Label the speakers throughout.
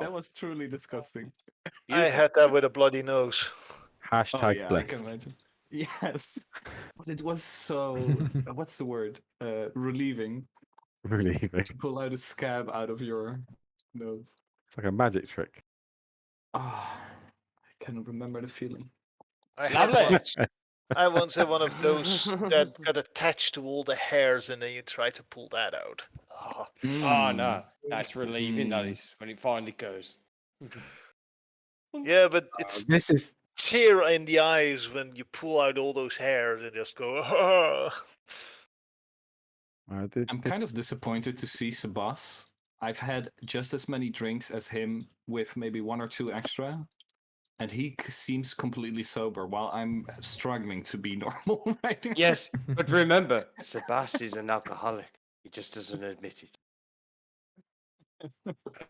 Speaker 1: That was truly disgusting.
Speaker 2: I had that with a bloody nose.
Speaker 1: Oh
Speaker 3: Hashtag
Speaker 1: yeah, I can
Speaker 3: blessed.
Speaker 1: imagine. Yes, but it was so. What's the word? Relieving
Speaker 3: Relieving.
Speaker 1: to pull out a scab out of your nose.
Speaker 3: It's like a magic trick.
Speaker 1: Ah, I can remember the feeling.
Speaker 2: I
Speaker 4: Lovely.
Speaker 2: once had one of those that got attached to all the hairs, and then you try to pull that out. Oh.
Speaker 4: Oh no, that's relieving. That is when it finally goes.
Speaker 2: Yeah, but it's
Speaker 3: This is
Speaker 2: tear in the eyes when you pull out all those hairs and just go.
Speaker 1: I'm kind of disappointed to see Sebas. I've had just as many drinks as him with maybe one or two extra, and he seems completely sober while I'm struggling to be normal right now.
Speaker 4: Yes, but remember, Sebas is an alcoholic. He just doesn't admit it.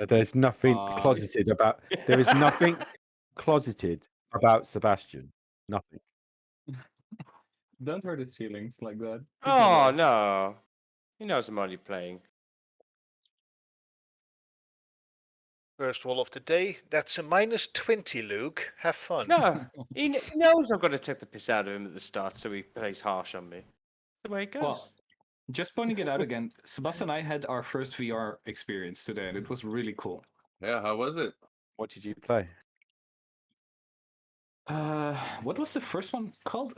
Speaker 3: there's nothing closeted about. There is nothing closeted about Sebastian. Nothing.
Speaker 1: Don't hurt his feelings like that.
Speaker 4: Oh no, he knows I'm only playing.
Speaker 2: First wall of the day. That's a -20, Luke. Have fun.
Speaker 4: No, he knows I'm going to take the piss out of him at the start, so he plays harsh on me. That's the way it goes.
Speaker 1: Well, just pointing it out again, Sebastian and I had our first VR experience today, and it was really cool.
Speaker 5: Yeah, how was it?
Speaker 3: What did you play?
Speaker 1: What was the first one called?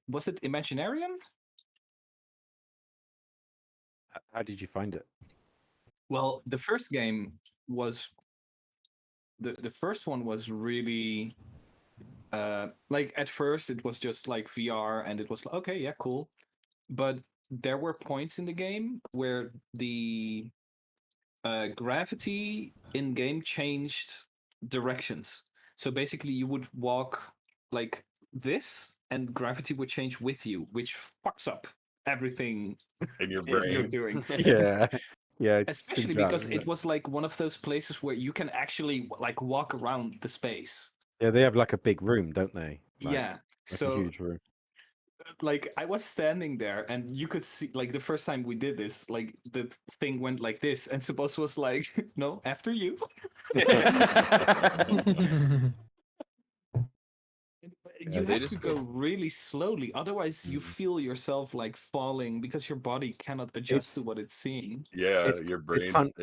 Speaker 1: Was it Imaginarium?
Speaker 3: How did you find it?
Speaker 1: Well, the first game was the first one was really like at first it was just like VR and it was like, okay, yeah, cool. But there were points in the game where the gravity in game changed directions. So basically you would walk like this and gravity would change with you, which fucks up everything
Speaker 5: In your
Speaker 1: you're
Speaker 5: brain.
Speaker 1: doing.
Speaker 3: Yeah, yeah. it
Speaker 1: Especially
Speaker 3: spins you out,
Speaker 1: because
Speaker 3: doesn't
Speaker 1: it was like one of those places where you can actually like walk around the space.
Speaker 3: Yeah, they have like a big room, don't they? Like,
Speaker 1: Yeah.
Speaker 3: like a
Speaker 1: So
Speaker 3: huge room.
Speaker 1: like I was standing there and you could see like the first time we did this, like the thing went like this and Supposed was like, no, after you.
Speaker 5: Yeah,
Speaker 1: You
Speaker 5: they
Speaker 1: have
Speaker 5: just
Speaker 1: to go really slowly, otherwise you feel yourself like falling because your body cannot adjust to
Speaker 3: It's-
Speaker 1: what it's seeing.
Speaker 5: Yeah,
Speaker 3: It's-
Speaker 5: your
Speaker 3: it's
Speaker 5: brain's.
Speaker 3: kind-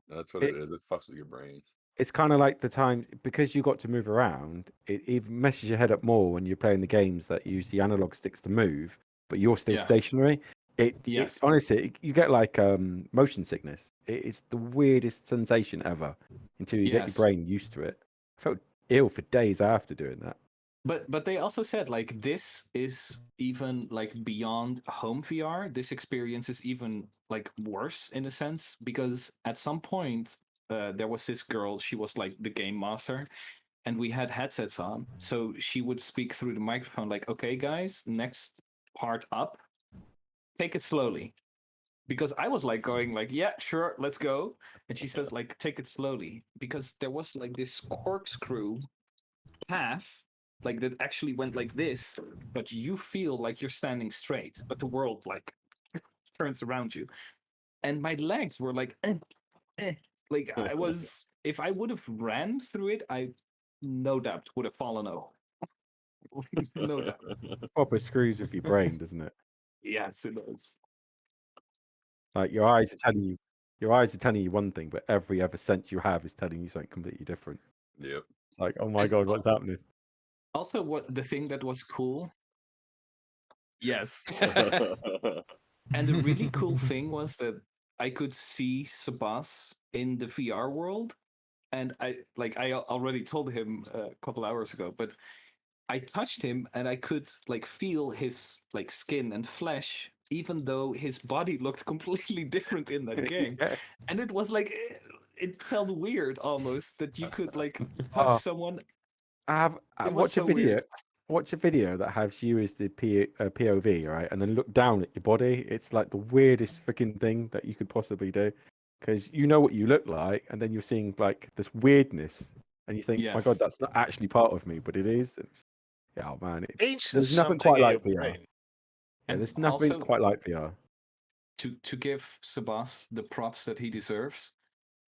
Speaker 5: That's what it is. It fucks with your brain.
Speaker 3: It's kind of like the time because you got to move around. It even messes your head up more when you're playing the games that use the analog sticks to move, but you're still
Speaker 1: Yeah.
Speaker 3: stationary.
Speaker 1: Yes.
Speaker 3: Honestly, you get like motion sickness. It's the weirdest sensation ever until you get
Speaker 1: Yes.
Speaker 3: your brain used to it. I felt ill for days after doing that.
Speaker 1: But they also said like this is even like beyond home VR. This experience is even like worse in a sense because at some point there was this girl. She was like the game master, and we had headsets on, so she would speak through the microphone like, "Okay, guys, next part up, take it slowly." Because I was like going like, "Yeah, sure, let's go," and she says like, "Take it slowly," because there was like this corkscrew path like that actually went like this, but you feel like you're standing straight, but the world like turns around you. And my legs were like, like I was. If I would have ran through it, I no doubt would have fallen over. No doubt.
Speaker 3: Proper screws with your brain, doesn't it?
Speaker 1: Yes, it does.
Speaker 3: Like your eyes are telling you one thing, but every other sense you have is telling you something completely different.
Speaker 5: Yep.
Speaker 3: It's like, oh my
Speaker 1: And
Speaker 3: god, what's happening?
Speaker 1: Also, what the thing that was cool. Yes. And the really cool thing was that I could see Sebas in the VR world, and I already told him a couple hours ago, but I touched him and I could like feel his like skin and flesh, even though his body looked completely different in that game.
Speaker 3: Yeah.
Speaker 1: And it was like it felt weird almost that you could like touch
Speaker 3: Oh.
Speaker 1: someone.
Speaker 3: I
Speaker 1: It was
Speaker 3: watch a
Speaker 1: so
Speaker 3: video.
Speaker 1: weird.
Speaker 3: Watch a video that has you as the POV, right, and then look down at your body. It's like the weirdest freaking thing that you could possibly do, because you know what you look like, and then you're seeing like this weirdness, and you think, "My God,
Speaker 1: Yes.
Speaker 3: that's not actually part of me," but it is. Yeah, oh man,
Speaker 2: Changes
Speaker 3: there's nothing
Speaker 2: something
Speaker 3: quite
Speaker 2: in
Speaker 3: like
Speaker 2: your
Speaker 3: VR.
Speaker 2: brain.
Speaker 3: Yeah,
Speaker 1: And
Speaker 3: there's nothing
Speaker 1: also-
Speaker 3: quite like VR.
Speaker 1: To give Sebas the props that he deserves,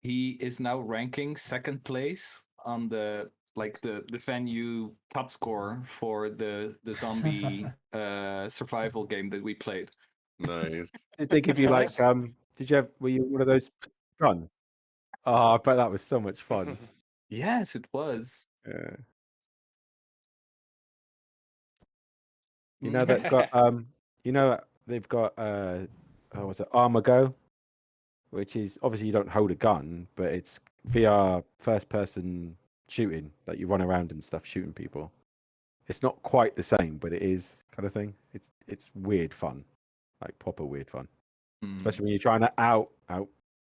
Speaker 1: he is now ranking second place on the venue top score for the zombie survival game that we played.
Speaker 5: Nice.
Speaker 3: Did they give you like
Speaker 4: Nice.
Speaker 3: Did you have? Were you one of those run? Oh, I bet that was so much fun.
Speaker 1: Yes, it was.
Speaker 3: Yeah. You know they've got you know that they've got oh, was it Armor Go, which is obviously you don't hold a gun, but it's VR first person shooting, like you run around and stuff shooting people. It's not quite the same, but it is kind of thing. It's weird fun, like proper weird fun,
Speaker 1: Mm.
Speaker 3: especially when you're trying to out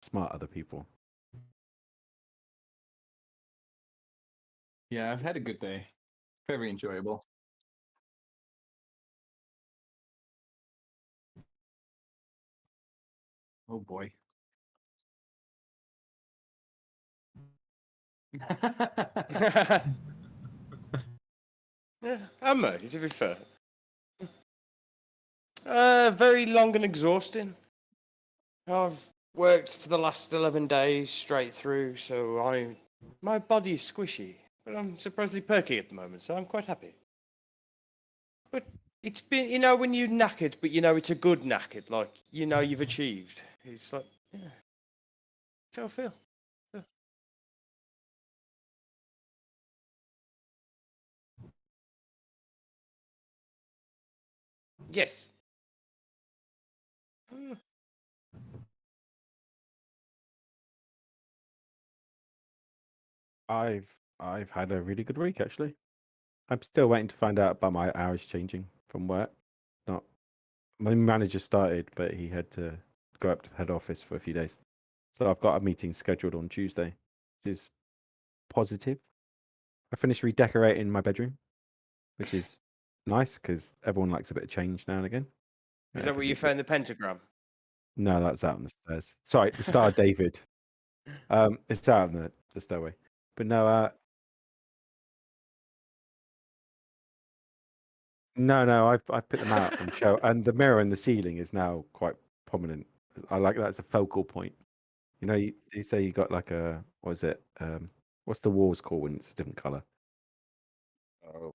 Speaker 3: smart other people.
Speaker 1: Yeah, I've had a good day. Very enjoyable. Oh boy.
Speaker 4: Yeah, ammo, to be fair. Very long and exhausting. I've worked for the last 11 days straight through, so my body is squishy, but I'm surprisingly perky at the moment, so I'm quite happy. But it's been, when you're knackered, but it's a good knackered, like, you've achieved. It's like, yeah, that's how I feel. Yeah. Yes.
Speaker 3: I've had a really good week actually. I'm still waiting to find out about my hours changing from work. Not my manager started, but he had to go up to the head office for a few days. So I've got a meeting scheduled on Tuesday, which is positive. I finished redecorating my bedroom, which is nice because everyone likes a bit of change now and again.
Speaker 4: Is that where you found the pentagram?
Speaker 3: No, that's out on the stairs. Sorry, the Star of David. It's out on the stairway. But no, no, I've put them out and show, and the mirror in the ceiling is now quite prominent. I like that as a focal point. You say you got like a what is it? What's the walls called when it's a different color?
Speaker 5: Oh,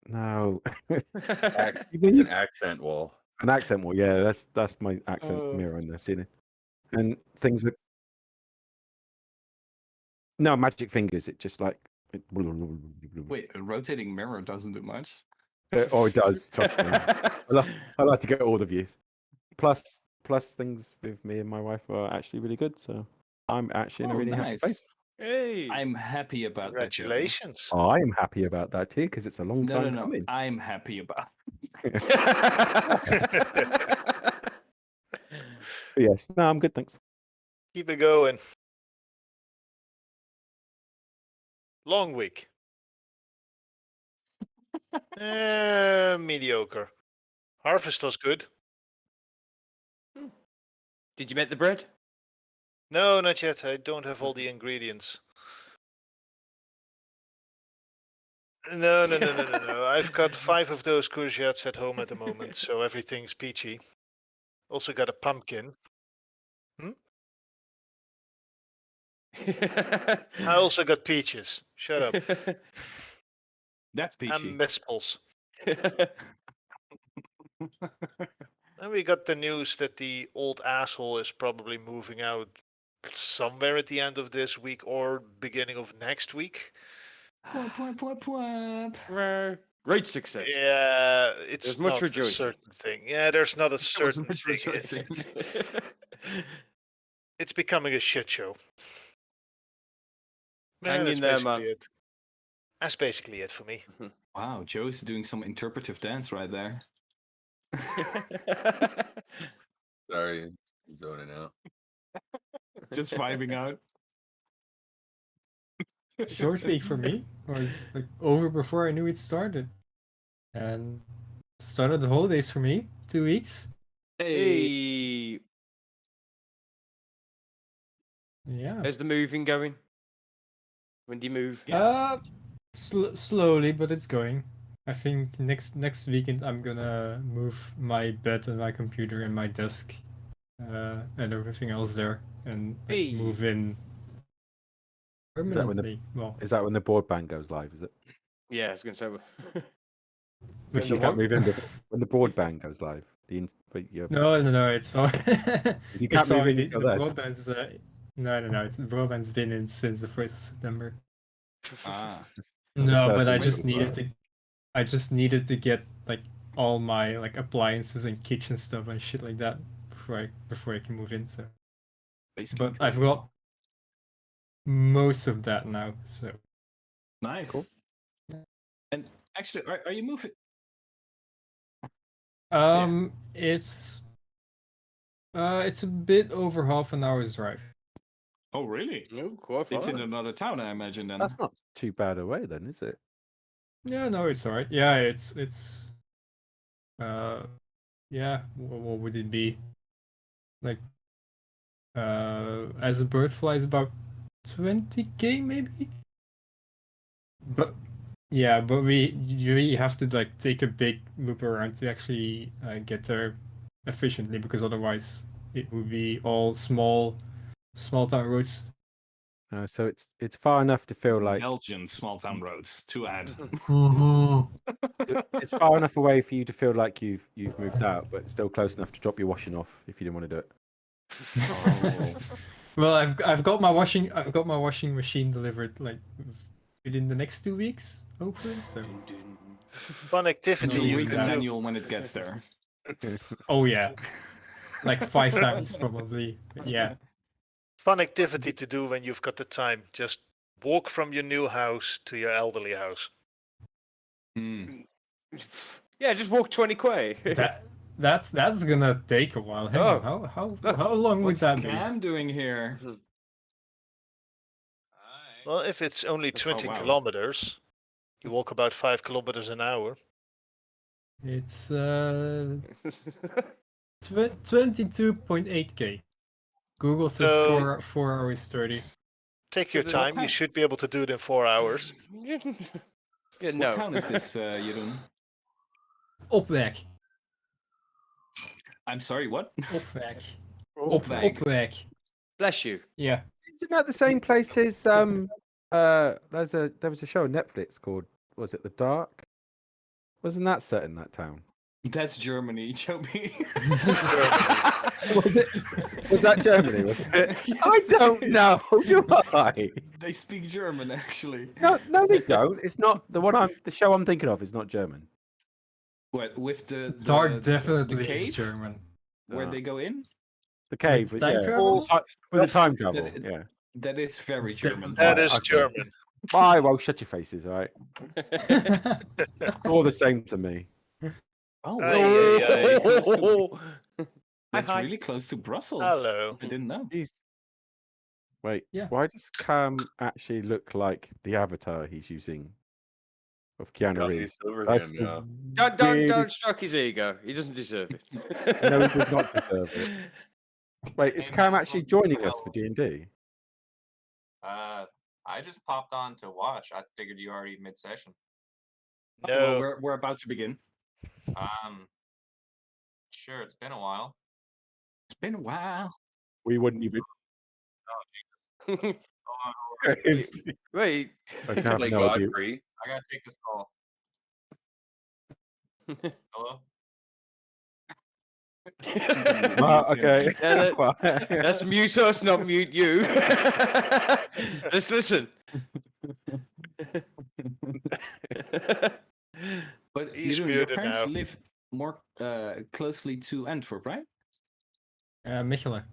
Speaker 3: No,
Speaker 5: it's
Speaker 3: When
Speaker 5: an
Speaker 3: you-
Speaker 5: accent wall.
Speaker 3: an accent wall. Yeah, that's my accent
Speaker 1: Oh.
Speaker 3: mirror in the ceiling, and things are no magic fingers. It just like
Speaker 1: Wait, a rotating mirror doesn't do much.
Speaker 3: or it does. Trust me. I like to get all the views. Plus things with me and my wife are actually really good. So I'm actually in a
Speaker 1: Oh,
Speaker 3: really happy
Speaker 1: nice.
Speaker 3: place.
Speaker 4: Hey.
Speaker 1: I'm happy about that, Joey.
Speaker 2: Congratulations.
Speaker 3: I am happy about that too because it's a long
Speaker 1: No,
Speaker 3: time
Speaker 1: no, no.
Speaker 3: coming.
Speaker 1: I'm happy about.
Speaker 3: But yes, no, I'm good. Thanks.
Speaker 2: Keep it going. Long week. Mediocre. Harvest was good.
Speaker 4: Did you make the bread?
Speaker 2: No, not yet. I don't have all the ingredients. No. I've got 5 of those courgettes at home at the moment, so everything's peachy. Also got a pumpkin. I also got peaches. Shut up.
Speaker 1: That's peachy.
Speaker 2: And misples. And we got the news that the old asshole is probably moving out somewhere at the end of this week or beginning of next week.
Speaker 4: Great success.
Speaker 2: Yeah, it's
Speaker 4: There's much
Speaker 2: not a
Speaker 4: rejoicing.
Speaker 2: certain thing. Yeah, there's not a
Speaker 1: was
Speaker 2: certain
Speaker 1: much
Speaker 2: thing. It's,
Speaker 1: rejoicing.
Speaker 2: it's becoming a shit show.
Speaker 4: Hang
Speaker 2: that's
Speaker 4: in there,
Speaker 2: basically
Speaker 4: man.
Speaker 2: it. That's basically it for me.
Speaker 1: Wow, Joe's doing some interpretive dance right there.
Speaker 5: Sorry, zoning out.
Speaker 1: Just vibing out.
Speaker 6: Short week for me was like over before I knew it started, and started the holidays for me. 2 weeks.
Speaker 4: Hey,
Speaker 6: Yeah.
Speaker 4: how's the moving going? When do you move?
Speaker 1: Yeah.
Speaker 6: Slowly, but it's going. I think next weekend I'm gonna move my bed and my computer and my desk, and everything else there, and like,
Speaker 4: Hey.
Speaker 6: move in Permanently. Well,
Speaker 3: Is that when the broadband goes live? Is it?
Speaker 4: Yeah, I was going to say.
Speaker 3: Because
Speaker 6: the
Speaker 3: you can't
Speaker 6: what?
Speaker 3: move in when the broadband goes live.
Speaker 6: No, it's all.
Speaker 3: You can't
Speaker 6: It's
Speaker 3: move in
Speaker 6: already
Speaker 3: until
Speaker 6: the
Speaker 3: then.
Speaker 6: broadband's. No. It's the broadband's been in since the 1st of September.
Speaker 1: Ah,
Speaker 3: That's the
Speaker 6: No,
Speaker 3: first
Speaker 6: but
Speaker 3: thing
Speaker 6: I
Speaker 3: that
Speaker 6: just
Speaker 3: goes
Speaker 6: needed
Speaker 3: live.
Speaker 6: to. I just needed to get like all my like appliances and kitchen stuff and shit like that before I can move in. So,
Speaker 1: basically.
Speaker 6: but I've got most of that now. So
Speaker 1: Nice.
Speaker 3: Cool.
Speaker 1: And actually, are you moving?
Speaker 6: it's a bit over half an hour's drive.
Speaker 1: Oh, really?
Speaker 4: No, quite far.
Speaker 1: It's in another town, I imagine. Then
Speaker 3: That's not too bad away, then, is it?
Speaker 6: Yeah, no, it's alright. Yeah, it's yeah. What would it be? Like as a bird flies about 20k maybe. But yeah, but you really have to like take a big loop around to actually get there efficiently, because otherwise it would be all small town roads.
Speaker 3: So it's far enough to feel like
Speaker 1: Belgian small town roads to add.
Speaker 3: it's far enough away for you to feel like you've moved out, but still close enough to drop your washing off if you didn't want to do it.
Speaker 1: Oh.
Speaker 6: Well, I've got my washing machine delivered like within the next 2 weeks, hopefully. So
Speaker 2: Fun activity
Speaker 6: No,
Speaker 2: you
Speaker 1: Read the
Speaker 2: can do.
Speaker 1: manual when it gets there.
Speaker 6: oh yeah, like 5 times probably. But yeah.
Speaker 2: Fun activity to do when you've got the time. Just walk from your new house to your elderly house.
Speaker 1: Hmm.
Speaker 4: Yeah, just walk 20 quay.
Speaker 6: That's gonna take a while. Hang on, how long would
Speaker 1: What's
Speaker 6: that be?
Speaker 1: Cam doing here?
Speaker 2: Well, if it's only 20
Speaker 1: wow.
Speaker 2: kilometers, you walk about 5 kilometers an hour.
Speaker 6: It's 22.8k. Google says
Speaker 2: So-
Speaker 6: 4 hours 30.
Speaker 2: Take your
Speaker 4: What
Speaker 2: time. You
Speaker 1: time?
Speaker 2: should be able to do it in 4 hours.
Speaker 4: Yeah,
Speaker 1: What
Speaker 4: no.
Speaker 1: town is this, Jeroen?
Speaker 6: Opweg.
Speaker 1: I'm sorry, what?
Speaker 6: Opweg.
Speaker 1: Opweg.
Speaker 6: Opweg.
Speaker 4: Bless you.
Speaker 6: Yeah.
Speaker 3: Isn't that the same place as there was a show on Netflix called, was it The Dark? Wasn't that set in that town?
Speaker 1: That's Germany, Joby.
Speaker 3: Was it? Was that Germany? Was it? I don't know. Do I?
Speaker 1: They speak German, actually.
Speaker 3: No, they don't. It's not the show I'm thinking of is not German.
Speaker 1: What, with the
Speaker 6: Dark
Speaker 1: the
Speaker 6: definitely
Speaker 1: cave
Speaker 6: is German.
Speaker 1: where they go in?
Speaker 3: The cave,
Speaker 6: With
Speaker 3: but
Speaker 6: time
Speaker 3: yeah,
Speaker 6: travel?
Speaker 3: with the time travel.
Speaker 1: That-
Speaker 3: Yeah.
Speaker 1: That is very
Speaker 6: It's
Speaker 1: German.
Speaker 2: That
Speaker 3: Right,
Speaker 2: is
Speaker 3: okay.
Speaker 2: German.
Speaker 3: Bye. Well, shut your faces. All right. It's all the same to me.
Speaker 1: Oh,
Speaker 2: Aye,
Speaker 1: wait,
Speaker 2: aye,
Speaker 1: that's really close to-
Speaker 4: Hi,
Speaker 1: that's
Speaker 4: hi.
Speaker 1: really close to Brussels.
Speaker 2: Hello.
Speaker 1: I didn't know.
Speaker 3: Jeez. Wait.
Speaker 6: Yeah.
Speaker 3: Why does Cam actually look like the avatar he's using of Keanu
Speaker 5: Got me
Speaker 3: Reeves?
Speaker 5: Silverhand
Speaker 3: That's the
Speaker 5: now.
Speaker 4: Don't
Speaker 3: weirdest-
Speaker 4: stroke his ego. He doesn't deserve it.
Speaker 3: No, he does not deserve it. Wait, is
Speaker 7: Hey,
Speaker 3: Cam
Speaker 7: man,
Speaker 3: actually
Speaker 7: well,
Speaker 3: joining us for D&D?
Speaker 7: I just popped on to watch. I figured you already mid-session.
Speaker 1: Well,
Speaker 2: No.
Speaker 1: we're about to begin.
Speaker 7: Sure, it's been a while.
Speaker 1: It's been a while.
Speaker 3: We wouldn't even.
Speaker 4: Wait.
Speaker 3: I have
Speaker 5: Play
Speaker 3: no idea.
Speaker 5: Godfrey.
Speaker 7: I gotta take this call. Hello?
Speaker 3: Ah, okay.
Speaker 4: Yeah, let's mute us, not mute you. Let's listen.
Speaker 1: But
Speaker 2: He's
Speaker 1: your
Speaker 2: muted
Speaker 1: parents
Speaker 2: now.
Speaker 1: live more closely to Antwerp, right?
Speaker 6: Mechelen.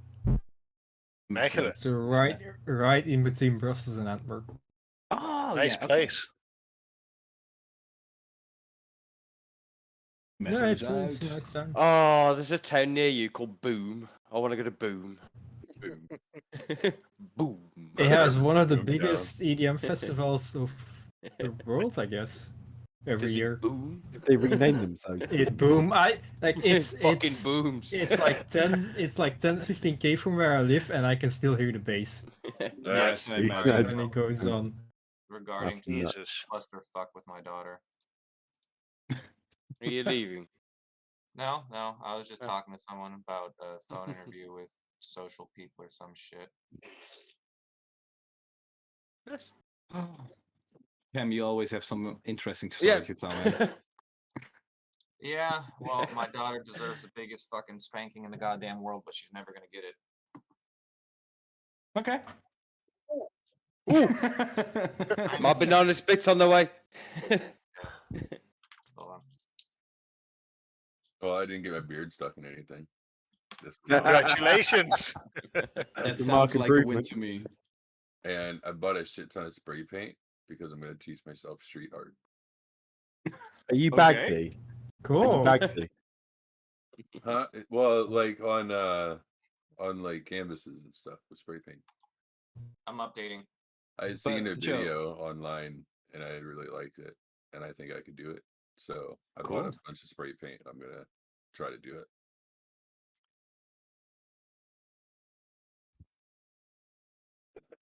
Speaker 2: Mechelen.
Speaker 6: So right in between Brussels and Antwerp.
Speaker 1: Oh,
Speaker 2: Nice
Speaker 1: yeah, okay.
Speaker 2: place.
Speaker 6: Yeah,
Speaker 1: Mechelen
Speaker 6: it's a
Speaker 1: Zuid.
Speaker 6: nice town.
Speaker 4: Oh, there's a town near you called Boom. I want to go to Boom. Boom.
Speaker 6: It has one of the
Speaker 5: Boomtown.
Speaker 6: biggest EDM festivals of the world, I guess. Every
Speaker 4: Does it
Speaker 6: year.
Speaker 4: boom.
Speaker 3: They renamed themselves.
Speaker 6: It boom. It's
Speaker 4: fucking booms.
Speaker 6: It's like 15k from where I live, and I can still hear the bass.
Speaker 1: Yes, I
Speaker 3: Jeez,
Speaker 1: imagine.
Speaker 3: that's-
Speaker 6: When it goes on.
Speaker 7: Regarding
Speaker 3: That's nuts.
Speaker 2: Jesus.
Speaker 7: clusterfuck with my daughter.
Speaker 4: Are you leaving?
Speaker 7: No, I was just
Speaker 4: Oh.
Speaker 7: talking to someone about a phone interview with social people or some shit.
Speaker 4: Yes.
Speaker 1: Cam, you always have some interesting
Speaker 4: Yeah.
Speaker 1: stories to tell, man.
Speaker 7: Yeah, well, my daughter deserves the biggest fucking spanking in the goddamn world, but she's never gonna get it.
Speaker 1: Okay.
Speaker 4: Ooh, my banana split's on the way.
Speaker 7: Hold on.
Speaker 5: Well, I didn't get my beard stuck in anything. This
Speaker 2: Congratulations.
Speaker 1: That
Speaker 3: That's a
Speaker 1: sounds
Speaker 3: marked
Speaker 1: like a win
Speaker 3: improvement.
Speaker 1: to me.
Speaker 5: And I bought a shit ton of spray paint because I'm gonna teach myself street art.
Speaker 3: Are you
Speaker 1: Okay.
Speaker 3: Bagsy? Are you
Speaker 6: Cool.
Speaker 3: Bagsy?
Speaker 5: Huh? Well, like on like canvases and stuff with spray paint.
Speaker 7: I'm updating.
Speaker 5: I had seen a
Speaker 1: Joe-
Speaker 5: video online and I really liked it, and I think I could do it. So I bought a
Speaker 1: Cool.
Speaker 5: bunch of spray paint. I'm gonna try to do it.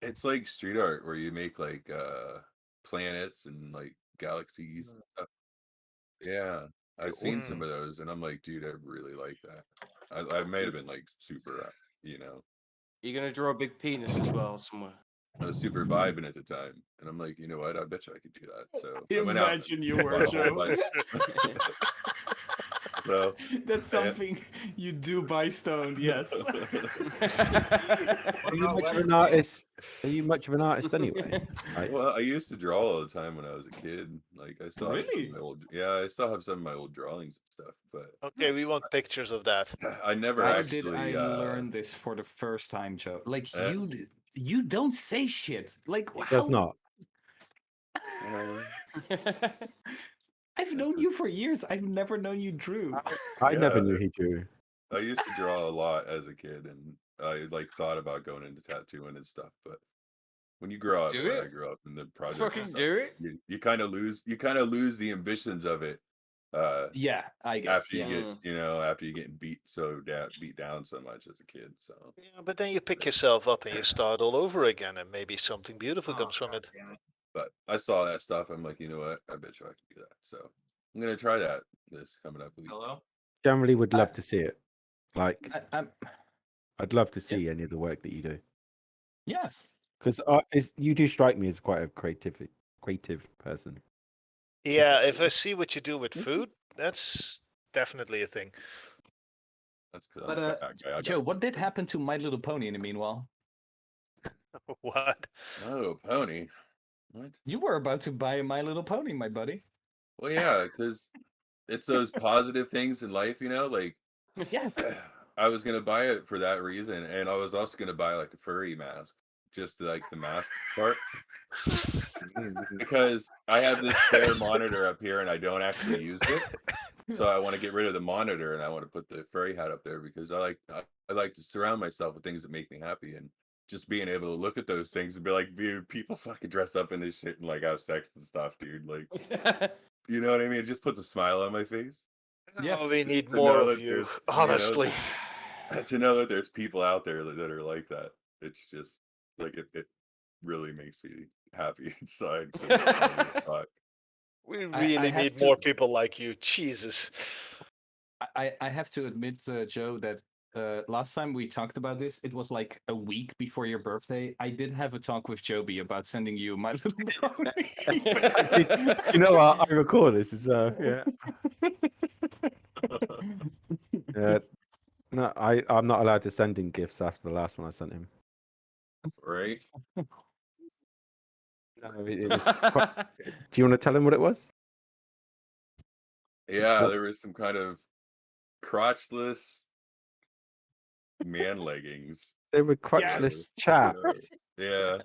Speaker 5: It's like street art where you make like planets and like galaxies and stuff. Yeah, I've seen some
Speaker 2: Mm.
Speaker 5: of those, and I'm like, dude, I really like that. I might have been like super,
Speaker 4: You're gonna draw a big penis as well somewhere.
Speaker 5: I was super vibing at the time, and I'm like, you know what? I bet you I could do that. So I went out and
Speaker 1: Imagine you were,
Speaker 5: bought a whole
Speaker 1: Joe.
Speaker 5: bunch. So
Speaker 1: That's something you do by stoned, yes.
Speaker 3: Are you much of an artist? Are you much of an artist anyway? Like,
Speaker 5: well, I used to draw all the time when I was a kid. Like I still have some
Speaker 1: Really?
Speaker 5: of my old, yeah, I still have some of my old drawings and stuff, but
Speaker 2: Okay, we want pictures of that.
Speaker 5: I never
Speaker 1: How
Speaker 5: actually.
Speaker 1: did I learn this for the first time, Joe? Like
Speaker 5: eh,
Speaker 1: you don't say shit. Like
Speaker 3: he
Speaker 1: how?
Speaker 3: does not.
Speaker 1: I've known you for years. I've never known you drew.
Speaker 3: I never
Speaker 5: Yeah.
Speaker 3: knew he drew.
Speaker 5: I used to draw a lot as a kid, and I like thought about going into tattooing and stuff. But when you grow up,
Speaker 4: Do
Speaker 5: where
Speaker 4: it.
Speaker 5: I grew up in the projects, and
Speaker 4: Fucking
Speaker 5: stuff,
Speaker 4: do it.
Speaker 5: you kind of lose the ambitions of it.
Speaker 1: Yeah, I guess.
Speaker 5: After you
Speaker 1: Yeah.
Speaker 5: get after you get beat down so much as a kid. So
Speaker 2: Yeah, but then you pick yourself up and you start all over again, and maybe something beautiful
Speaker 7: Oh,
Speaker 2: comes from
Speaker 7: God
Speaker 2: it.
Speaker 7: damn it.
Speaker 5: but I saw that stuff. I'm like, you know what? I bet you I can do that. So I'm gonna try that this coming up week.
Speaker 7: Hello?
Speaker 3: Generally, would love to see it. Like,
Speaker 1: I'm
Speaker 3: I'd love to see any of the work that you do
Speaker 1: yes.
Speaker 3: because you do strike me as quite a creative person.
Speaker 2: Yeah, if I see what you do with food, that's definitely a thing.
Speaker 5: That's because
Speaker 1: But
Speaker 5: I'm a fat guy. I
Speaker 1: Joe,
Speaker 5: got
Speaker 1: what did happen to My Little Pony in the meanwhile?
Speaker 2: What?
Speaker 5: My Little Pony. What?
Speaker 1: You were about to buy a My Little Pony, my buddy.
Speaker 5: Well, yeah, because it's those positive things in life, like
Speaker 1: Yes.
Speaker 5: I was gonna buy it for that reason, and I was also gonna buy like a furry mask, just like the mask part, because I have this spare monitor up here and I don't actually use it, so I want to get rid of the monitor and I want to put the furry hat up there because I like to surround myself with things that make me happy, and just being able to look at those things and be like, dude, people fucking dress up in this shit and like have sex and stuff, dude. Like, you know what I mean? It just puts a smile on my face.
Speaker 1: Yes.
Speaker 2: Oh, we need
Speaker 5: To
Speaker 2: more
Speaker 5: know
Speaker 2: of
Speaker 5: that
Speaker 2: you,
Speaker 5: there's,
Speaker 2: honestly.
Speaker 5: to know that there's people out there that are like that. It's just like it really makes me happy inside. 'Cause it's funny as fuck.
Speaker 2: We
Speaker 1: I
Speaker 2: really
Speaker 1: have
Speaker 2: need
Speaker 1: to-
Speaker 2: more people like you. Jesus.
Speaker 1: I have to admit, Joe, that last time we talked about this, it was like a week before your birthday. I did have a talk with Joby about sending you My Little Pony.
Speaker 3: You know what? I recall this as well. Yeah. No, I'm not allowed to send him gifts after the last one I sent him.
Speaker 5: Right?
Speaker 3: No, it was. Do you want to tell him what it was?
Speaker 5: Yeah,
Speaker 3: What?
Speaker 5: there was some kind of crotchless man leggings.
Speaker 3: They were crotchless chaps.
Speaker 5: Yeah.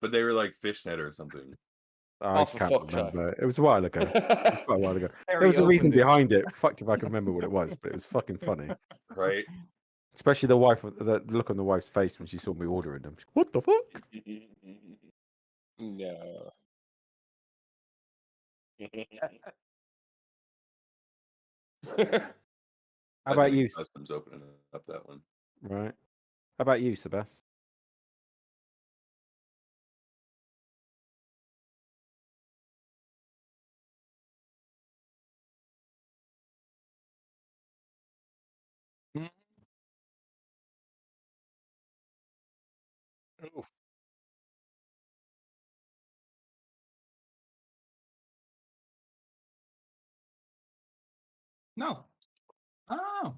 Speaker 5: But they were like fishnet or something.
Speaker 3: I
Speaker 4: Oh, for
Speaker 3: can't
Speaker 4: fuck's sake.
Speaker 3: remember. It was a while ago. It was quite a while ago.
Speaker 1: Harry
Speaker 3: There was a reason
Speaker 1: opened it.
Speaker 3: behind it. Fucked if I can remember what it was, but it was fucking funny.
Speaker 5: Right?
Speaker 3: Especially the look on the wife's face when she saw me ordering them. What the fuck?
Speaker 4: No.
Speaker 3: How about you?
Speaker 5: Customs opening up that one.
Speaker 3: Right. How about you, Sebas?
Speaker 2: Ooh.
Speaker 1: No. Oh.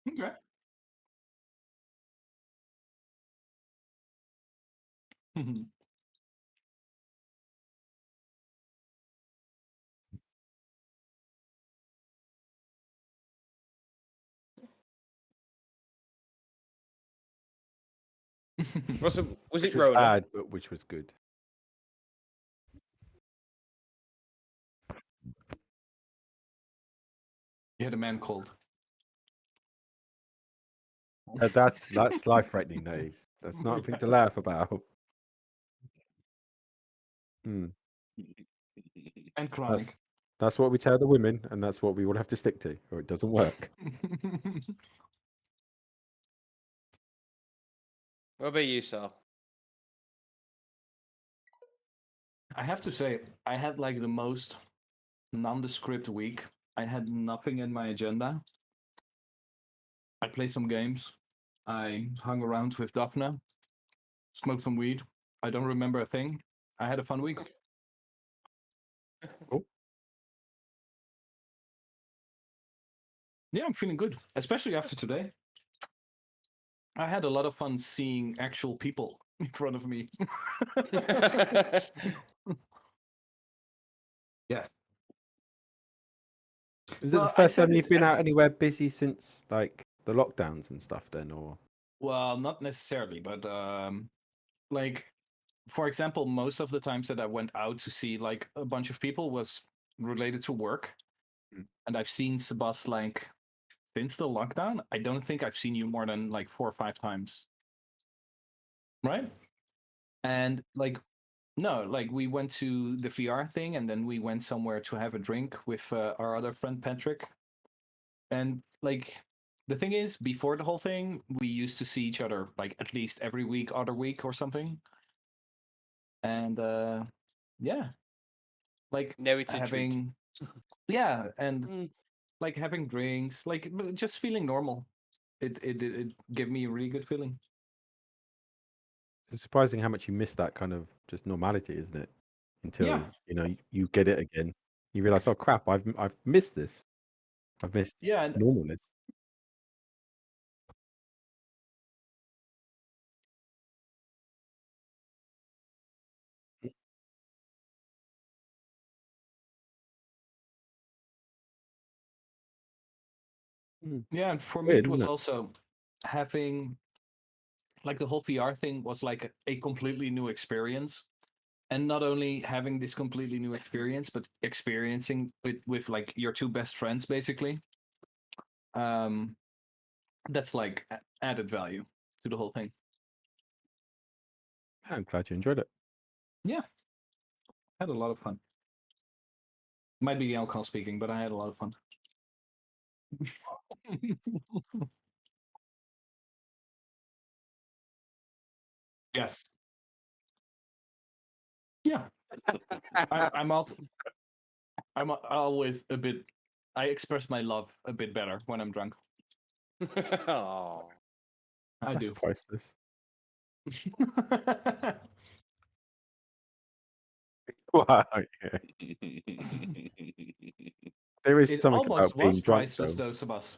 Speaker 1: Okay.
Speaker 4: Was it
Speaker 3: Which was
Speaker 4: Rona?
Speaker 3: bad, but which was good.
Speaker 1: You had a man cold.
Speaker 3: That's life-threatening. That is. That's not a thing to laugh about. Hmm.
Speaker 1: And crying.
Speaker 3: That's what we tell the women, and that's what we will have to stick to, or it doesn't work.
Speaker 4: What about you, Sal?
Speaker 1: I have to say, I had like the most nondescript week. I had nothing in my agenda. I played some games. I hung around with Daphne, smoked some weed. I don't remember a thing. I had a fun week.
Speaker 3: Cool.
Speaker 1: Yeah, I'm feeling good, especially after today. I had a lot of fun seeing actual people in front of me. Yes.
Speaker 3: Is it
Speaker 1: Well,
Speaker 3: the
Speaker 1: I
Speaker 3: first
Speaker 1: said
Speaker 3: time you've
Speaker 1: it
Speaker 3: been
Speaker 1: as-
Speaker 3: out anywhere busy since like the lockdowns and stuff? Then, or
Speaker 1: Well, not necessarily, but like for example, most of the times that I went out to see like a bunch of people was related to work.
Speaker 3: Mm.
Speaker 1: And I've seen Sebas like since the lockdown. I don't think I've seen you more than like 4 or 5 times. Right? And like no, like we went to the VR thing and then we went somewhere to have a drink with our other friend Patrick. And like the thing is, before the whole thing, we used to see each other like at least every week, other week or something. And yeah, like
Speaker 4: Now it's a treat.
Speaker 1: having yeah, and
Speaker 4: Mm.
Speaker 1: like having drinks, like just feeling normal. It gave me a really good feeling.
Speaker 3: it's surprising how much you miss that kind of just normality, isn't it? Until
Speaker 1: Yeah.
Speaker 3: you get it again, you realize, oh crap, I've missed this. I've missed
Speaker 1: Yeah,
Speaker 3: just
Speaker 1: and
Speaker 3: normalness. Mm.
Speaker 1: yeah, and for me
Speaker 3: Weird,
Speaker 1: it was
Speaker 3: isn't it?
Speaker 1: also having like the whole VR thing was like a completely new experience. And not only having this completely new experience, but experiencing it with like your two best friends, basically. Um, that's like added value to the whole thing.
Speaker 3: I'm glad you enjoyed it.
Speaker 1: Yeah, had a lot of fun. Might be alcohol speaking, but I had a lot of fun. Yes. Yeah. I'm also always a bit. I express my love a bit better when I'm drunk.
Speaker 4: Aw.
Speaker 1: I
Speaker 3: That's
Speaker 1: do.
Speaker 3: priceless. Wow, yeah. There is
Speaker 1: It
Speaker 3: something
Speaker 1: almost
Speaker 3: about
Speaker 1: was
Speaker 3: being drunk,
Speaker 1: priceless,
Speaker 3: though.
Speaker 1: though, Sebas.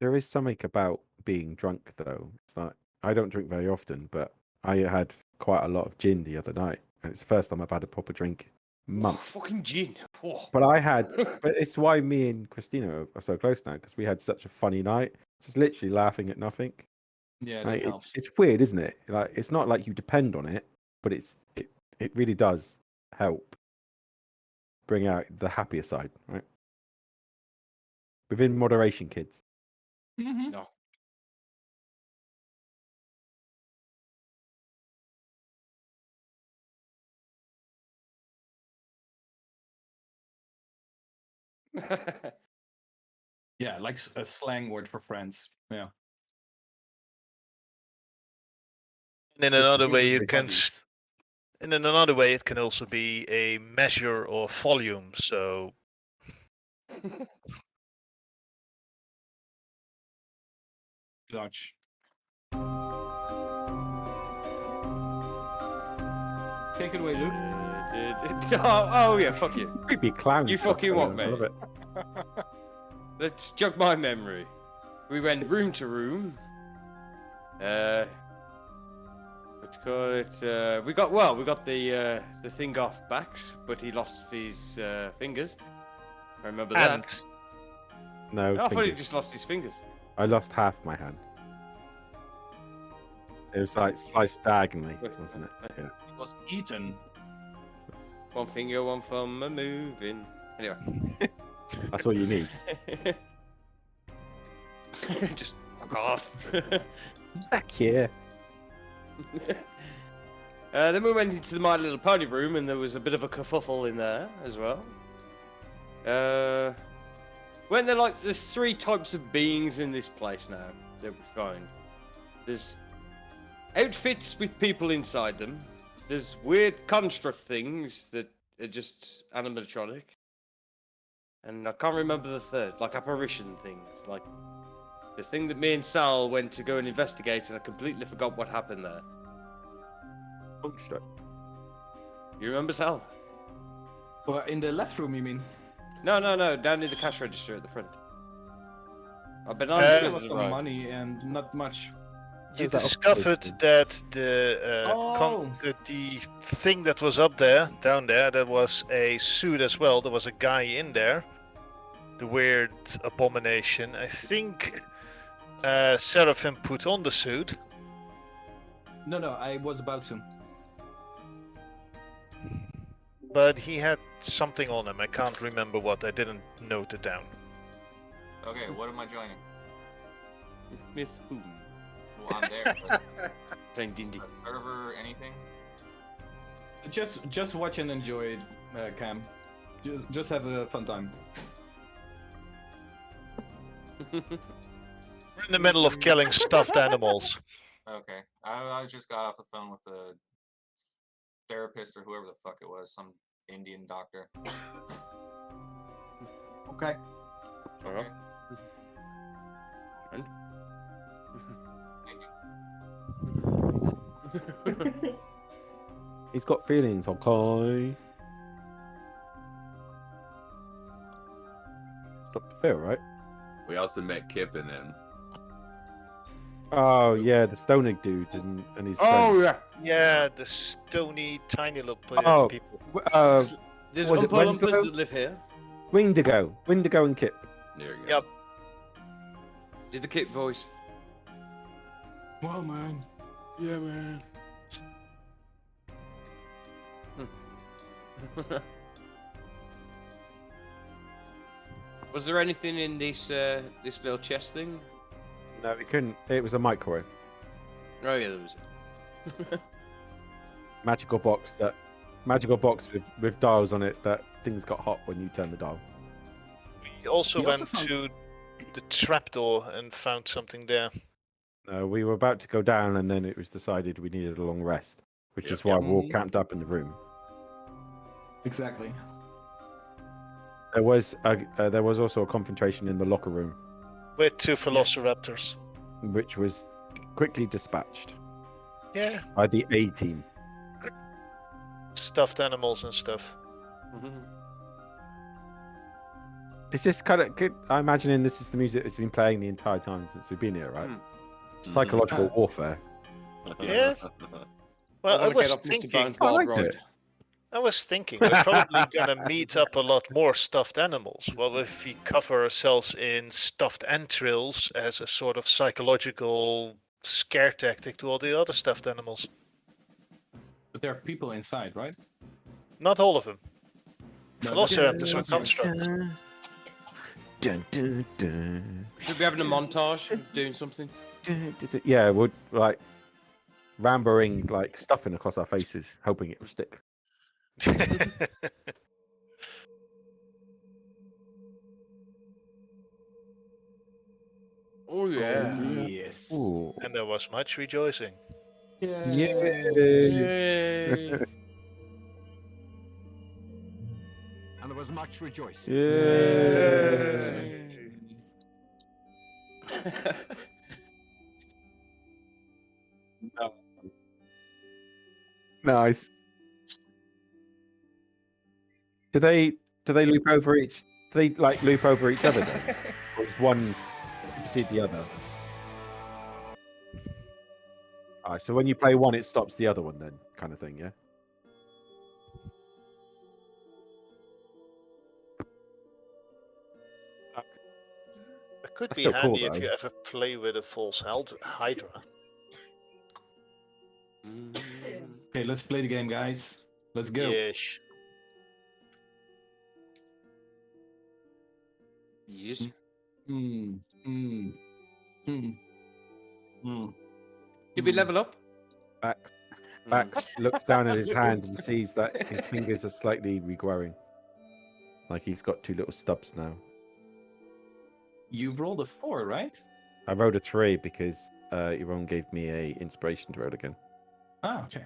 Speaker 3: There is something about being drunk, though. It's like I don't drink very often, but I had quite a lot of gin the other night, and it's the first time I've had a proper drink in
Speaker 4: Oh,
Speaker 3: months.
Speaker 4: fucking gin. Oh.
Speaker 3: But but it's why me and Christina are so close now, because we had such a funny night, just literally laughing at nothing.
Speaker 1: Yeah, that
Speaker 3: Like,
Speaker 1: helps.
Speaker 3: it's weird, isn't it? Like it's not like you depend on it, but it really does help bring out the happier side, right? Within moderation, kids.
Speaker 1: Mm-hmm.
Speaker 4: No.
Speaker 1: Yeah, like a slang word for friends. Yeah.
Speaker 2: And in
Speaker 3: This is
Speaker 2: another way, you
Speaker 3: English.
Speaker 2: can.
Speaker 1: Buddies.
Speaker 2: And in another way, it can also be a measure of volume. So
Speaker 1: Dutch. Take it away, Luke.
Speaker 4: Oh yeah, fuck you.
Speaker 3: Creepy clown.
Speaker 4: You
Speaker 3: stuff
Speaker 4: fucking
Speaker 3: going
Speaker 4: what,
Speaker 3: on, I love
Speaker 4: mate?
Speaker 3: it.
Speaker 4: Let's jog my memory. We went room to room. Let's call it. We got the thing off Backs, but he lost his fingers. I remember
Speaker 2: And
Speaker 4: that.
Speaker 3: No,
Speaker 4: I thought he
Speaker 3: fingers.
Speaker 4: just lost his fingers.
Speaker 3: I lost half my hand. It was like sliced diagonally, wasn't it? Yeah.
Speaker 1: It was eaten.
Speaker 4: One finger, one thumb, a moving. Anyway.
Speaker 3: That's all you need.
Speaker 4: Just fuck off.
Speaker 3: Heck yeah.
Speaker 4: Then we went into the My Little Pony room, and there was a bit of a kerfuffle in there as well. When they're like, there's 3 types of beings in this place now that we find. There's outfits with people inside them. There's weird construct things that are just animatronic. And I can't remember the third, like apparition things, like the thing that me and Sal went to go and investigate, and I completely forgot what happened there.
Speaker 3: Oh, shit.
Speaker 4: You remember, Sal?
Speaker 1: Well, in the left room, you mean?
Speaker 4: No, down near the cash register at the front. I've been on
Speaker 1: There
Speaker 4: it
Speaker 1: was
Speaker 4: as
Speaker 1: some
Speaker 4: well.
Speaker 1: money and not much.
Speaker 2: you
Speaker 3: Is that
Speaker 2: discovered
Speaker 3: operation?
Speaker 2: that the thing that was up there, down there, that was a suit as well. There was a guy in there. The weird abomination. I think Seraphim put on the suit.
Speaker 1: No, I was about to.
Speaker 2: But he had something on him. I can't remember what. I didn't note it down.
Speaker 7: Okay, what am I joining?
Speaker 4: Myth Boom.
Speaker 7: Well, I'm there. But
Speaker 4: Playing D&D.
Speaker 7: a server, anything?
Speaker 1: Just watch and enjoy it, Cam. Just have a fun time.
Speaker 2: We're in the middle of killing stuffed animals.
Speaker 7: Okay, I just got off the phone with the therapist or whoever the fuck it was, some Indian doctor.
Speaker 1: Okay.
Speaker 4: Alright. And?
Speaker 7: Thank you.
Speaker 3: He's got feelings, okay? Stop the feel, right?
Speaker 5: We also met Kip and them.
Speaker 3: Oh, yeah, the stoner dude and his
Speaker 4: Oh
Speaker 3: friend.
Speaker 4: yeah.
Speaker 2: Yeah, the stony, tiny little
Speaker 3: Oh.
Speaker 2: people.
Speaker 4: There's
Speaker 3: Was it
Speaker 4: Oompa Loompas
Speaker 3: Winslow?
Speaker 4: that live here.
Speaker 3: Windigo and Kip.
Speaker 5: There you go.
Speaker 2: Yep.
Speaker 4: Did the kid voice.
Speaker 1: Well, man.
Speaker 4: Yeah, man. Was there anything in this this little chest thing?
Speaker 3: No, it couldn't. It was a microwave.
Speaker 4: Oh yeah, there was.
Speaker 3: Magical box with dials on it that things got hot when you turn the dial.
Speaker 2: We also
Speaker 1: We
Speaker 2: went
Speaker 1: also found-
Speaker 2: to the trapdoor and found something there.
Speaker 3: No, we were about to go down and then it was decided we needed a long rest, which
Speaker 5: Yep.
Speaker 3: is why we're all
Speaker 1: Mhm.
Speaker 3: camped up in the room.
Speaker 1: Exactly.
Speaker 3: There was also a confrontation in the locker room,
Speaker 2: With 2 velociraptors.
Speaker 3: which was quickly dispatched
Speaker 2: Yeah.
Speaker 3: by the A team.
Speaker 2: Stuffed animals and stuff.
Speaker 3: It's just kind of good. I'm imagining this is the music that's been playing the entire time since we've been here, right? Psychological warfare.
Speaker 2: Yeah. Well, I
Speaker 4: wanna
Speaker 2: was
Speaker 4: get off Mr.
Speaker 2: thinking.
Speaker 4: Bones'
Speaker 3: I
Speaker 4: wild
Speaker 3: liked
Speaker 4: ride.
Speaker 3: it.
Speaker 2: I was thinking we're probably gonna meet up a lot more stuffed animals. Well, if we cover ourselves in stuffed entrails as a sort of psychological scare tactic to all the other stuffed animals.
Speaker 1: But there are people inside, right?
Speaker 2: Not all of them.
Speaker 1: No,
Speaker 2: Velociraptors are
Speaker 1: that's-
Speaker 2: constructs.
Speaker 3: Dun, dun, dun.
Speaker 4: Should we having a montage of doing something?
Speaker 3: Dun, dun, dun. Yeah, we're like rambling like stuffing across our faces, hoping it will stick.
Speaker 4: Oh yeah.
Speaker 1: Oh, yes.
Speaker 3: Ooh.
Speaker 2: And there was much rejoicing.
Speaker 3: Yay.
Speaker 4: Yay.
Speaker 8: And there was much rejoicing.
Speaker 3: Yay. Nice. Do they loop over each? Do they like loop over each other then, or does one supersede the other? Alright, so when you play one, it stops the other one, then, kind of thing, yeah.
Speaker 2: It could
Speaker 3: That's
Speaker 2: be
Speaker 3: still cool,
Speaker 2: handy if
Speaker 3: though.
Speaker 2: you ever play with a false Hydra.
Speaker 1: Okay, let's play the game, guys. Let's go.
Speaker 2: Yes.
Speaker 4: Yes.
Speaker 1: Mm, mm, mm, mm.
Speaker 4: Did we level up?
Speaker 3: Max looks down at his hand and sees that his fingers are slightly regrowing. Like he's got 2 little stubs now.
Speaker 1: You rolled a 4, right?
Speaker 3: I rolled a 3 because Yvonne gave me a inspiration to roll again.
Speaker 1: Ah, okay.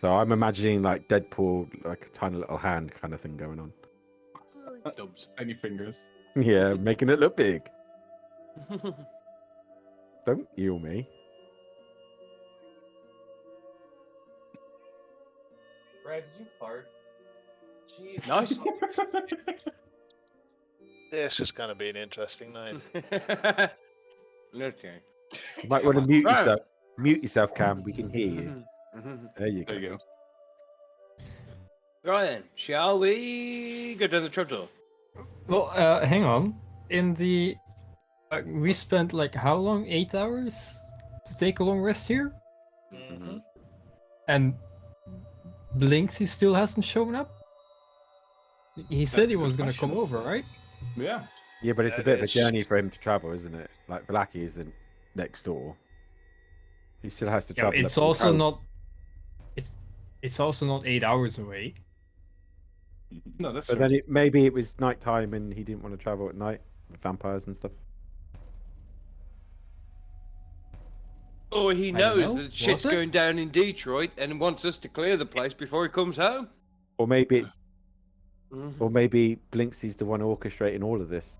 Speaker 3: So I'm imagining like Deadpool, like a tiny little hand kind of thing going on.
Speaker 4: Dubs.
Speaker 1: Tiny fingers.
Speaker 3: Yeah, making it look big. Don't heal me.
Speaker 7: Brad, did you fart? Jeez.
Speaker 4: Nice.
Speaker 2: This is going to be an interesting night.
Speaker 4: Okay.
Speaker 3: You might want to mute
Speaker 4: Right.
Speaker 3: yourself. Mute yourself, Cam. We can hear you. There you go.
Speaker 1: There you go.
Speaker 4: Right then, shall we go down the trapdoor?
Speaker 6: Well, hang on. In the we spent like how long? 8 hours to take a long rest here,
Speaker 2: Mhm.
Speaker 6: and Blinksy still hasn't shown up. He said
Speaker 1: That's
Speaker 6: he
Speaker 1: a
Speaker 6: was
Speaker 1: good
Speaker 6: gonna come
Speaker 1: question.
Speaker 6: over, right?
Speaker 1: Yeah.
Speaker 3: Yeah, but it's a
Speaker 2: That
Speaker 3: bit of a
Speaker 2: is-
Speaker 3: journey for him to travel, isn't it? Like Vlaki isn't next door. He still has to
Speaker 6: Yeah,
Speaker 3: travel.
Speaker 6: it's
Speaker 3: up to the
Speaker 6: also
Speaker 3: coast.
Speaker 6: not. It's also not 8 hours away.
Speaker 1: No, that's
Speaker 3: But
Speaker 1: true.
Speaker 3: then maybe it was nighttime and he didn't want to travel at night with vampires and stuff.
Speaker 4: Or he
Speaker 6: I don't
Speaker 4: knows
Speaker 6: know.
Speaker 4: that shit's
Speaker 6: Was it?
Speaker 4: going down in Detroit and wants us to clear the place before he comes home.
Speaker 3: Or maybe it's
Speaker 4: Mhm.
Speaker 3: or maybe Blinksy's the one orchestrating all of this.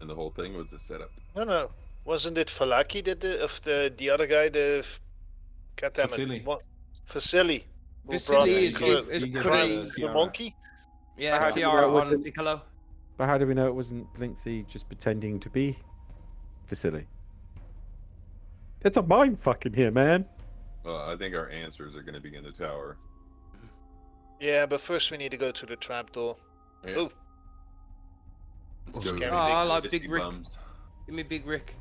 Speaker 5: And the whole thing was a setup.
Speaker 2: No. Wasn't it Falaki that the other guy, goddammit,
Speaker 1: Vasily.
Speaker 2: what? Vasily. Who
Speaker 4: Vasily
Speaker 2: brought
Speaker 4: is
Speaker 2: the
Speaker 4: good-
Speaker 2: colour-
Speaker 4: is
Speaker 1: he gave
Speaker 4: pretty-
Speaker 1: the
Speaker 2: the
Speaker 1: tiara.
Speaker 2: monkey?
Speaker 4: Yeah,
Speaker 3: How do we know
Speaker 4: tiara
Speaker 3: it
Speaker 4: on
Speaker 3: wasn't-
Speaker 4: Piccolo.
Speaker 3: But how do we know it wasn't Blinksy just pretending to be Vasily? It's a mind fucking here, man.
Speaker 5: Well, I think our answers are going to be in the tower.
Speaker 2: Yeah, but first we need to go to the trapdoor.
Speaker 5: Yeah.
Speaker 2: Ooh.
Speaker 5: Let's go.
Speaker 2: Scary
Speaker 4: Oh, I
Speaker 2: big
Speaker 4: like
Speaker 5: Misty
Speaker 4: Big Rick.
Speaker 5: Bums.
Speaker 4: Give me Big Rick.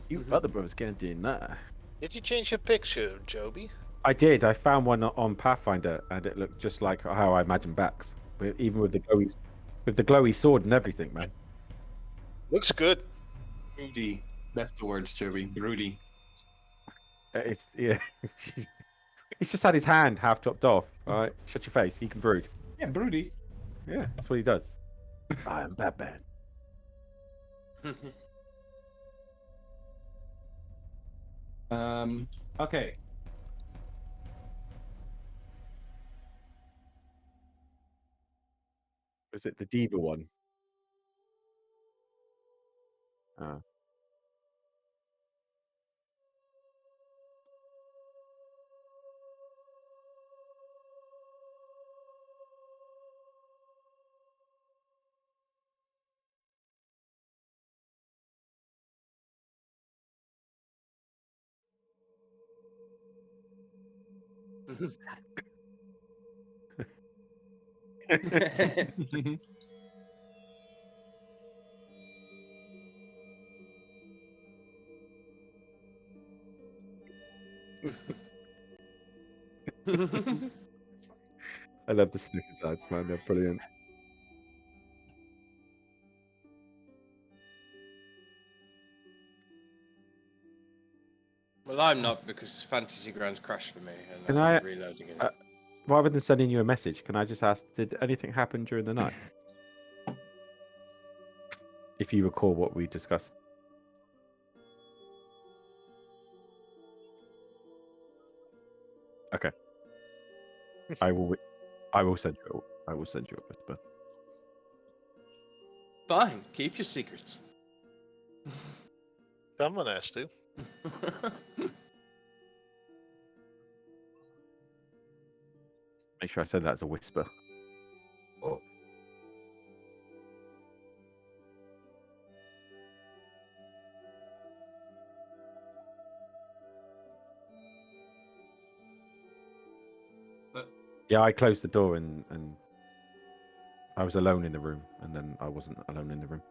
Speaker 3: You other brothers can't do that.
Speaker 2: Did you change your picture, Joby?
Speaker 3: I did. I found one on Pathfinder, and it looked just like how I imagine Bax, even with the glowy sword and everything, man.
Speaker 2: Looks good.
Speaker 1: Broody. That's the word, Joey. Broody.
Speaker 3: It's yeah. He's just had his hand half chopped off. All right, shut your face. He can brood.
Speaker 1: Yeah, broody.
Speaker 3: Yeah, that's what he does. I am Batman.
Speaker 1: Okay.
Speaker 3: Was it the diva one? Oh. I love the Snickers ads, man. They're brilliant.
Speaker 4: Well, I'm not because Fantasy Grounds crashed for me and
Speaker 3: Can
Speaker 4: I'm
Speaker 3: I-
Speaker 4: reloading it.
Speaker 3: Rather than sending you a message, can I just ask, did anything happen during the night? If you recall what we discussed. Okay. I will send you. I will send you a whisper.
Speaker 4: Fine, keep your secrets.
Speaker 2: Someone has to.
Speaker 3: Make sure I said that as a whisper.
Speaker 7: Oh.
Speaker 3: Yeah, I closed the door and I was alone in the room, and then I wasn't alone in the room.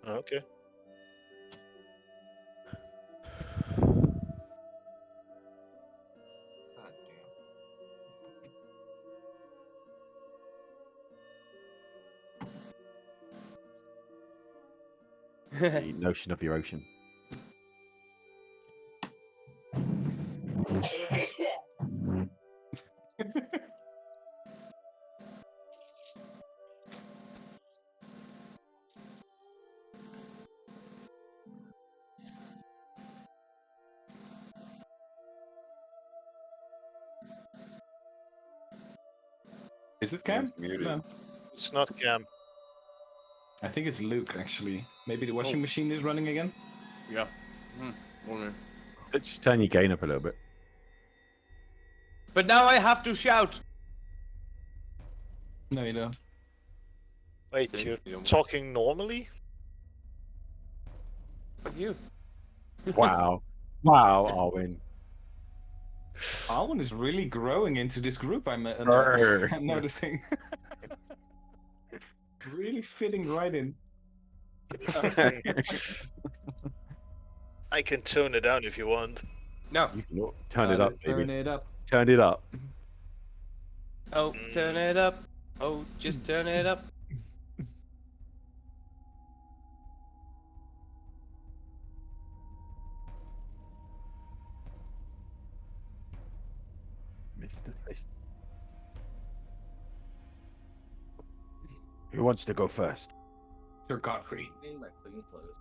Speaker 2: Okay.
Speaker 7: God damn.
Speaker 3: The notion of your ocean.
Speaker 1: Is it
Speaker 5: Cam's
Speaker 1: Cam?
Speaker 5: muted.
Speaker 1: No.
Speaker 2: It's not Cam.
Speaker 1: I think it's Luke, actually. Maybe the washing machine is running again?
Speaker 4: Yeah. Wonder.
Speaker 3: Just turn your gain up a little bit.
Speaker 4: But now I have to shout.
Speaker 1: No, you don't.
Speaker 2: Wait,
Speaker 4: See?
Speaker 2: you're
Speaker 4: You don't-
Speaker 2: talking normally?
Speaker 4: Fuck you.
Speaker 3: Wow. Wow, Arwen.
Speaker 1: Alwyn is really growing into this group, I'm
Speaker 3: Brr.
Speaker 1: I'm noticing. Really fitting right in.
Speaker 2: I can tone it down if you want.
Speaker 4: No.
Speaker 3: You can turn it up,
Speaker 1: Turn
Speaker 3: baby.
Speaker 1: it up.
Speaker 3: Turn it up.
Speaker 4: Oh, turn it up. Oh, just turn it up.
Speaker 3: Mr. Fist. Who wants to go first?
Speaker 1: Sir Godfrey.
Speaker 7: Need my clean clothes.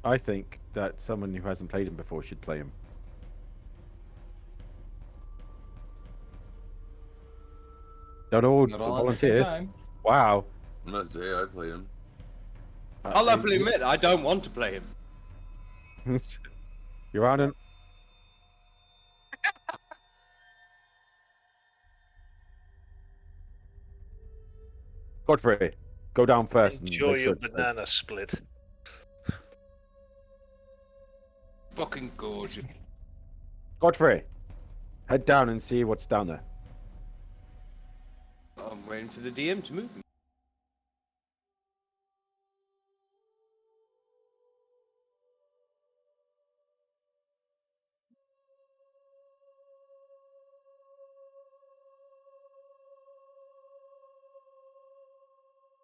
Speaker 3: I think that someone who hasn't played him before should play him. Don't all
Speaker 1: Not all at the same
Speaker 3: volunteer.
Speaker 1: time.
Speaker 3: Wow.
Speaker 5: I'm not saying I played him.
Speaker 4: I'll happily admit, I don't want to play him.
Speaker 3: You're on him. Godfrey, go down first. And
Speaker 2: Enjoy
Speaker 3: make sure
Speaker 2: your
Speaker 3: it's safe.
Speaker 2: banana split.
Speaker 4: Fucking gorgeous.
Speaker 3: Godfrey, head down and see what's down there.
Speaker 4: I'm waiting for the DM to move me.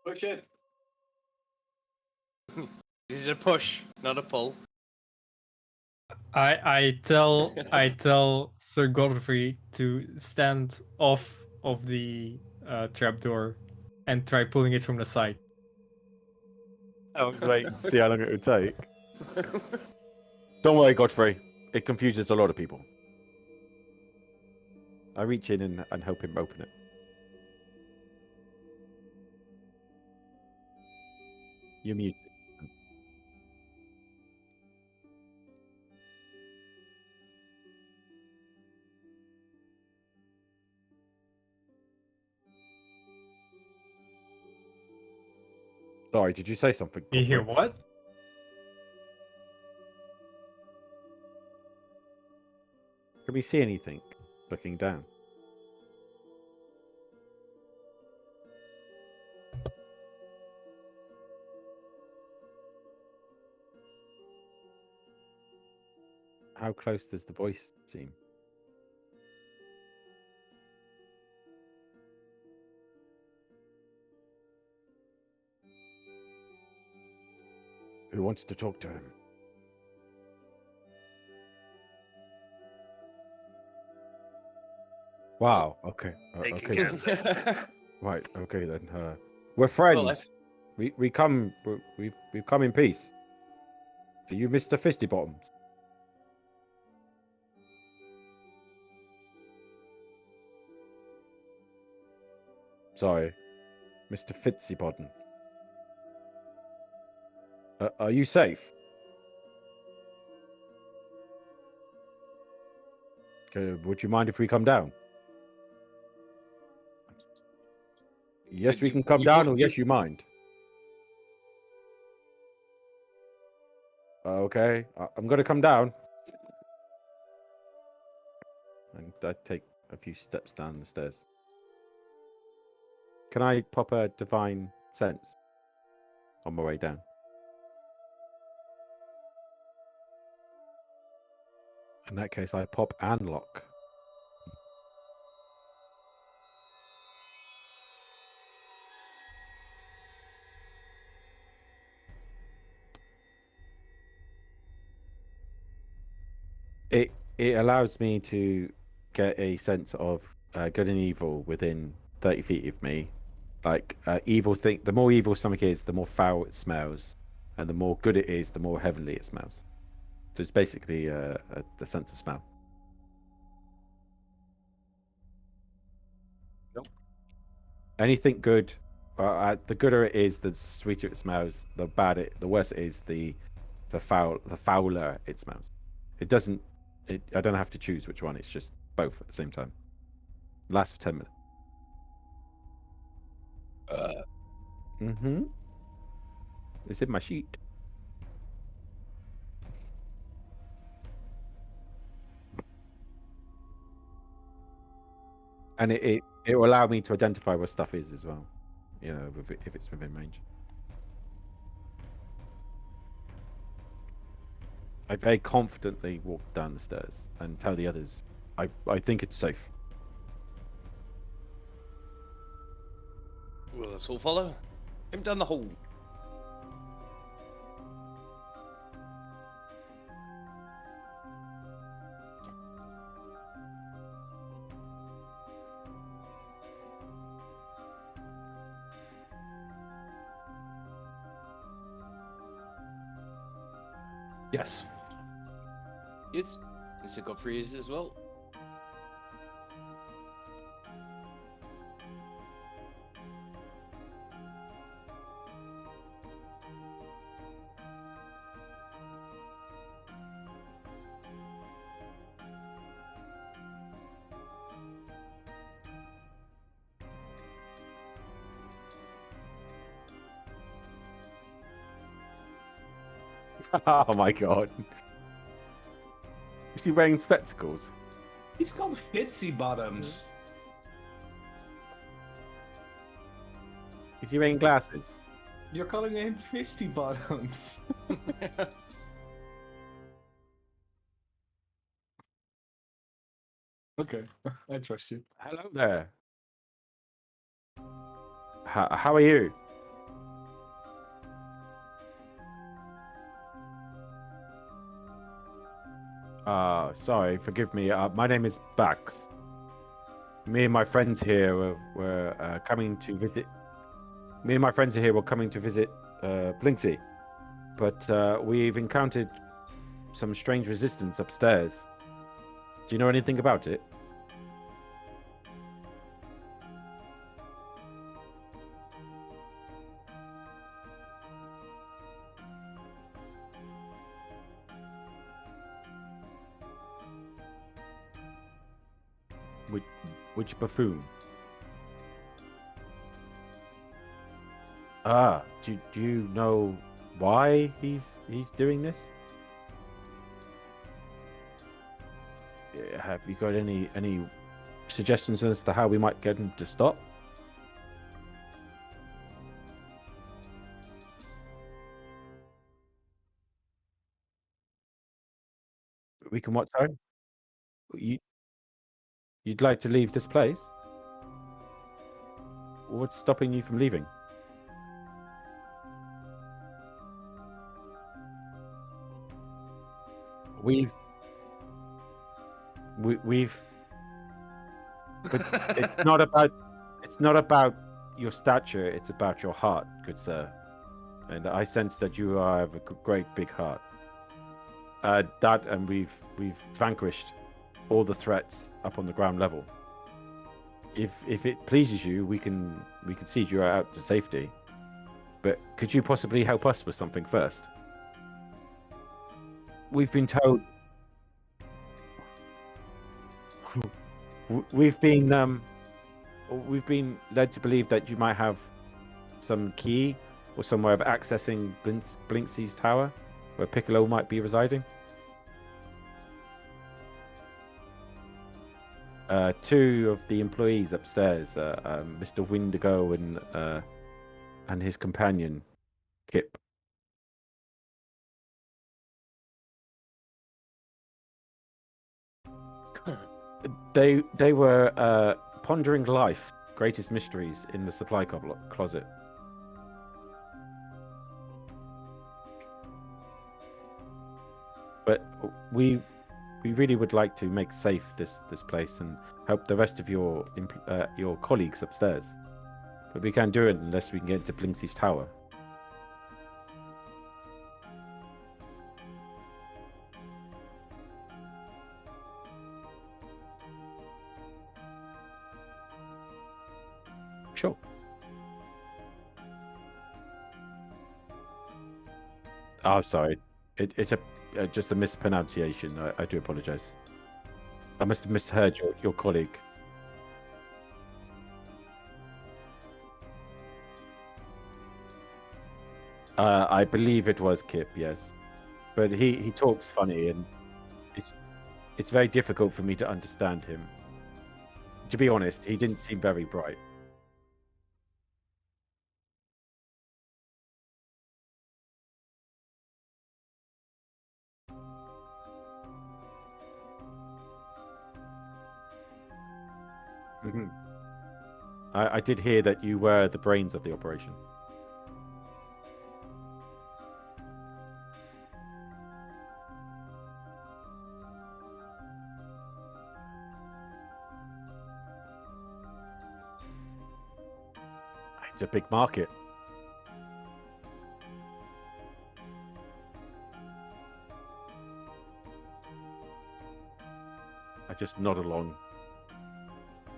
Speaker 1: Push it.
Speaker 4: This is a push, not a pull.
Speaker 6: I tell Sir Godfrey to stand off of the trapdoor and try pulling it from the side.
Speaker 3: I'll wait and see how long it would take. Don't worry, Godfrey. It confuses a lot of people. I reach in and help him open it. You're muted. Sorry, did you say something?
Speaker 6: You hear
Speaker 3: Godfrey?
Speaker 6: what?
Speaker 3: Can we see anything looking down? How close does the voice seem? Who wants to talk to him? Wow. Okay.
Speaker 2: Take a
Speaker 3: Okay.
Speaker 2: gander.
Speaker 3: Right. Okay then. We're friends.
Speaker 4: Well,
Speaker 3: We've come in peace. Are you Mr. Fisty Bottoms? Sorry. Mr. Fitzybodden. Are you safe? Would you mind if we come down? Yes, we can come down, or yes, you mind? Okay, I'm going to come down. And I take a few steps down the stairs. Can I pop a divine sense on my way down? In that case, I pop and lock. It allows me to get a sense of good and evil within 30 feet of me. Like evil thing, the more evil something is, the more foul it smells, and the more good it is, the more heavenly it smells. So it's basically the sense of smell. Nope. Anything good, the gooder it is, the sweeter it smells. The worse it is, the fouler it smells. It doesn't. I don't have to choose which one. It's just both at the same time. Lasts for 10 minutes. It's in my sheet. And it will allow me to identify where stuff is as well. You know, if it's within range. I very confidently walk down the stairs and tell the others, I think it's safe.
Speaker 4: Well, let's all follow him down the hall.
Speaker 1: Yes.
Speaker 4: Yes, Mr. Godfrey is as well.
Speaker 3: Oh my god. Is he wearing spectacles?
Speaker 1: He's called Fitzy Bottoms.
Speaker 3: Is he wearing glasses?
Speaker 1: You're calling him Fisty Bottoms. Okay, I trust you.
Speaker 3: Hello there. How are you? Sorry, forgive me. My name is Bax. Me and my friends here were coming to visit. Me and my friends are here. We're coming to visit Blinksy, but we've encountered some strange resistance upstairs. Do you know anything about it? Which buffoon? Do you know why he's doing this? Have you got any suggestions as to how we might get him to stop? We can what, sorry? You'd like to leave this place? What's stopping you from leaving? We've but it's not about your stature, it's about your heart, good sir. And I sense that you have a great big heart. And we've vanquished all the threats up on the ground level. if it pleases you, we can seed you out to safety. But could you possibly help us with something first? We've been told. We've been led to believe that you might have some key or some way of accessing Blinksy's tower, where Piccolo might be residing. Two of the employees upstairs, Mr. Windigo and his companion, Kip. They were pondering life's greatest mysteries in the supply closet. But we really would like to make safe this place and help the rest of your colleagues upstairs. But we can't do it unless we can get into Blinksy's tower. Sure. Oh, sorry. It's just a mispronunciation. I do apologize. I must have misheard your colleague. I believe it was Kip, yes. But he talks funny, and it's very difficult for me to understand him. To be honest, he didn't seem very bright. Mm-hmm. I did hear that you were the brains of the operation. It's a big market. I just nod along.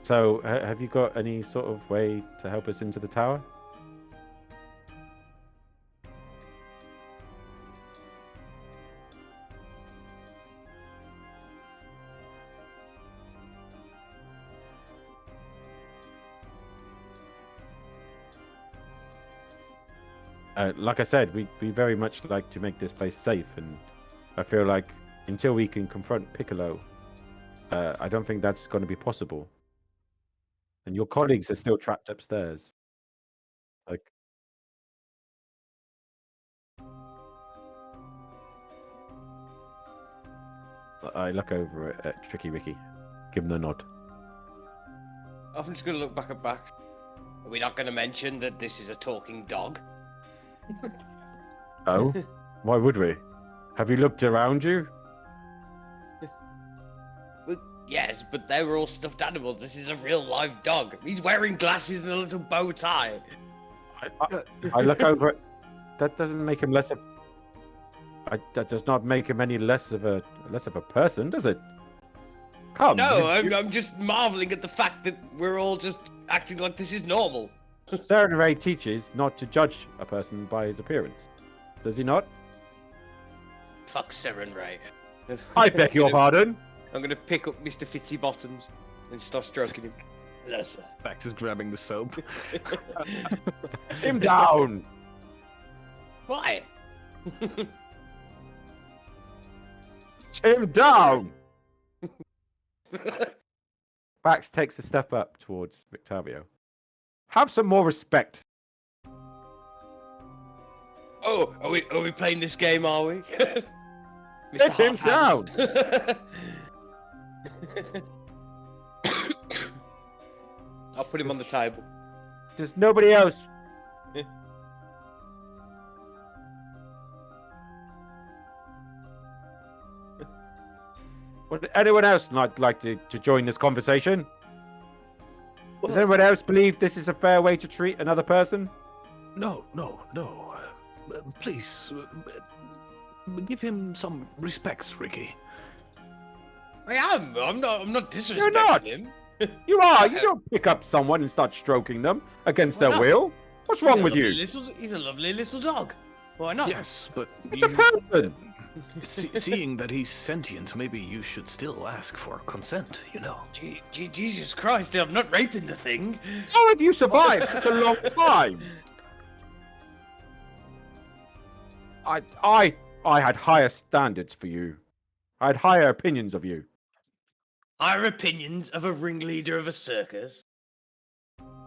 Speaker 3: So, have you got any sort of way to help us into the tower? Like I said, we very much like to make this place safe, and I feel like until we can confront Piccolo, I don't think that's going to be possible. And your colleagues are still trapped upstairs. Like, I look over at Tricky Ricky, give him the nod.
Speaker 4: I'm just going to look back at Bax. Are we not going to mention that this is a talking dog?
Speaker 3: Oh? Why would we? Have you looked around you?
Speaker 4: Well, yes, but they were all stuffed animals. This is a real live dog. He's wearing glasses and a little bow tie.
Speaker 3: I look over it. That doesn't make him less of. That does not make him any less of a person, does it? Come.
Speaker 4: No, I'm just marveling at the fact that we're all just acting like this is normal.
Speaker 3: Saren Ray teaches not to judge a person by his appearance. Does he not?
Speaker 4: Fuck Saren Ray.
Speaker 3: I beg your pardon.
Speaker 4: I'm gonna pick up Mr. Fitzy Bottoms and start stroking him. Yes, sir.
Speaker 1: Max is grabbing the soap.
Speaker 3: Him down.
Speaker 4: Why?
Speaker 3: Him down. Bax takes a step up towards Victavio. Have some more respect.
Speaker 4: Oh, are we playing this game, are we?
Speaker 3: Get him down!
Speaker 4: I'll put him on the table.
Speaker 3: There's nobody else. Would anyone else like to join this conversation? Does anyone else believe this is a fair way to treat another person?
Speaker 1: No. Please, give him some respect, Ricky.
Speaker 4: I am. I'm not disrespecting
Speaker 3: You're not.
Speaker 4: him.
Speaker 3: You are. You don't pick up someone and start stroking them against
Speaker 4: Why
Speaker 3: their
Speaker 4: not?
Speaker 3: will. What's wrong with you?
Speaker 4: He's a lovely little dog. Why not?
Speaker 1: Yes, but
Speaker 3: It's a person.
Speaker 1: seeing that he's sentient, maybe you should still ask for consent, you know.
Speaker 4: Jesus Christ, I'm not raping the thing.
Speaker 3: How have you survived such a long time? I had higher standards for you. I had higher opinions of you.
Speaker 4: Our opinions of a ringleader of a circus.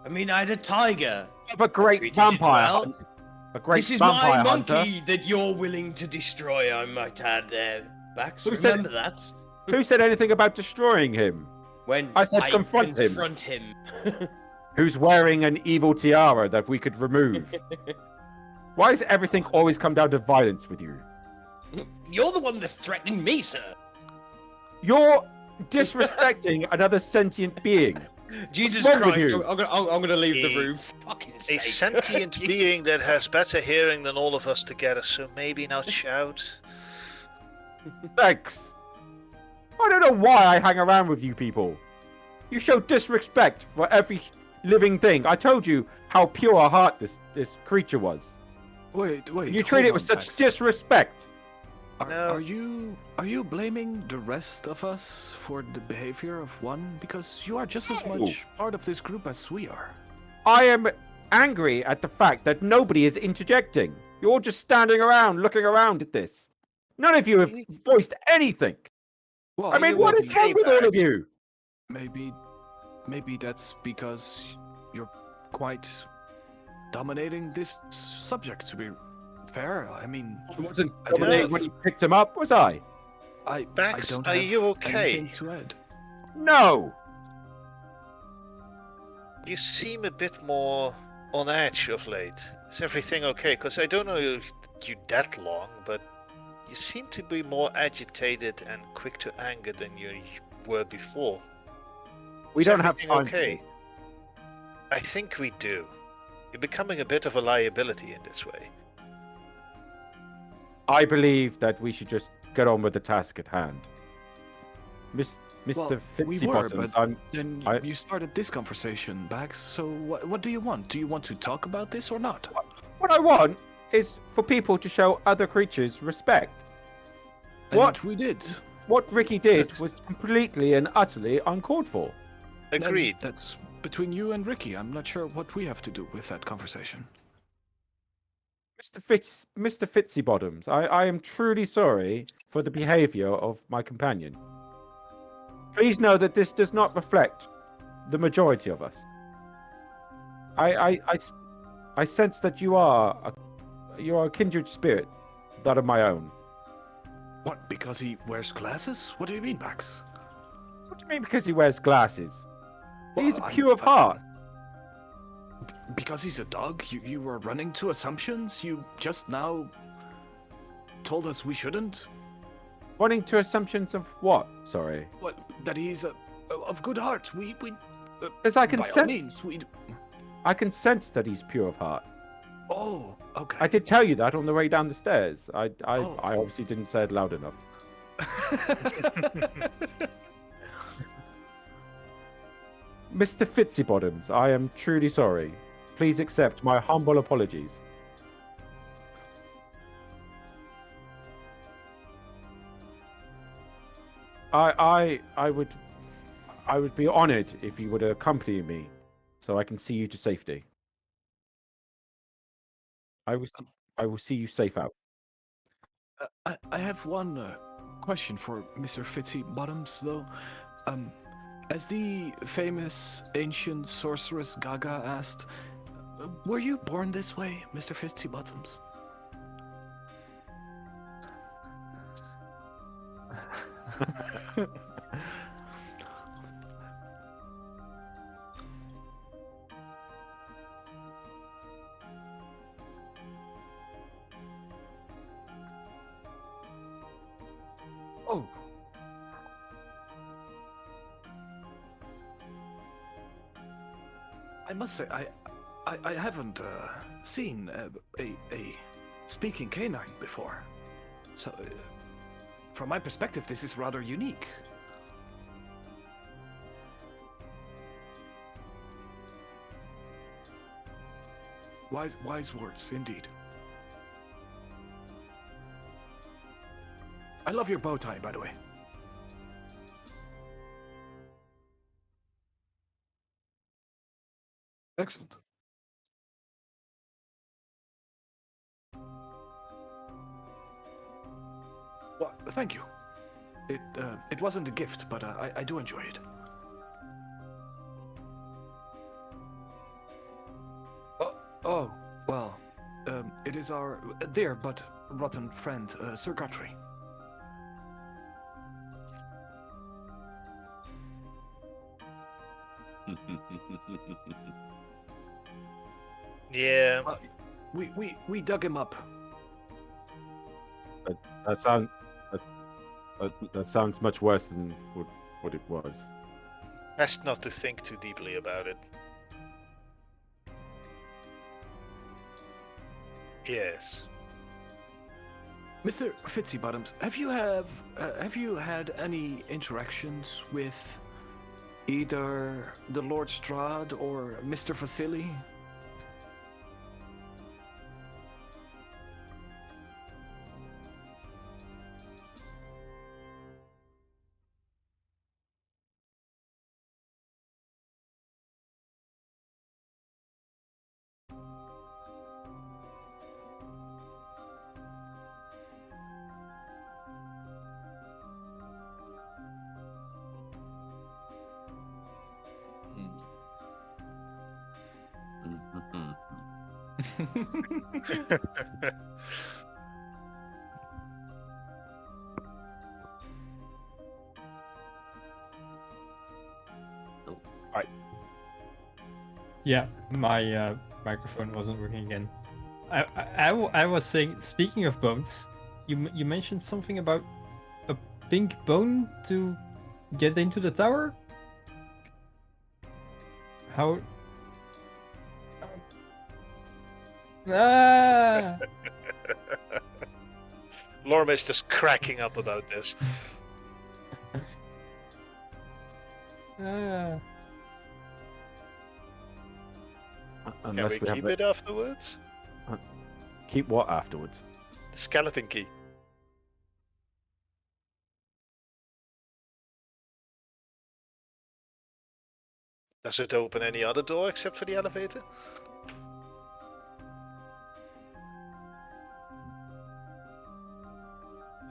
Speaker 4: I mean, I had a tiger.
Speaker 3: Of a great
Speaker 4: treated you
Speaker 3: vampire
Speaker 4: well.
Speaker 3: hunt. A great
Speaker 4: This is
Speaker 3: vampire
Speaker 4: my
Speaker 3: hunter.
Speaker 4: monkey that you're willing to destroy, I might add there, Bax.
Speaker 3: Who said-
Speaker 4: Remember that?
Speaker 3: Who said anything about destroying him?
Speaker 4: When
Speaker 3: I said confront him.
Speaker 4: confront him.
Speaker 3: Who's wearing an evil tiara that we could remove? Why does everything always come down to violence with you?
Speaker 4: You're the one that's threatening me, sir.
Speaker 3: You're disrespecting another sentient being.
Speaker 4: Jesus
Speaker 3: wrong with
Speaker 4: Christ,
Speaker 3: you?
Speaker 4: I'm gonna leave the
Speaker 2: A-
Speaker 4: room. Fucking
Speaker 2: A
Speaker 4: sake.
Speaker 2: sentient
Speaker 4: Jesus.
Speaker 2: being that has better hearing than all of us together, so maybe not shout.
Speaker 3: Thanks. I don't know why I hang around with you people. You show disrespect for every living thing. I told you how pure a heart this creature was.
Speaker 1: Wait.
Speaker 3: You treat it with such disrespect.
Speaker 2: No.
Speaker 1: Are you blaming the rest of us for the behavior of one? Because you are just as
Speaker 3: No.
Speaker 1: much part of this group as we are.
Speaker 3: I am angry at the fact that nobody is interjecting. You're all just standing around, looking around at this. None of you have voiced anything.
Speaker 1: Well,
Speaker 3: I mean,
Speaker 2: you
Speaker 3: what
Speaker 2: will
Speaker 3: is wrong
Speaker 2: pay
Speaker 3: with all of
Speaker 2: back.
Speaker 3: you?
Speaker 1: Maybe that's because you're quite dominating this subject. To be fair, I mean,
Speaker 3: I wasn't
Speaker 1: I didn't
Speaker 3: dominating
Speaker 1: have-
Speaker 3: when you picked him up, was I?
Speaker 1: I
Speaker 2: Bax,
Speaker 1: don't
Speaker 2: are
Speaker 1: have
Speaker 2: you okay?
Speaker 1: anything to add.
Speaker 3: No.
Speaker 2: You seem a bit more on edge of late. Is everything okay? Because I don't know you that long, but you seem to be more agitated and quick to anger than you were before.
Speaker 3: We
Speaker 2: Is
Speaker 3: don't have
Speaker 2: everything
Speaker 3: time.
Speaker 2: okay? I think we do. You're becoming a bit of a liability in this way.
Speaker 3: I believe that we should just get on with the task at hand. Mr.
Speaker 1: Well, we
Speaker 3: Fitzy
Speaker 1: were,
Speaker 3: Bottoms,
Speaker 1: but
Speaker 3: I'm
Speaker 1: then
Speaker 3: I-
Speaker 1: you started this conversation, Bax. So what do you want? Do you want to talk about this or not?
Speaker 3: what I want is for people to show other creatures respect.
Speaker 1: And
Speaker 3: What?
Speaker 1: we did.
Speaker 3: What Ricky did
Speaker 1: That's-
Speaker 3: was completely and utterly uncalled for.
Speaker 1: And
Speaker 2: Agreed.
Speaker 1: that's between you and Ricky. I'm not sure what we have to do with that conversation.
Speaker 3: Mr. Fitzy Bottoms, I am truly sorry for the behavior of my companion. Please know that this does not reflect the majority of us. I sense that you are a kindred spirit, that of my own.
Speaker 1: What? Because he wears glasses? What do you mean, Bax?
Speaker 3: What do you mean because he wears glasses? He's
Speaker 1: Well,
Speaker 3: pure of heart.
Speaker 1: Because he's a dog? You were running to assumptions? You just now told us we shouldn't?
Speaker 3: Running to assumptions of what? Sorry.
Speaker 1: What? That he's of good heart. We
Speaker 3: Because I can
Speaker 1: by all
Speaker 3: sense
Speaker 1: means,
Speaker 3: I can sense that he's pure of heart.
Speaker 1: Oh, okay.
Speaker 3: I did tell you that on the way down the stairs. I
Speaker 1: Oh.
Speaker 3: obviously didn't say it loud enough. Mr. Fitzy Bottoms, I am truly sorry. Please accept my humble apologies. I would be honored if you would accompany me so I can see you to safety. I will see you safe out.
Speaker 1: I have one question for Mr. Fitzy Bottoms, though. As the famous ancient sorceress Gaga asked, were you born this way, Mr. Fitzy Bottoms? Oh. I must say, I haven't seen a speaking canine before. So, from my perspective, this is rather unique. Wise words, indeed. I love your bow tie, by the way. Excellent. Well, thank you. It wasn't a gift, but I do enjoy it. Oh, well, it is our dear but rotten friend, Sir Godfrey.
Speaker 2: Yeah.
Speaker 1: We dug him up.
Speaker 3: That sounds that sounds much worse than what it was.
Speaker 2: Best not to think too deeply about it. Yes.
Speaker 1: Mr. Fitzybottoms, have you had any interactions with either the Lord Strahd or Mr. Vasily?
Speaker 6: Yeah, my microphone wasn't working again. I was saying, speaking of bones, you mentioned something about a pink bone to get into the tower? How? Ah!
Speaker 2: Lorma is just cracking up about this.
Speaker 6: Ah.
Speaker 3: Unless
Speaker 2: Can we keep it afterwards?
Speaker 3: Keep what afterwards?
Speaker 2: The skeleton key. Does it open any other door except for the elevator?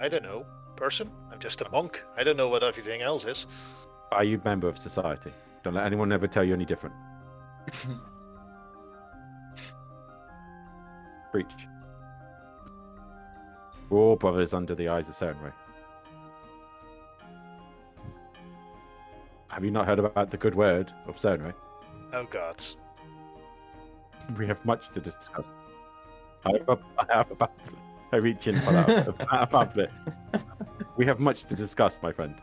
Speaker 2: I don't know. Person? I'm just a monk. I don't know what everything else is.
Speaker 3: Are you a member of society? Don't let anyone ever tell you any different. Preach. We're all brothers under the eyes of Serenray. Have you not heard about the good word of Serenray?
Speaker 2: Oh gods.
Speaker 3: We have much to discuss. I have a pamphlet. I reach in and pull out a pamphlet. We have much to discuss, my friend.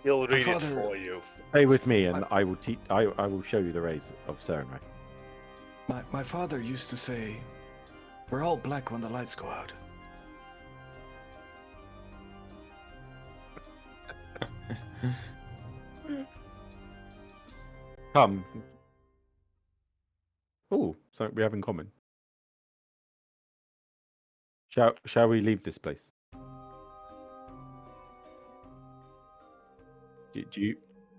Speaker 2: He'll read it
Speaker 1: Father-
Speaker 2: for you.
Speaker 3: Stay with me, and I will teach. I will show you the rays of Serenray.
Speaker 1: My father used to say, "We're all black when the lights go out."
Speaker 3: Come. Oh, something we have in common. Shall we leave this place?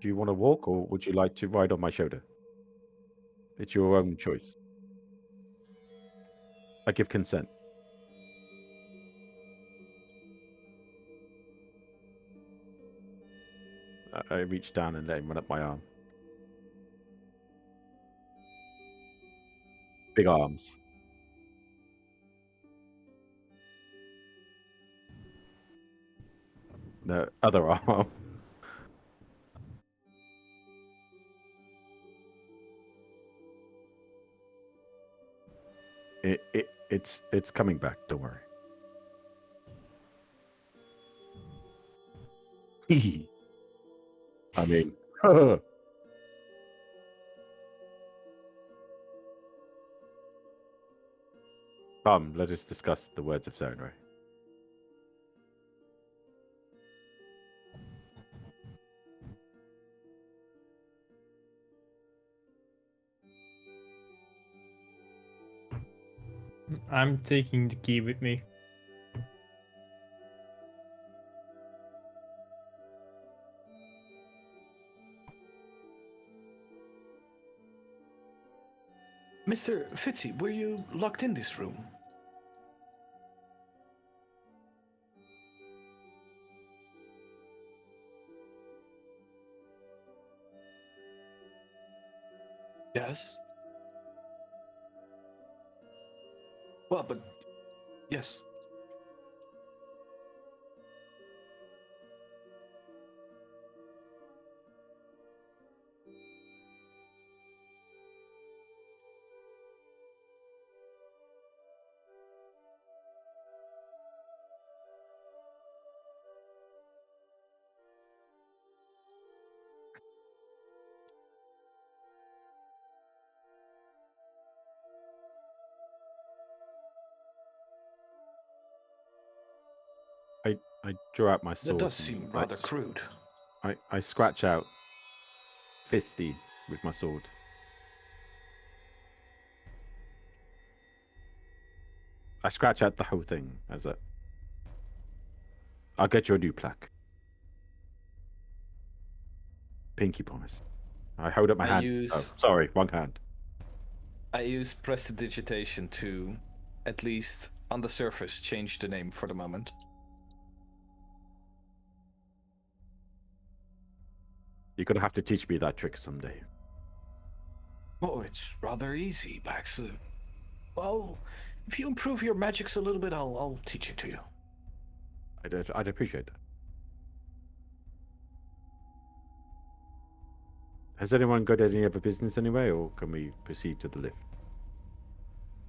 Speaker 3: Do you want to walk, or would you like to ride on my shoulder? It's your own choice. I give consent. I reach down and let him run up my arm. Big arms. The other arm. It's coming back. Don't worry. I mean, come. Let us discuss the words of Serenray.
Speaker 6: I'm taking the key with me.
Speaker 1: Mr. Fitzy, were you locked in this room? Yes. Well, but yes.
Speaker 3: I draw out my
Speaker 1: That
Speaker 3: sword.
Speaker 1: does seem rather crude.
Speaker 3: I scratch out Fisty with my sword. I scratch out the whole thing as a. I'll get you a new plaque. Pinky promise. I hold up my hand. Oh, sorry, one hand.
Speaker 1: I use prestidigitation to, at least on the surface, change the name for the moment.
Speaker 3: You're gonna have to teach me that trick someday.
Speaker 1: Oh, it's rather easy, Bax. Well, if you improve your magics a little bit, I'll teach it to you.
Speaker 3: I'd appreciate that. Has anyone got any other business anyway, or can we proceed to the lift?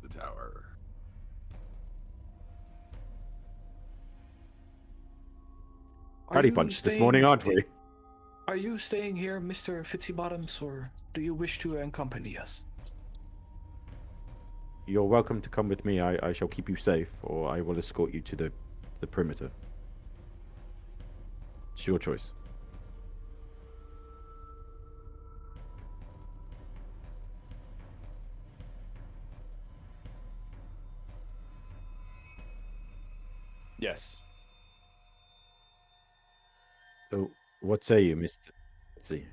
Speaker 5: The tower.
Speaker 3: Paddy punch this morning, aren't we?
Speaker 1: Are you staying here, Mr. Fitzybottoms, or do you wish to accompany us?
Speaker 3: You're welcome to come with me. I shall keep you safe, or I will escort you to the perimeter. It's your choice.
Speaker 1: Yes.
Speaker 3: So, what say you, Mister? Let's see.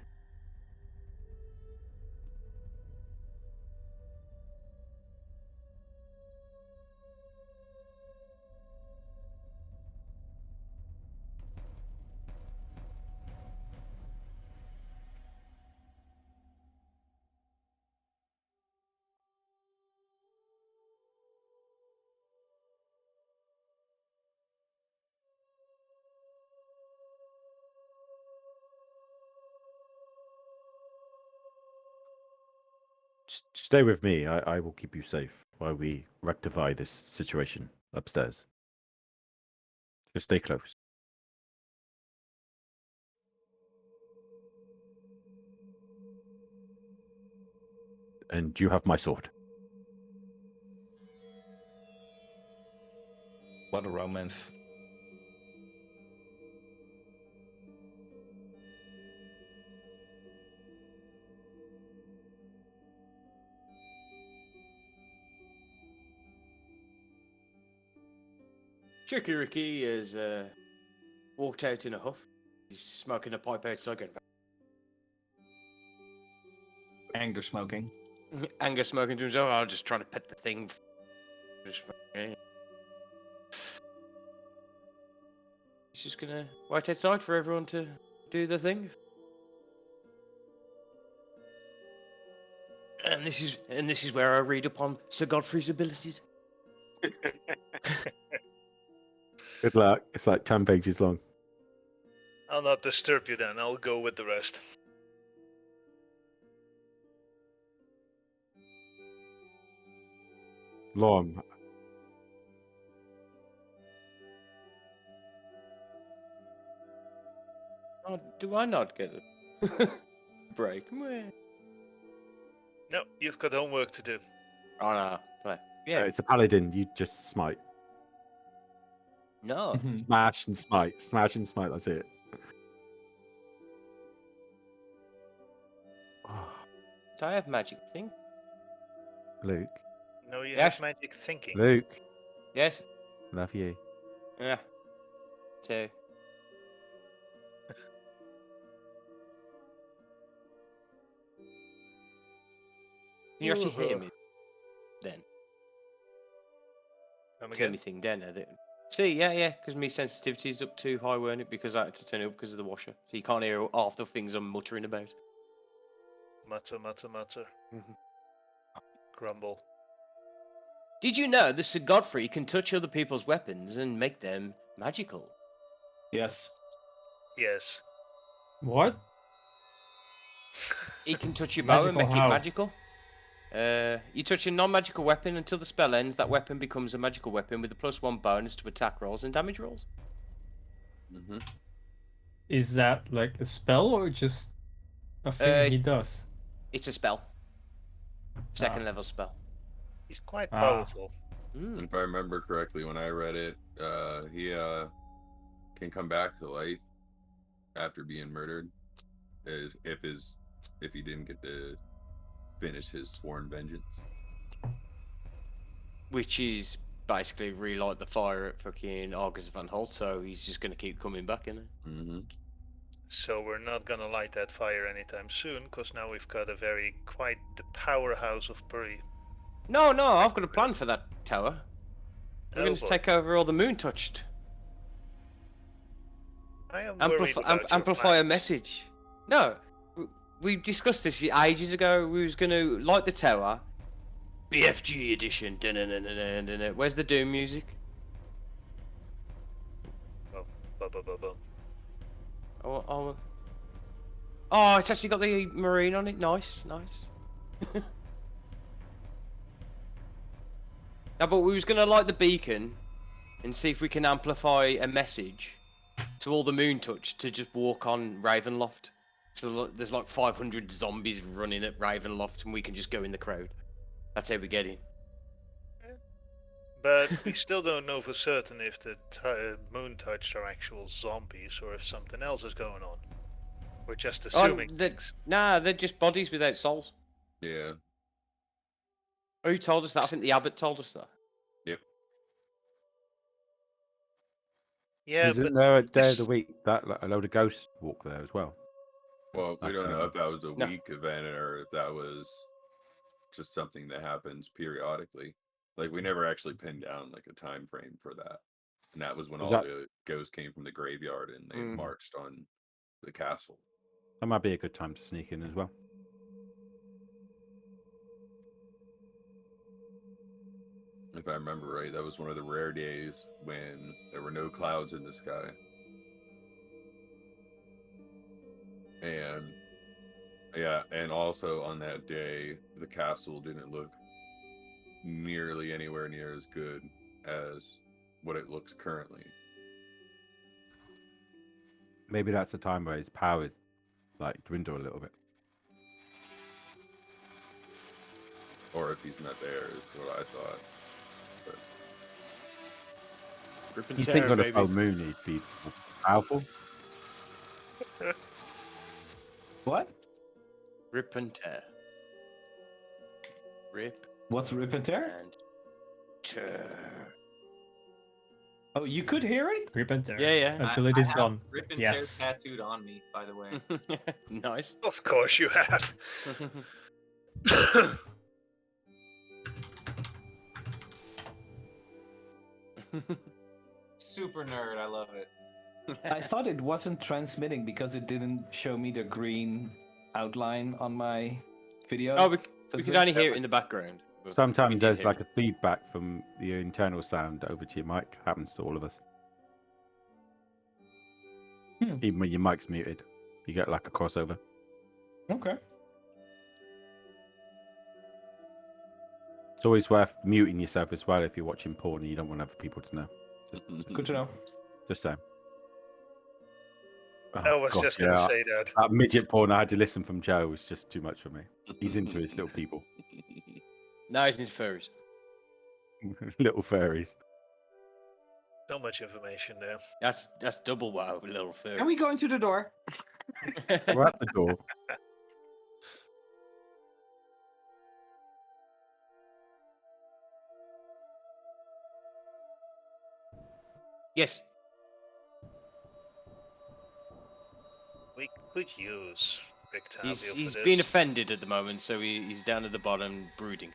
Speaker 3: Stay with me. I will keep you safe while we rectify this situation upstairs. Just stay close. And you have my sword.
Speaker 1: What a romance.
Speaker 4: Tricky Ricky has walked out in a huff. He's smoking a pipe outside. Going,
Speaker 1: Anger smoking.
Speaker 4: anger smoking to himself. I'm just trying to pet the thing. Just, yeah. He's just gonna wait outside for everyone to do the thing. And this is where I read upon Sir Godfrey's abilities.
Speaker 3: Good luck. It's like 10 pages long.
Speaker 2: I'll not disturb you then. I'll go with the rest.
Speaker 3: Long.
Speaker 4: Oh, do I not get it? Break. Meh.
Speaker 2: No, you've got homework to do.
Speaker 4: Oh no. Play. Yeah.
Speaker 3: It's a paladin. You just smite.
Speaker 4: No.
Speaker 3: Smash and smite. Smash and smite. That's it.
Speaker 4: Do I have magic thing?
Speaker 3: Luke.
Speaker 2: No, you
Speaker 4: Yes.
Speaker 2: have magic thinking.
Speaker 3: Luke,
Speaker 4: Yes.
Speaker 3: love you.
Speaker 4: Yeah. Two. Can you actually hear me? Then
Speaker 2: Come
Speaker 4: turn
Speaker 2: again?
Speaker 4: me thing down there. See, yeah, because my sensitivity's up too high, weren't it? Because I had to turn it up because of the washer, so you can't hear half the things I'm muttering about.
Speaker 2: Mutter, mutter, mutter. Grumble.
Speaker 4: Did you know that Sir Godfrey can touch other people's weapons and make them magical?
Speaker 1: Yes.
Speaker 2: Yes.
Speaker 6: What?
Speaker 4: He can touch your bow and
Speaker 6: Magical
Speaker 4: make
Speaker 6: how?
Speaker 4: it magical. You touch a non-magical weapon until the spell ends. That weapon becomes a magical weapon with a +1 bonus to attack rolls and damage rolls.
Speaker 5: Hmm.
Speaker 6: Is that like a spell or just a thing he does?
Speaker 4: It's a spell. Second level spell.
Speaker 2: He's quite
Speaker 6: Ah.
Speaker 2: powerful.
Speaker 4: Mm.
Speaker 5: If I remember correctly, when I read it, he can come back to life after being murdered, if he didn't get to finish his sworn vengeance.
Speaker 4: Which is basically relight the fire at fucking Argus van Holt, so he's just going to keep coming back, isn't he?
Speaker 5: Mm-hmm.
Speaker 2: So we're not gonna light that fire anytime soon, because now we've got quite the powerhouse of Puri.
Speaker 4: No, I've got a plan for that tower. We're
Speaker 2: Oh
Speaker 4: going to
Speaker 2: boy.
Speaker 4: take over all the moon touched.
Speaker 2: I am worried about your
Speaker 4: Amplify a
Speaker 2: plans.
Speaker 4: message. No, we discussed this ages ago. We was going to light the tower. BFG edition. Dun-dun-dun-dun-dun-dun. Where's the Doom music?
Speaker 2: Bum.
Speaker 4: Oh, it's actually got the marine on it. Nice. No, but we was going to light the beacon and see if we can amplify a message to all the moon touch to just walk on Ravenloft. So there's like 500 zombies running at Ravenloft and we can just go in the crowd. That's how we get in.
Speaker 2: But we still don't know for certain if the moon touched are actual zombies or if something else is going on. We're just assuming things.
Speaker 4: Nah, they're just bodies without souls.
Speaker 5: Yeah.
Speaker 4: Who told us that? I think the abbot told us that.
Speaker 5: Yep.
Speaker 2: Yeah,
Speaker 3: Isn't
Speaker 2: but
Speaker 3: there a day of
Speaker 2: this-
Speaker 3: the week that like, a load of ghosts walk there as well?
Speaker 5: Well, we don't know if that was a
Speaker 4: No.
Speaker 5: week event or if that was just something that happens periodically. Like we never actually pinned down like a time frame for that. And that was when
Speaker 3: Was
Speaker 5: all
Speaker 3: that-
Speaker 5: the ghosts came from the graveyard and they marched on the castle.
Speaker 3: That might be a good time to sneak in as well.
Speaker 5: If I remember right, that was one of the rare days when there were no clouds in the sky. And yeah, and also on that day, the castle didn't look nearly anywhere near as good as what it looks currently.
Speaker 3: Maybe that's the time where his powers like dwindle a little bit.
Speaker 5: Or if he's not there, is what I thought. But
Speaker 3: You think on a full moon he'd be powerful?
Speaker 1: What?
Speaker 4: Rip and tear. Rip
Speaker 1: What's rip and tear?
Speaker 4: and tear.
Speaker 1: Oh, you could hear it?
Speaker 6: Rip and tear.
Speaker 4: Yeah.
Speaker 6: Until it is
Speaker 7: I have
Speaker 6: done.
Speaker 7: Rip and
Speaker 6: Yes.
Speaker 7: tear tattooed on me, by the way.
Speaker 4: Nice.
Speaker 2: of course you have.
Speaker 7: Super nerd, I love it.
Speaker 1: I thought it wasn't transmitting because it didn't show me the green outline on my video.
Speaker 4: Oh, we
Speaker 1: So
Speaker 4: could
Speaker 1: it's-
Speaker 4: only hear it in the background. but we
Speaker 3: Sometimes
Speaker 4: did
Speaker 3: there's
Speaker 4: hear
Speaker 3: like
Speaker 4: it.
Speaker 3: a feedback from the internal sound over to your mic. Happens to all of us. Even when your mic's muted, you get like a crossover.
Speaker 1: Okay.
Speaker 3: It's always worth muting yourself as well if you're watching porn and you don't want other people to know.
Speaker 1: Good to know.
Speaker 3: Just saying.
Speaker 2: I was just going to say that.
Speaker 3: That midget porn I had to listen from Joe was just too much for me. He's into his little people,
Speaker 4: No, he's in furries.
Speaker 3: little furries.
Speaker 2: So much information there.
Speaker 4: That's double wow, little furry.
Speaker 1: Can we go into the door?
Speaker 3: We're at the door.
Speaker 4: Yes.
Speaker 2: We could use Victavio for
Speaker 4: He's
Speaker 2: this.
Speaker 4: been offended at the moment, so he's down at the bottom brooding.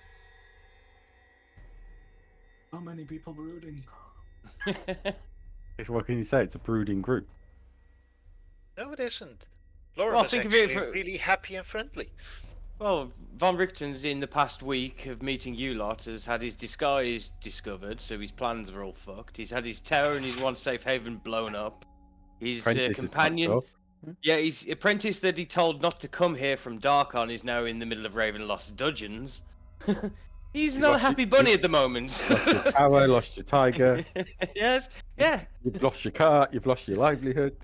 Speaker 1: So many people brooding.
Speaker 3: What can you say? It's a brooding group.
Speaker 2: No, it isn't. Lauren
Speaker 4: Well,
Speaker 2: is
Speaker 4: think of it
Speaker 2: actually
Speaker 4: for-
Speaker 2: really happy and friendly.
Speaker 4: Well, Von Richten's in the past week of meeting you lot has had his disguise discovered, so his plans are all fucked. He's had his tower and his one safe haven blown up. His
Speaker 3: Apprentice is fucked
Speaker 4: companion,
Speaker 3: off.
Speaker 4: yeah, his apprentice that he told not to come here from Darkon is now in the middle of Ravenlost dungeons. He's not a
Speaker 3: lost your-
Speaker 4: happy bunny at the moment.
Speaker 3: Lost your tower, lost your tiger.
Speaker 4: Yes, yeah.
Speaker 3: You've lost your car. You've lost your livelihood.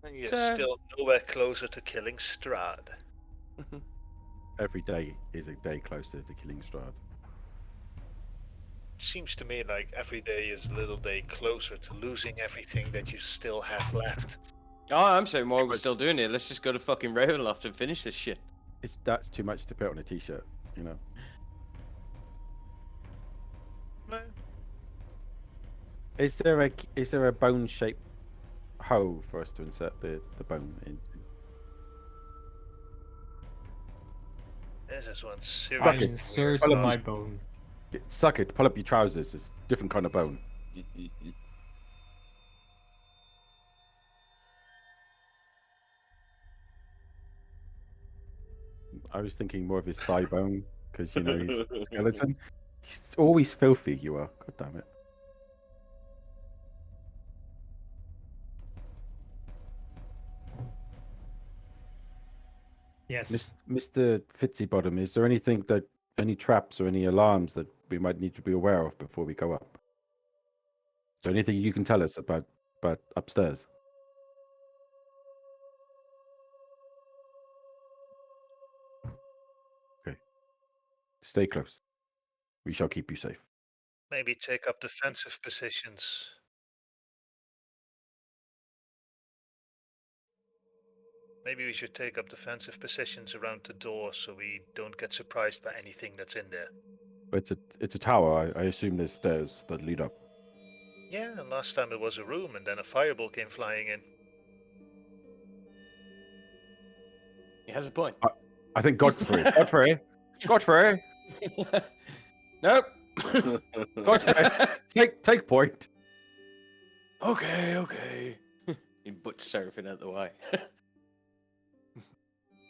Speaker 2: And you're
Speaker 4: So-
Speaker 2: still nowhere closer to killing Strahd.
Speaker 3: Every day is a day closer to killing Strahd.
Speaker 2: Seems to me like every day is a little day closer to losing everything that you still have left.
Speaker 4: Oh, I'm saying while we're still doing it, let's just go to fucking Ravenloft and finish this shit.
Speaker 3: That's too much to put on a t-shirt, you know.
Speaker 2: No.
Speaker 3: Is there a bone-shaped hole for us to insert the bone into?
Speaker 2: This is one
Speaker 6: I
Speaker 2: serious.
Speaker 6: insert
Speaker 3: Well,
Speaker 6: my bone.
Speaker 3: Suck it. Pull up your trousers. It's a different kind of bone. I was thinking more of his thigh bone because you know he's a skeleton. He's always filthy. You are. God damn it.
Speaker 6: Yes.
Speaker 3: Mr. Fitzybottom, is there any traps or any alarms that we might need to be aware of before we go up? Is there anything you can tell us about upstairs? Okay. Stay close. We shall keep you safe.
Speaker 2: Maybe take up defensive positions. Maybe we should take up defensive positions around the door so we don't get surprised by anything that's in there.
Speaker 3: It's a tower. I assume there's stairs that lead up.
Speaker 2: Yeah, and last time it was a room and then a fireball came flying in.
Speaker 4: He has a point.
Speaker 3: I think Godfrey. Godfrey.
Speaker 4: Nope.
Speaker 3: Godfrey. Take point.
Speaker 4: Okay. He butt surfing out the way.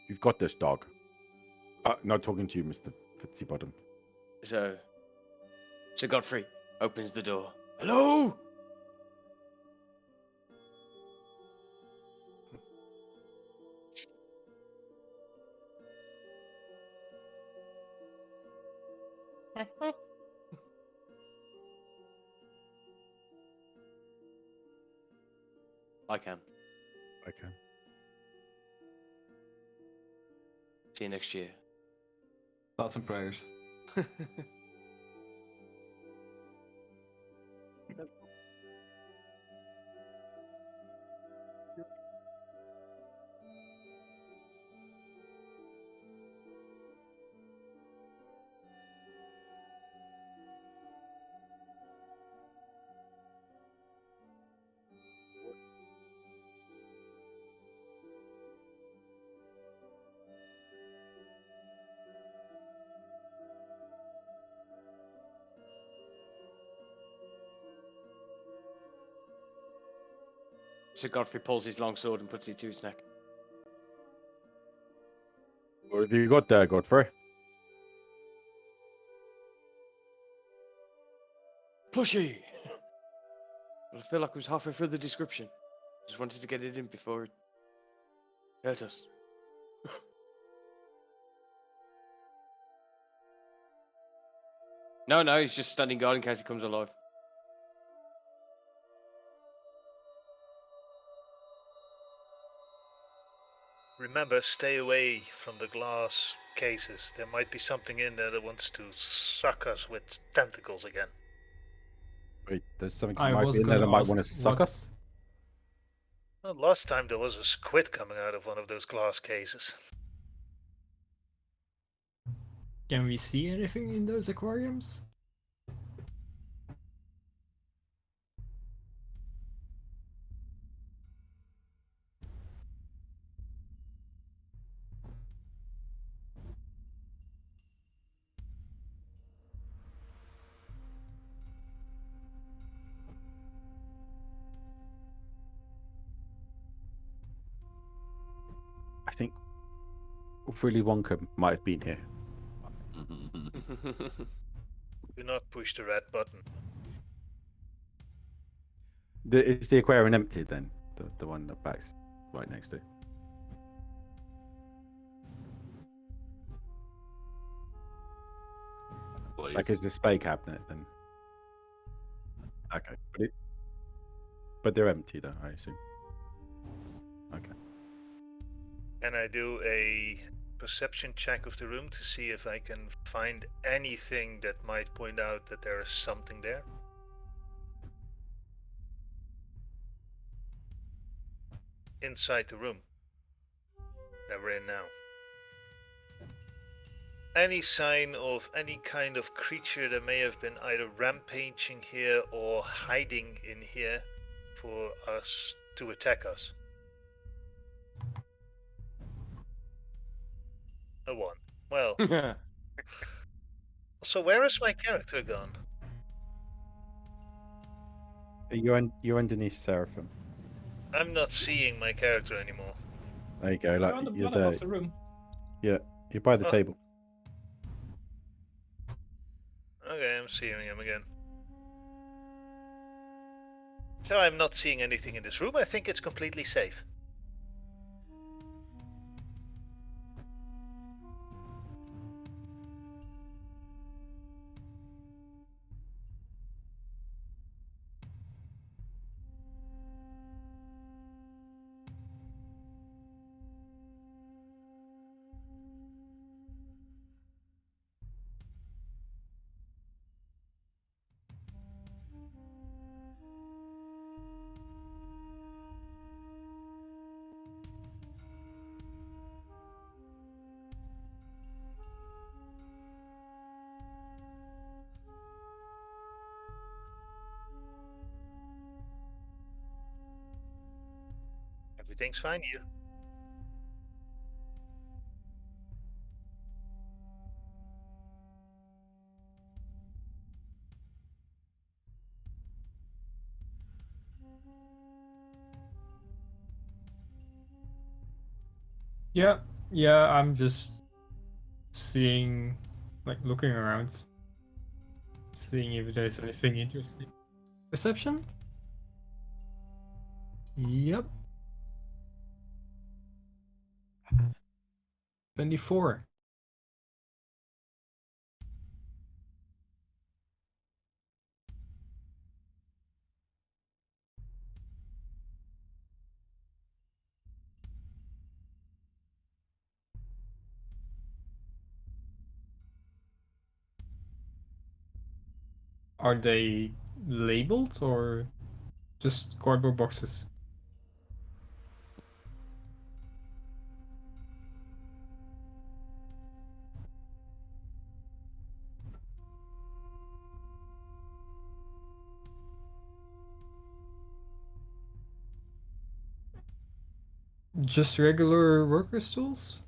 Speaker 3: You've got this, dog. Not talking to you, Mr. Fitzybottom.
Speaker 4: So Godfrey opens the door. Hello? I can.
Speaker 3: Okay.
Speaker 4: See you next year.
Speaker 1: Thoughts and prayers.
Speaker 4: So Godfrey pulls his long sword and puts it to his neck.
Speaker 3: What have you got there, Godfrey?
Speaker 4: Plushy! I feel like I was halfway through the description. Just wanted to get it in before it hurt us. No, he's just standing guard in case he comes alive.
Speaker 2: Remember, stay away from the glass cases. There might be something in there that wants to suck us with tentacles again.
Speaker 3: Wait, there's something
Speaker 6: I
Speaker 3: might
Speaker 6: was
Speaker 3: be in there
Speaker 6: gonna
Speaker 3: that might
Speaker 6: ask
Speaker 3: want to suck
Speaker 6: what-
Speaker 3: us.
Speaker 2: Well, last time there was a squid coming out of one of those glass cases.
Speaker 6: Can we see anything in those aquariums?
Speaker 3: Willy Wonka might have been here.
Speaker 2: Do not push the red button.
Speaker 3: Is the aquarium empty then? The one that back's right next to it. Like it's a spay cabinet then. Okay, but they're empty though, I assume. Okay.
Speaker 2: And I do a perception check of the room to see if I can find anything that might point out that there is something there. Inside the room that we're in now. Any sign of any kind of creature that may have been either rampaging here or hiding in here for us to attack us? A 1. Well, so where is my character gone?
Speaker 3: You're underneath Seraphim.
Speaker 2: I'm not seeing my character anymore.
Speaker 3: There you go.
Speaker 1: You're
Speaker 3: Like
Speaker 1: on the
Speaker 3: you're
Speaker 1: bottom
Speaker 3: there.
Speaker 1: of the room.
Speaker 3: Yeah, you're by the
Speaker 2: Oh.
Speaker 3: table.
Speaker 2: Okay, I'm seeing him again. So I'm not seeing anything in this room. I think it's completely safe. Everything's fine here.
Speaker 6: Yeah, I'm just seeing, like, looking around, seeing if there's anything interesting. Perception? Yep. 24. Are they labeled or just cardboard boxes? Just regular workers' tools?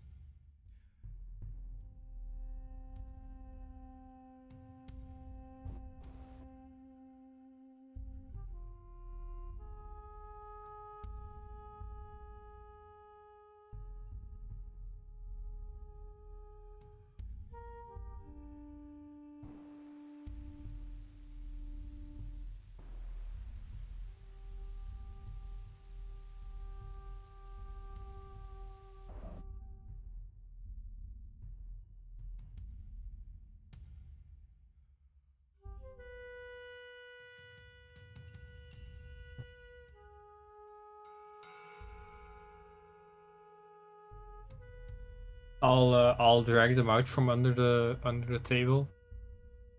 Speaker 6: I'll drag them out from under the table,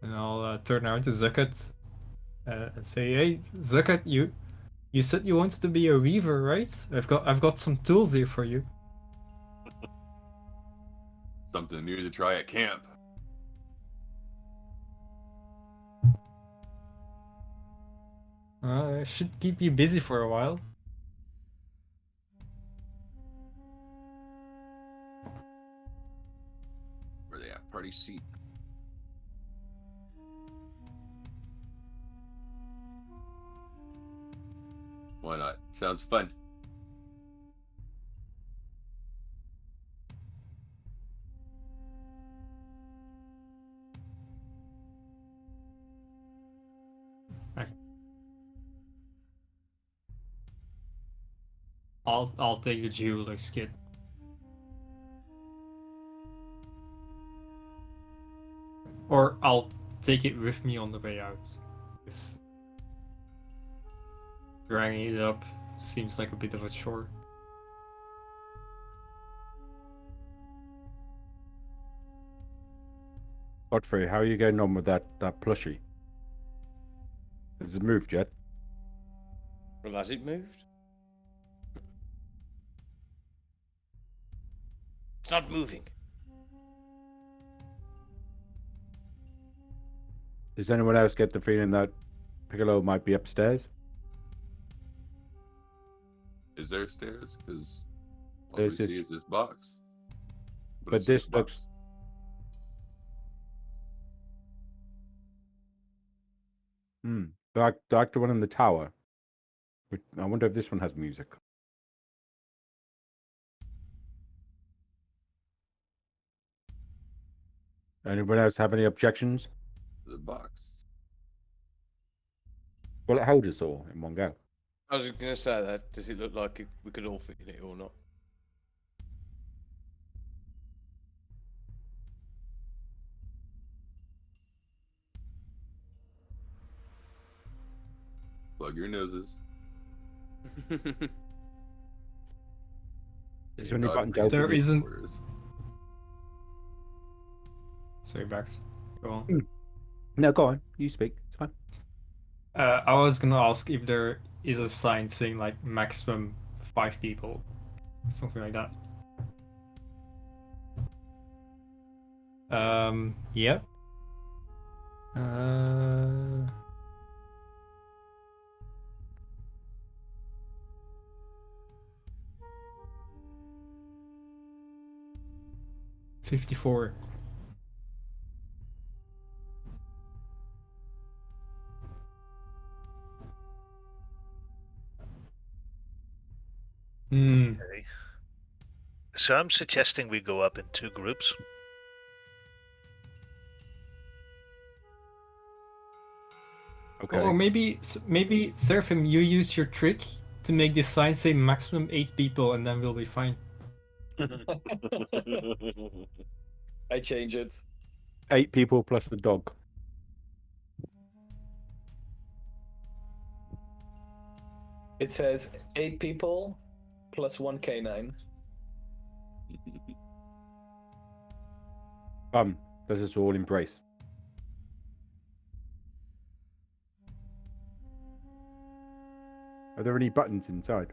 Speaker 6: and I'll turn around to Zucket and say, "Hey, Zucket, you said you wanted to be a weaver, right? I've got some tools here for you."
Speaker 5: Something new to try at camp.
Speaker 6: Should keep you busy for a while.
Speaker 5: Where they at? Party seat. Why not? Sounds fun.
Speaker 6: I'll take the jeweler's kit. Or I'll take it with me on the way out. Because dragging it up seems like a bit of a chore.
Speaker 3: Godfrey, how are you getting on with that plushie? Has it moved yet?
Speaker 4: Well, has it moved? It's not moving.
Speaker 3: Does anyone else get the feeling that Piccolo might be upstairs?
Speaker 5: Is there stairs? Because all
Speaker 3: There's
Speaker 5: we see
Speaker 3: this-
Speaker 5: is this box.
Speaker 3: But
Speaker 5: it's
Speaker 3: this
Speaker 5: just
Speaker 3: looks-
Speaker 5: box.
Speaker 3: Like the one in the tower. I wonder if this one has music. Anyone else have any objections?
Speaker 5: The box.
Speaker 3: Will it hold us all in one go?
Speaker 4: I was going to say that. Does it look like we could all fit in it or not?
Speaker 5: Plug your noses.
Speaker 3: Is there any
Speaker 5: Dog
Speaker 3: button to
Speaker 5: breathes
Speaker 3: open
Speaker 6: There
Speaker 5: in
Speaker 3: it?
Speaker 6: isn't-
Speaker 5: quarters.
Speaker 6: Sorry, Bax. Go on.
Speaker 3: No, go on. You speak. It's fine.
Speaker 6: I was gonna ask if there is a sign saying like maximum 5 people, something like that. Yep. Uh. $54. Hmm.
Speaker 2: Okay. So I'm suggesting we go up in 2 groups.
Speaker 3: Okay.
Speaker 6: Or maybe Seraphim, you use your trick to make the sign say maximum 8 people, and then we'll be fine.
Speaker 1: I change it.
Speaker 3: 8 people plus the dog.
Speaker 1: It says 8 people plus 1 canine.
Speaker 3: Does us all embrace? Are there any buttons inside?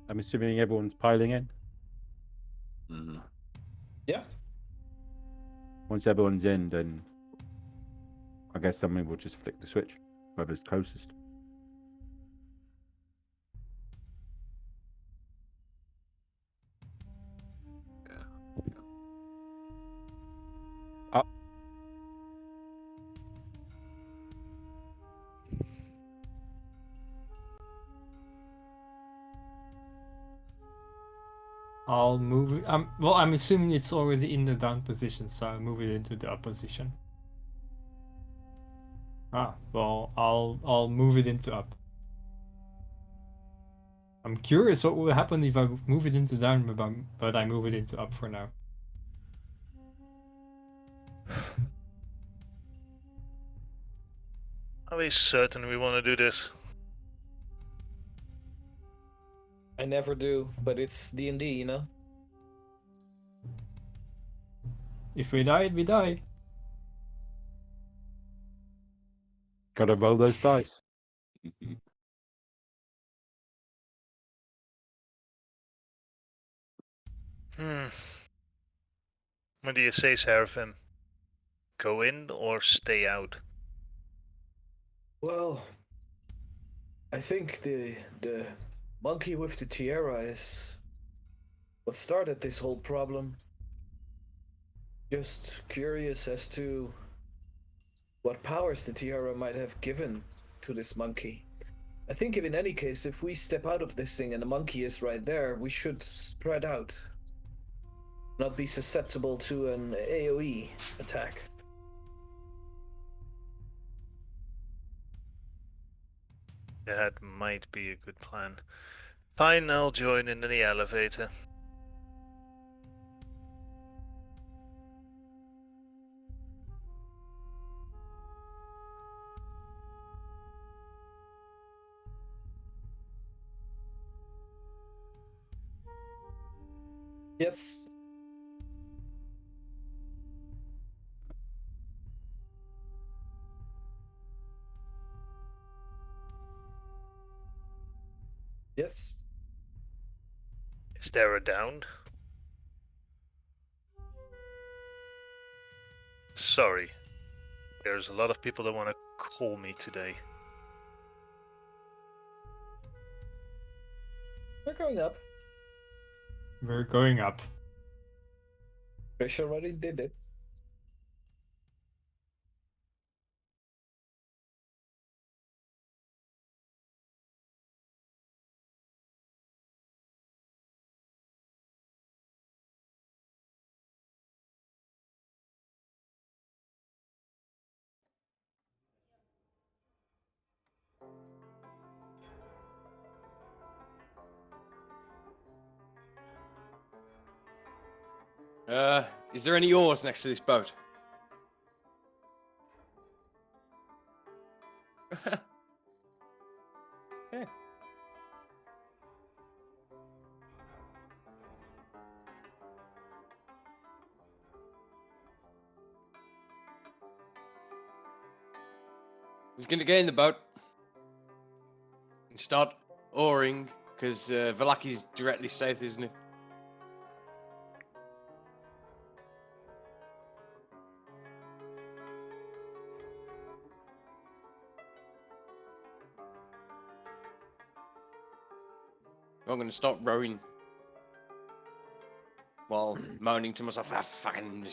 Speaker 3: I'm assuming everyone's piling in.
Speaker 5: Mm-hmm.
Speaker 1: Yeah.
Speaker 3: Once everyone's in, then I guess somebody will just flick the switch, whoever's closest.
Speaker 6: I'll move it. Well, I'm assuming it's already in the down position, so I'll move it into the up position. Well, I'll move it into up. I'm curious what will happen if I move it into down, but I move it into up for now.
Speaker 2: Are we certain we want to do this?
Speaker 1: I never do, but it's D&D, you know?
Speaker 6: If we die, we die.
Speaker 3: Gotta roll those dice.
Speaker 2: What do you say, Seraphim? Go in or stay out?
Speaker 1: Well, I think the monkey with the tiara is what started this whole problem. Just curious as to what powers the tiara might have given to this monkey. I think in any case, if we step out of this thing and the monkey is right there, we should spread out.
Speaker 9: not be susceptible to an AoE attack.
Speaker 2: That might be a good plan. Fine, I'll join in the elevator.
Speaker 9: Yes. Yes.
Speaker 2: Is there a down? Sorry. There's a lot of people that want to call me today.
Speaker 9: We're going up.
Speaker 6: We're going up.
Speaker 9: Fish already did it.
Speaker 4: Is there any oars next to this boat? Yeah. He's gonna get in the boat and start oaring, because Valaki's directly south, isn't it? I'm gonna start rowing while moaning to myself. "Ah, fucking.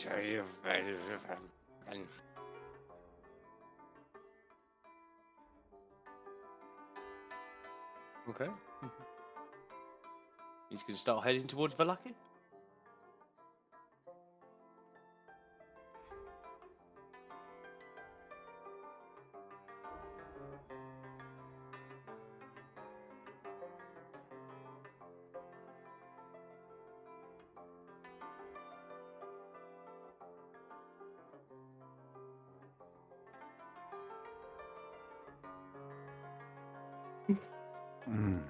Speaker 4: Okay. He's gonna start heading towards Valaki.
Speaker 3: Mm.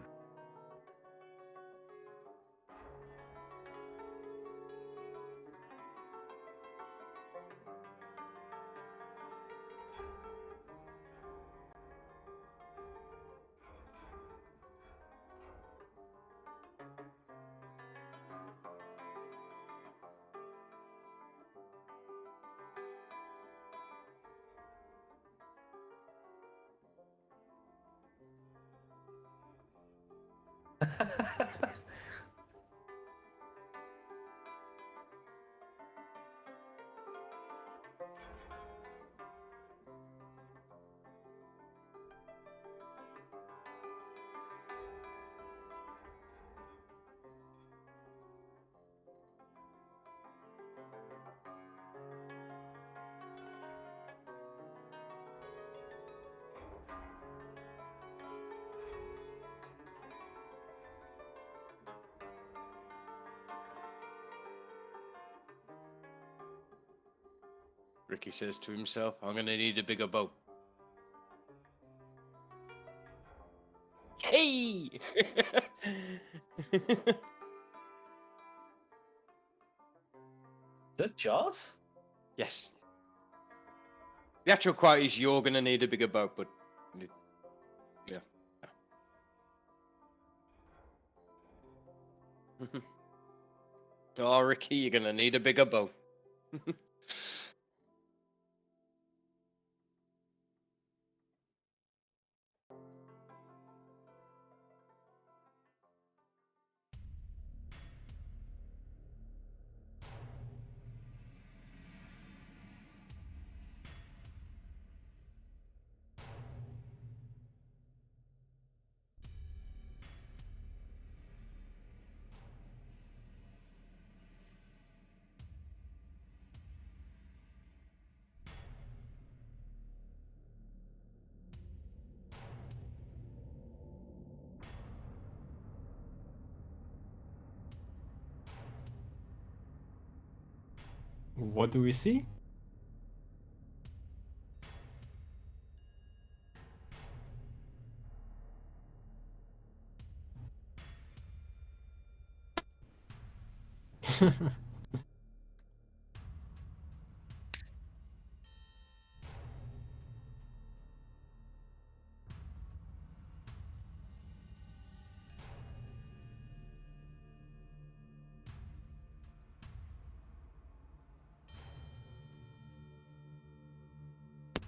Speaker 4: Ricky says to himself, "I'm gonna need a bigger boat." Hey!
Speaker 9: Is that Jaws?
Speaker 4: Yes. The actual quote is, "You're gonna need a bigger boat," but yeah. Oh, Ricky, you're gonna need a bigger boat.
Speaker 6: what do we see?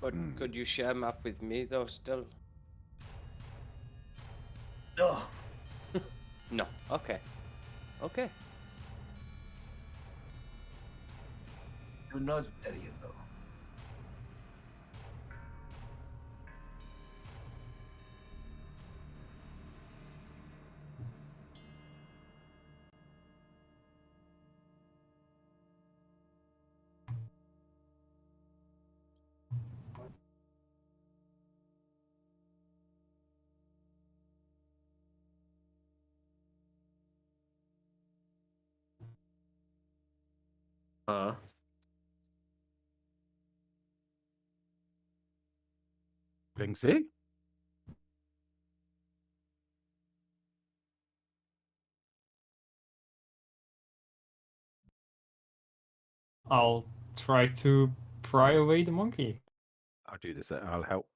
Speaker 4: But could you share a map with me though? Still.
Speaker 9: Oh,
Speaker 4: No. Okay. Okay.
Speaker 9: do not tell you though.
Speaker 3: Blinksy?
Speaker 6: I'll try to pry away the monkey.
Speaker 3: I'll do this. I'll help.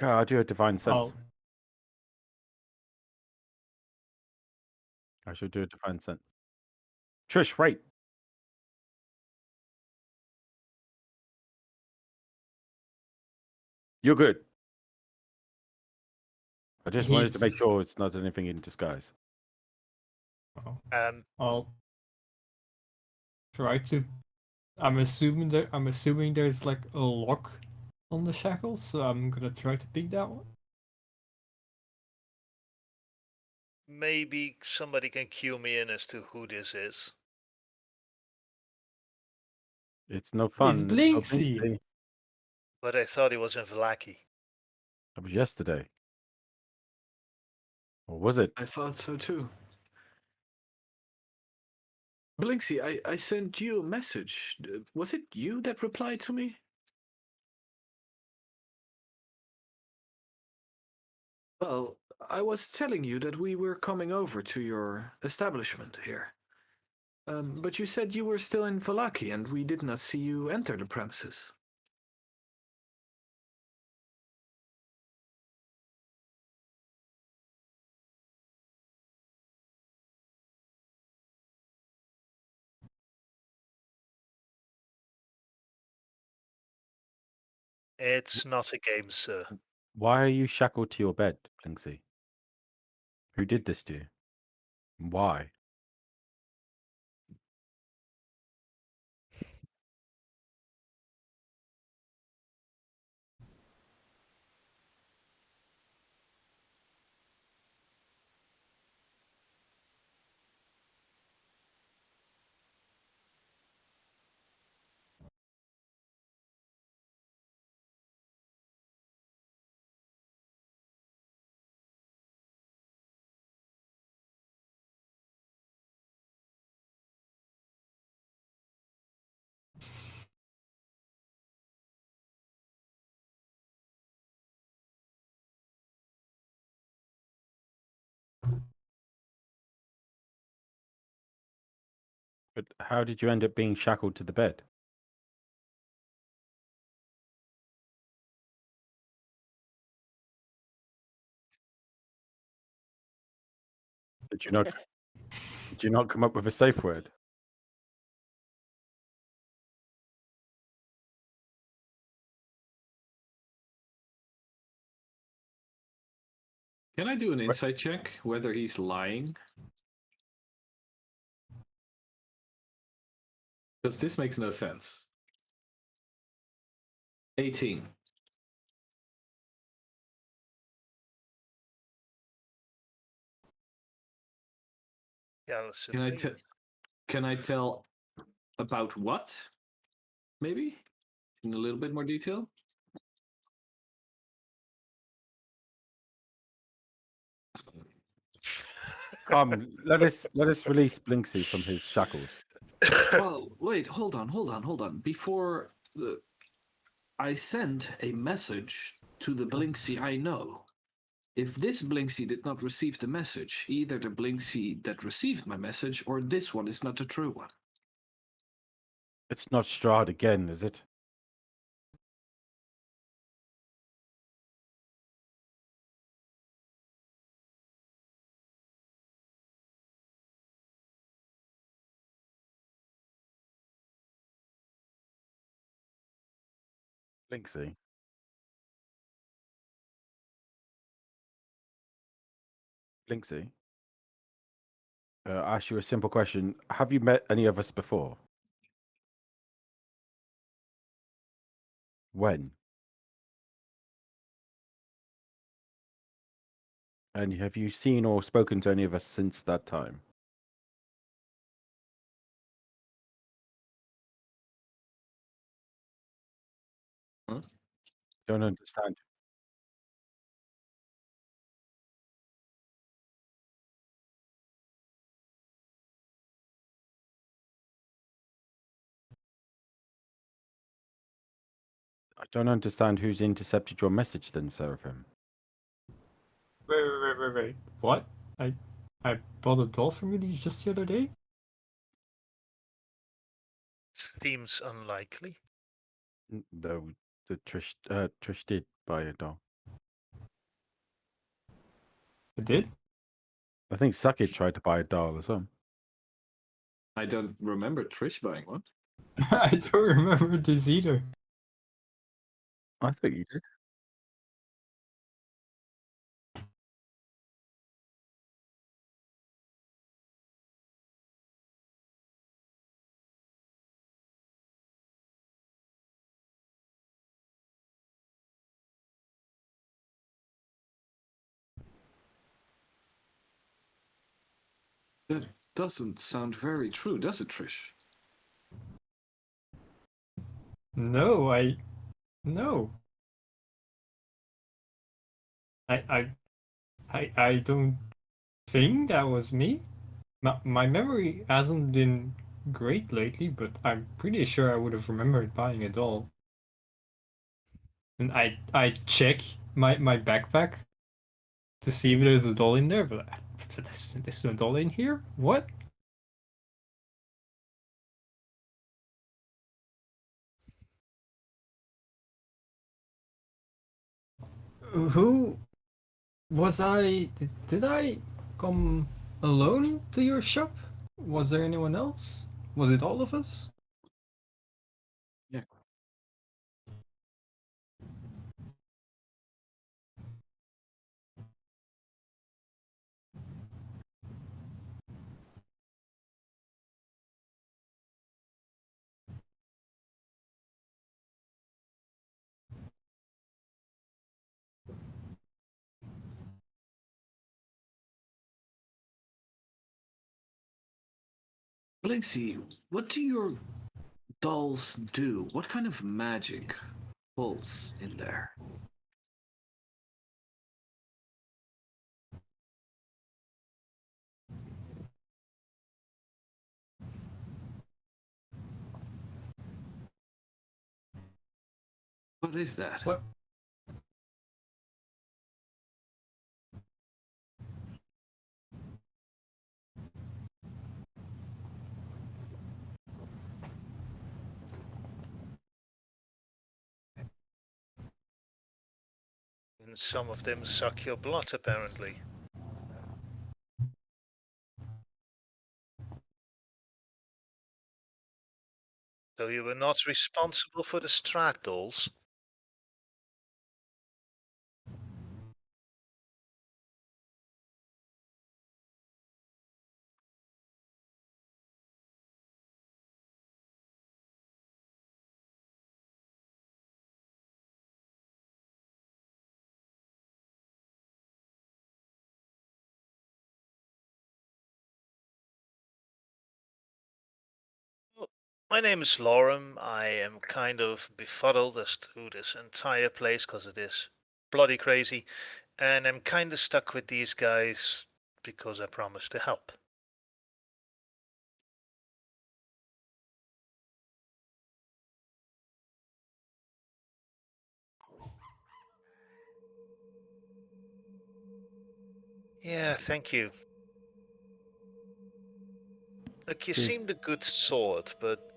Speaker 3: Yeah, I'll do a divine sense.
Speaker 6: I'll
Speaker 3: I should do a divine sense. Trish, wait. You're good. I just wanted to make
Speaker 6: He's-
Speaker 3: sure it's not anything in disguise.
Speaker 6: I'll try to. I'm assuming there's like a lock on the shackles, so I'm gonna try to pick that one.
Speaker 2: Maybe somebody can cue me in as to who this is.
Speaker 3: It's no fun.
Speaker 6: It's
Speaker 3: not
Speaker 6: Blinksy.
Speaker 3: Blinksy.
Speaker 2: But I thought he was in Vlaki.
Speaker 3: That was yesterday. Or was it?
Speaker 1: I thought so too. Blinksy, I sent you a message. Was it you that replied to me? Well, I was telling you that we were coming over to your establishment here. But you said you were still in Valaki and we did not see you enter the premises.
Speaker 2: It's not a game, sir.
Speaker 3: Why are you shackled to your bed, Blinksy? Who did this to you? Why? But how did you end up being shackled to the bed? Did you not? Did you not come up with a safe word?
Speaker 1: Can I do an insight check whether he's lying? Because this makes no sense. 18.
Speaker 2: Yeah, listen,
Speaker 1: Can I
Speaker 2: please.
Speaker 1: Can I tell About what? Maybe in a little bit more detail.
Speaker 3: Let us release Blinksy from his shackles.
Speaker 1: Well, wait, hold on. Before I sent a message to the Blinksy I know. If this Blinksy did not receive the message, either the Blinksy that received my message or this one is not the true one.
Speaker 3: It's not Strahd again, is it? Blinksy. Blinksy. Ask you a simple question. Have you met any of us before? When? And have you seen or spoken to any of us since that time?
Speaker 1: Huh?
Speaker 3: Don't understand. I don't understand who's intercepted your message then, Seraphim.
Speaker 6: Wait. What? I bought a doll from you just the other day?
Speaker 2: Seems unlikely.
Speaker 3: Though the Trish did buy a doll.
Speaker 6: I did?
Speaker 3: I think Sakit tried to buy a doll as well.
Speaker 1: I don't remember Trish buying one.
Speaker 6: I don't remember this either.
Speaker 3: I think you did.
Speaker 1: That doesn't sound very true, does it, Trish?
Speaker 6: No. No. I don't think that was me. My memory hasn't been great lately, but I'm pretty sure I would have remembered buying a doll. And I check my backpack to see if there's a doll in there, but there's a doll in here? What? Who was I? Did I come alone to your shop? Was there anyone else? Was it all of us?
Speaker 1: Yeah. Blinksy, what do your dolls do? What kind of magic pulls in there? What is that?
Speaker 6: What?
Speaker 2: And some of them suck your blood, apparently. So you were not responsible for the Strahd dolls? My name is Lorem. I am kind of befuddled as to this entire place because it is bloody crazy. And I'm kind of stuck with these guys because I promised to help. Yeah, thank you. Look, you
Speaker 3: Cheers.
Speaker 2: seemed a good sort, but...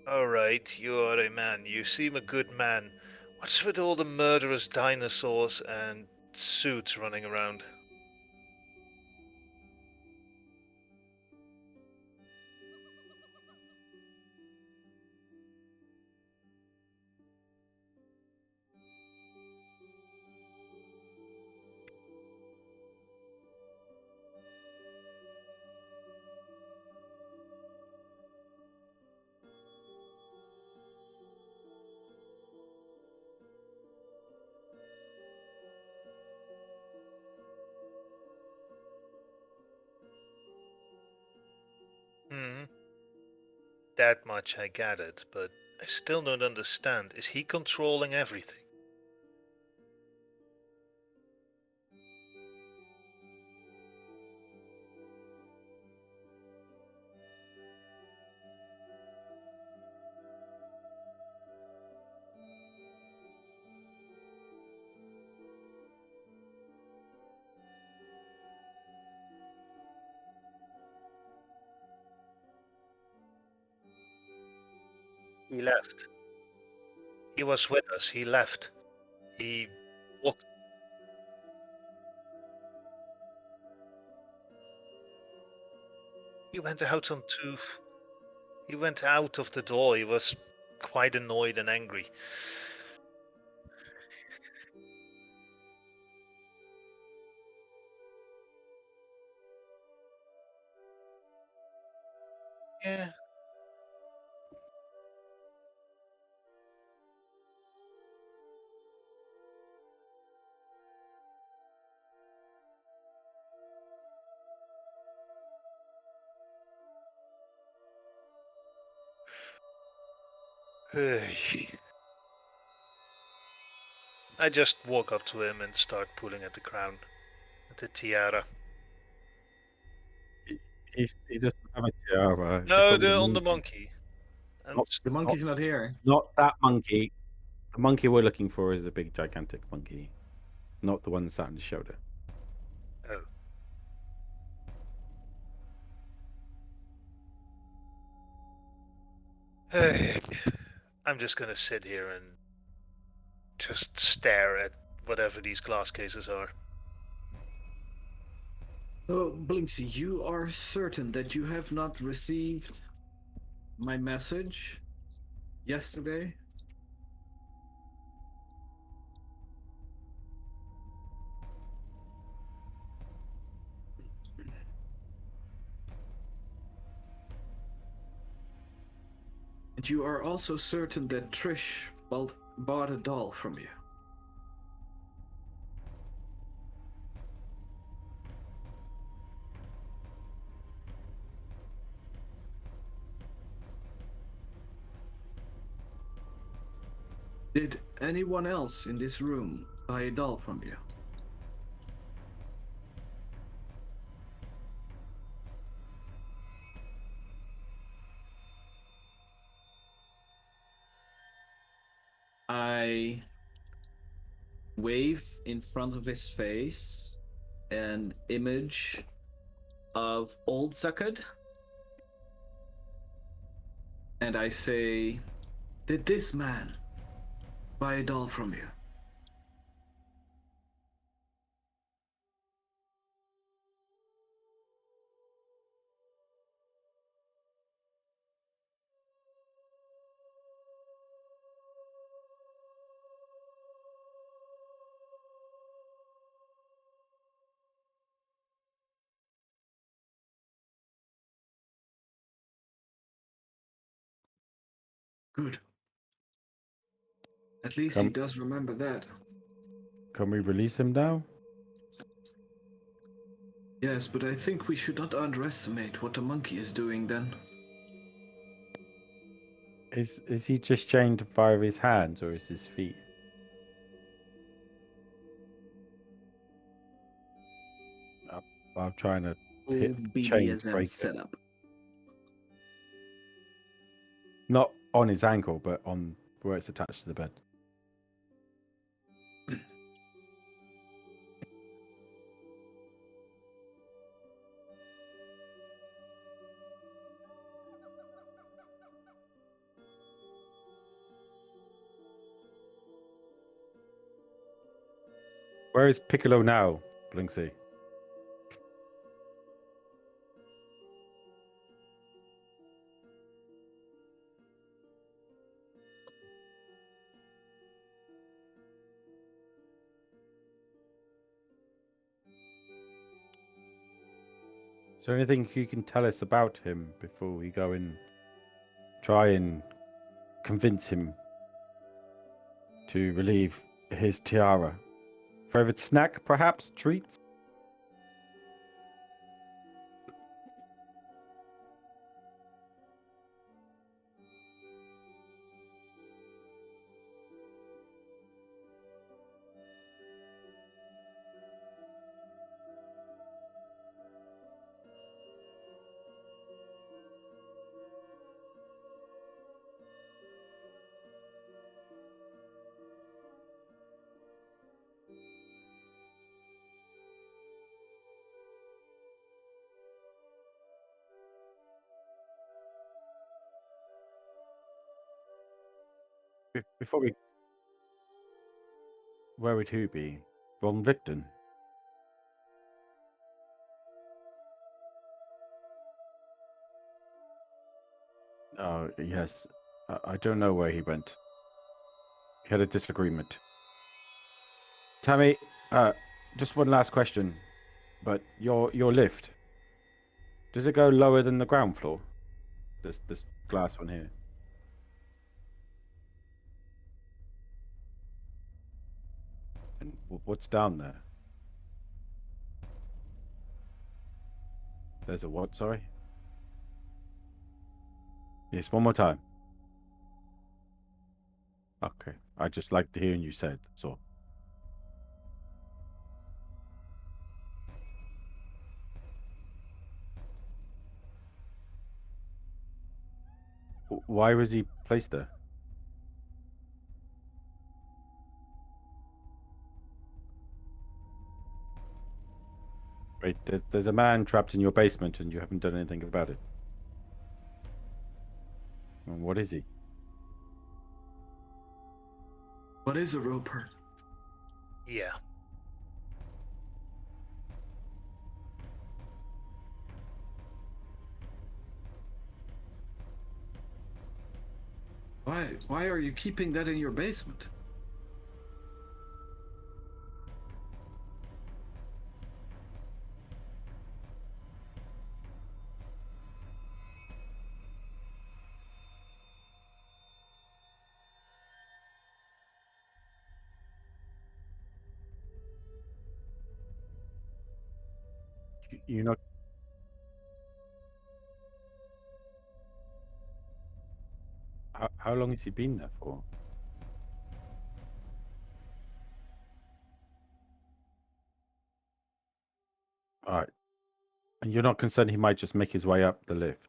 Speaker 2: Alright, you are a man. You seem a good man. What's with all the murderous dinosaurs and suits running around? Hmm. That much I gathered, but I still don't understand. Is he controlling everything? He left. He was with us. He left. He walked. He went out on two. He went out of the door. He was quite annoyed and angry. Yeah. I just walk up to him and start pulling at the crown, at the tiara.
Speaker 3: He doesn't have a tiara. It's
Speaker 2: No,
Speaker 3: on
Speaker 2: on the
Speaker 3: monkey.
Speaker 2: monkey.
Speaker 3: Not,
Speaker 1: The monkey's not here.
Speaker 3: not that monkey. The monkey we're looking for is a big, gigantic monkey, not the one that sat on his shoulder.
Speaker 2: Oh. I'm just gonna sit here and just stare at whatever these glass cases are.
Speaker 9: So, Blinksy, you are certain that you have not received my message yesterday? And you are also certain that Trish bought a doll from you? Did anyone else in this room buy a doll from you? I wave in front of his face an image of old Zuckard, and I say, did this man buy a doll from you? Good. At least he does remember that.
Speaker 3: Can we release him now?
Speaker 9: Yes, but I think we should not underestimate what the monkey is doing then.
Speaker 3: Is he just chained via his hands or is his feet? I'm trying to hit
Speaker 9: Old
Speaker 3: the chain to
Speaker 9: BDSM
Speaker 3: break it.
Speaker 9: setup.
Speaker 3: Not on his ankle, but on where it's attached to the bed. Where is Piccolo now, Blinksy? Is there anything you can tell us about him before we go and try and convince him to relieve his tiara? Favorite snack, perhaps? Treats? Before we... Where would who be? Von Richten? Oh, yes. I don't know where he went. He had a disagreement. Tammy, just one last question. But your lift, does it go lower than the ground floor? This glass one here. And what's down there? There's a what, sorry? Yes, one more time. Okay. I just liked hearing you say it, that's all. Why was he placed there? Wait, there's a man trapped in your basement and you haven't done anything about it. And what is he?
Speaker 9: What is a roper?
Speaker 2: Yeah.
Speaker 9: Why are you keeping that in your basement?
Speaker 3: You know... How long has he been there for? Alright. And you're not concerned he might just make his way up the lift?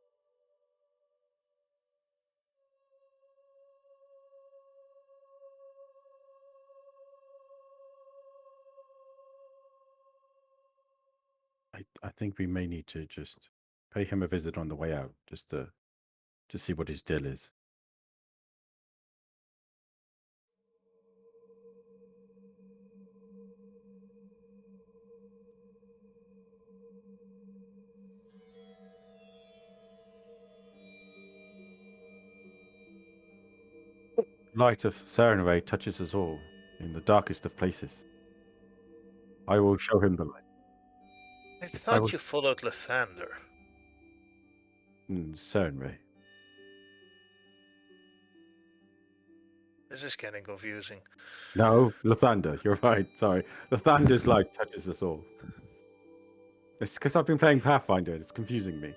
Speaker 3: I think we may need to just pay him a visit on the way out, just to see what his deal is. Light of Siren Ray touches us all in the darkest of places. I will show him the light.
Speaker 2: I
Speaker 3: I
Speaker 2: thought
Speaker 3: will...
Speaker 2: you followed Lathander.
Speaker 3: Siren Ray.
Speaker 2: This is getting confusing.
Speaker 3: No, Lathander, you're right, sorry. Lathander's light touches us all. It's because I've been playing Pathfinder. It's confusing me.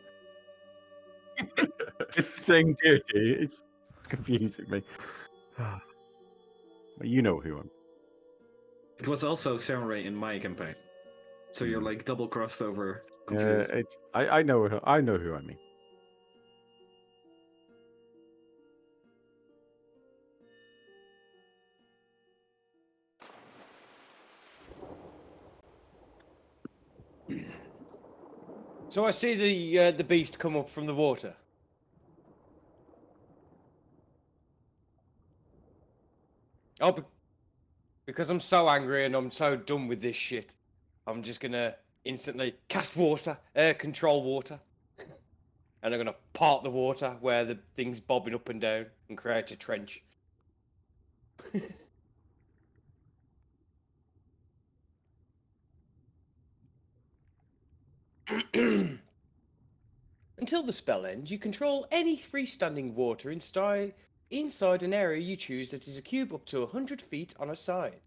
Speaker 3: It's the same deity. It's confusing me. But you know who I'm.
Speaker 9: It was also Samurai in my campaign. So you're like double crossed over.
Speaker 3: Yeah,
Speaker 9: Confused.
Speaker 3: I know who I mean.
Speaker 4: So I see the beast come up from the water. Oh, because I'm so angry and I'm so done with this shit, I'm just gonna instantly cast water, control water, and I'm gonna part the water where the thing's bobbing up and down and create a trench. Until the spell ends, you control any freestanding water inside an area you choose that is a cube up to 100 feet on a side.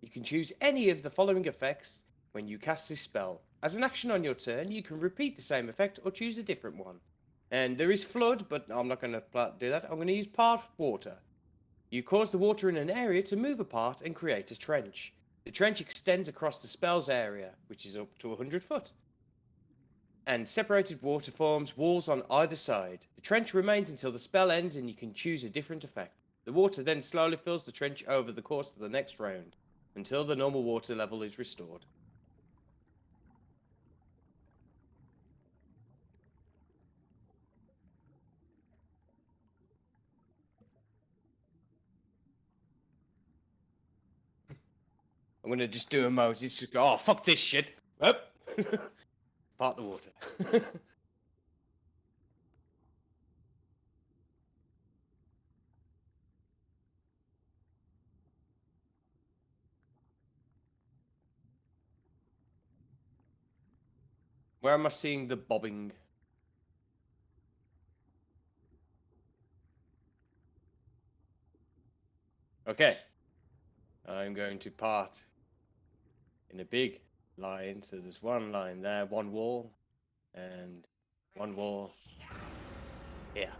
Speaker 4: You can choose any of the following effects when you cast this spell. As an action on your turn, you can repeat the same effect or choose a different one. And there is Flood, but I'm not going to do that. I'm going to use Part Water. You cause the water in an area to move apart and create a trench. The trench extends across the spell's area, which is up to 100 foot. And separated water forms walls on either side. The trench remains until the spell ends and you can choose a different effect. The water then slowly fills the trench over the course of the next round, until the normal water level is restored. I'm gonna just do a Moses, just go, oh, fuck this shit. Up. Part the water. Where am I seeing the bobbing? Okay. I'm going to part in a big line. So there's one line there, one wall, and one wall here.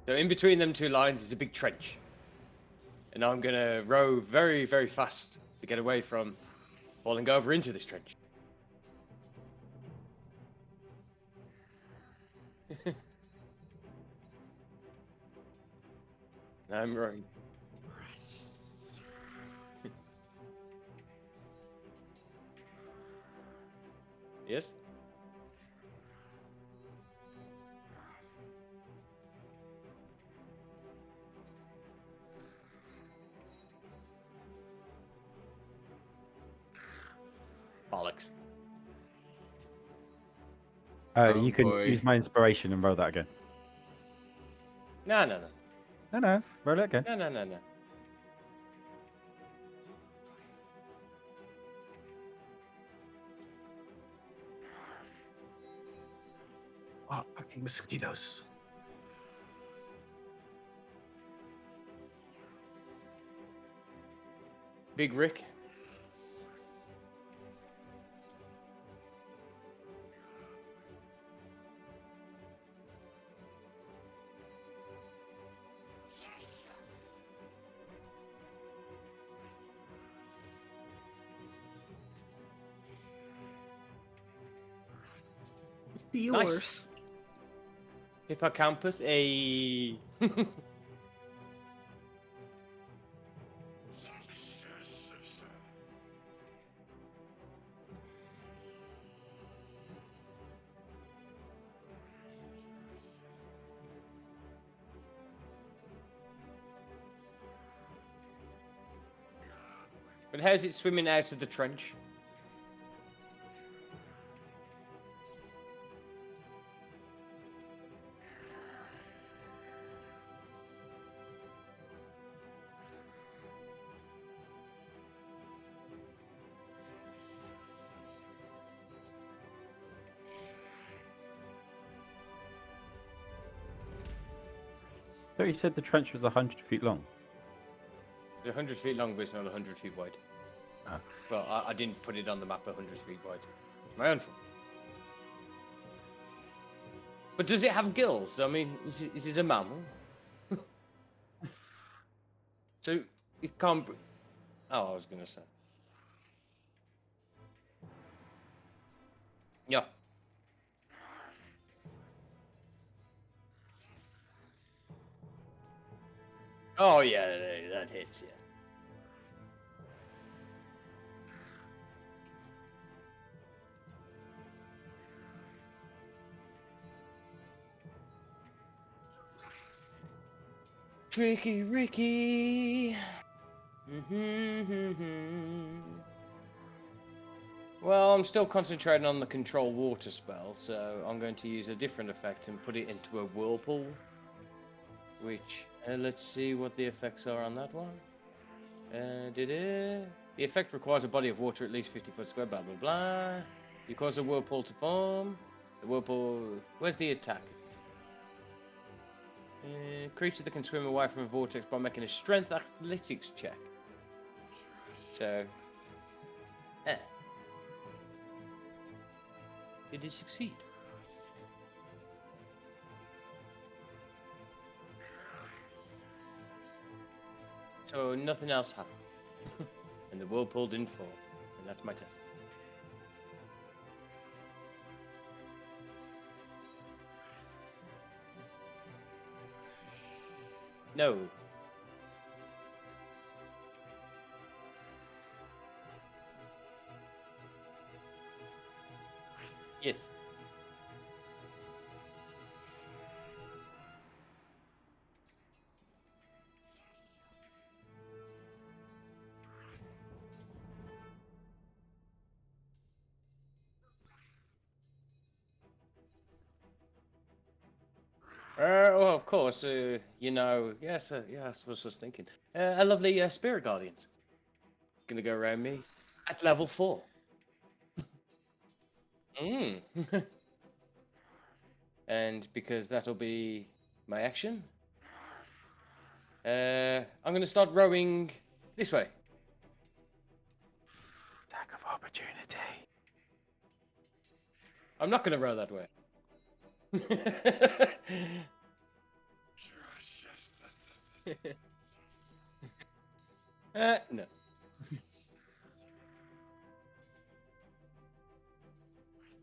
Speaker 4: So in between them two lines is a big trench. And I'm going to row very, very fast to get away from falling over into this trench. I'm rowing. Yes? Bollocks.
Speaker 3: You can
Speaker 1: boy.
Speaker 3: use my inspiration and roll that again.
Speaker 4: No.
Speaker 3: No, roll it again.
Speaker 4: No.
Speaker 1: Oh, fucking mosquitoes.
Speaker 4: Big Rick.
Speaker 9: Yours.
Speaker 4: Hippocampus, a. But how's it swimming out of the trench?
Speaker 3: So you said the trench was 100 feet long.
Speaker 4: It's 100 feet long, but it's not 100 feet wide.
Speaker 3: Ah.
Speaker 4: Well, I didn't put it on the map 100 feet wide. My own fault. But does it have gills? I mean, is it a mammal? So it can't. Oh, I was gonna say. Yeah. Oh yeah, that hits. Yeah. Tricky Ricky. Well, I'm still concentrating on the control water spell, so I'm going to use a different effect and put it into a whirlpool. Which, let's see what the effects are on that one. The effect requires a body of water at least 50 foot square, blah blah blah. You cause a whirlpool to form. The whirlpool. Where's the attack? Creature that can swim away from a vortex by making a strength athletics check. So. Did it succeed? So nothing else happened. And the whirlpool didn't fall. And that's my turn. No. Yes. Well, of course, you know, yes, yeah, that's what I was thinking. A lovely spirit guardians. Gonna go around me at level 4. Mm. And because that'll be my action, I'm gonna start rowing this way.
Speaker 3: Attack of opportunity.
Speaker 4: I'm not gonna row that way. No.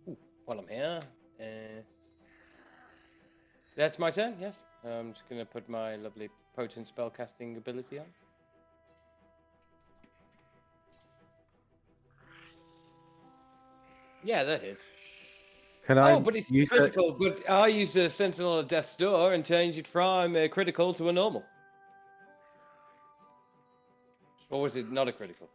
Speaker 4: Ooh, while I'm here, that's my turn. Yes, I'm just gonna put my lovely potent spellcasting ability on. Yeah, that hits.
Speaker 3: Can I
Speaker 4: Oh, but it's
Speaker 3: use
Speaker 4: critical. But I use the Sentinel of Death's Door and change it from a critical to a normal. Or was it not a critical?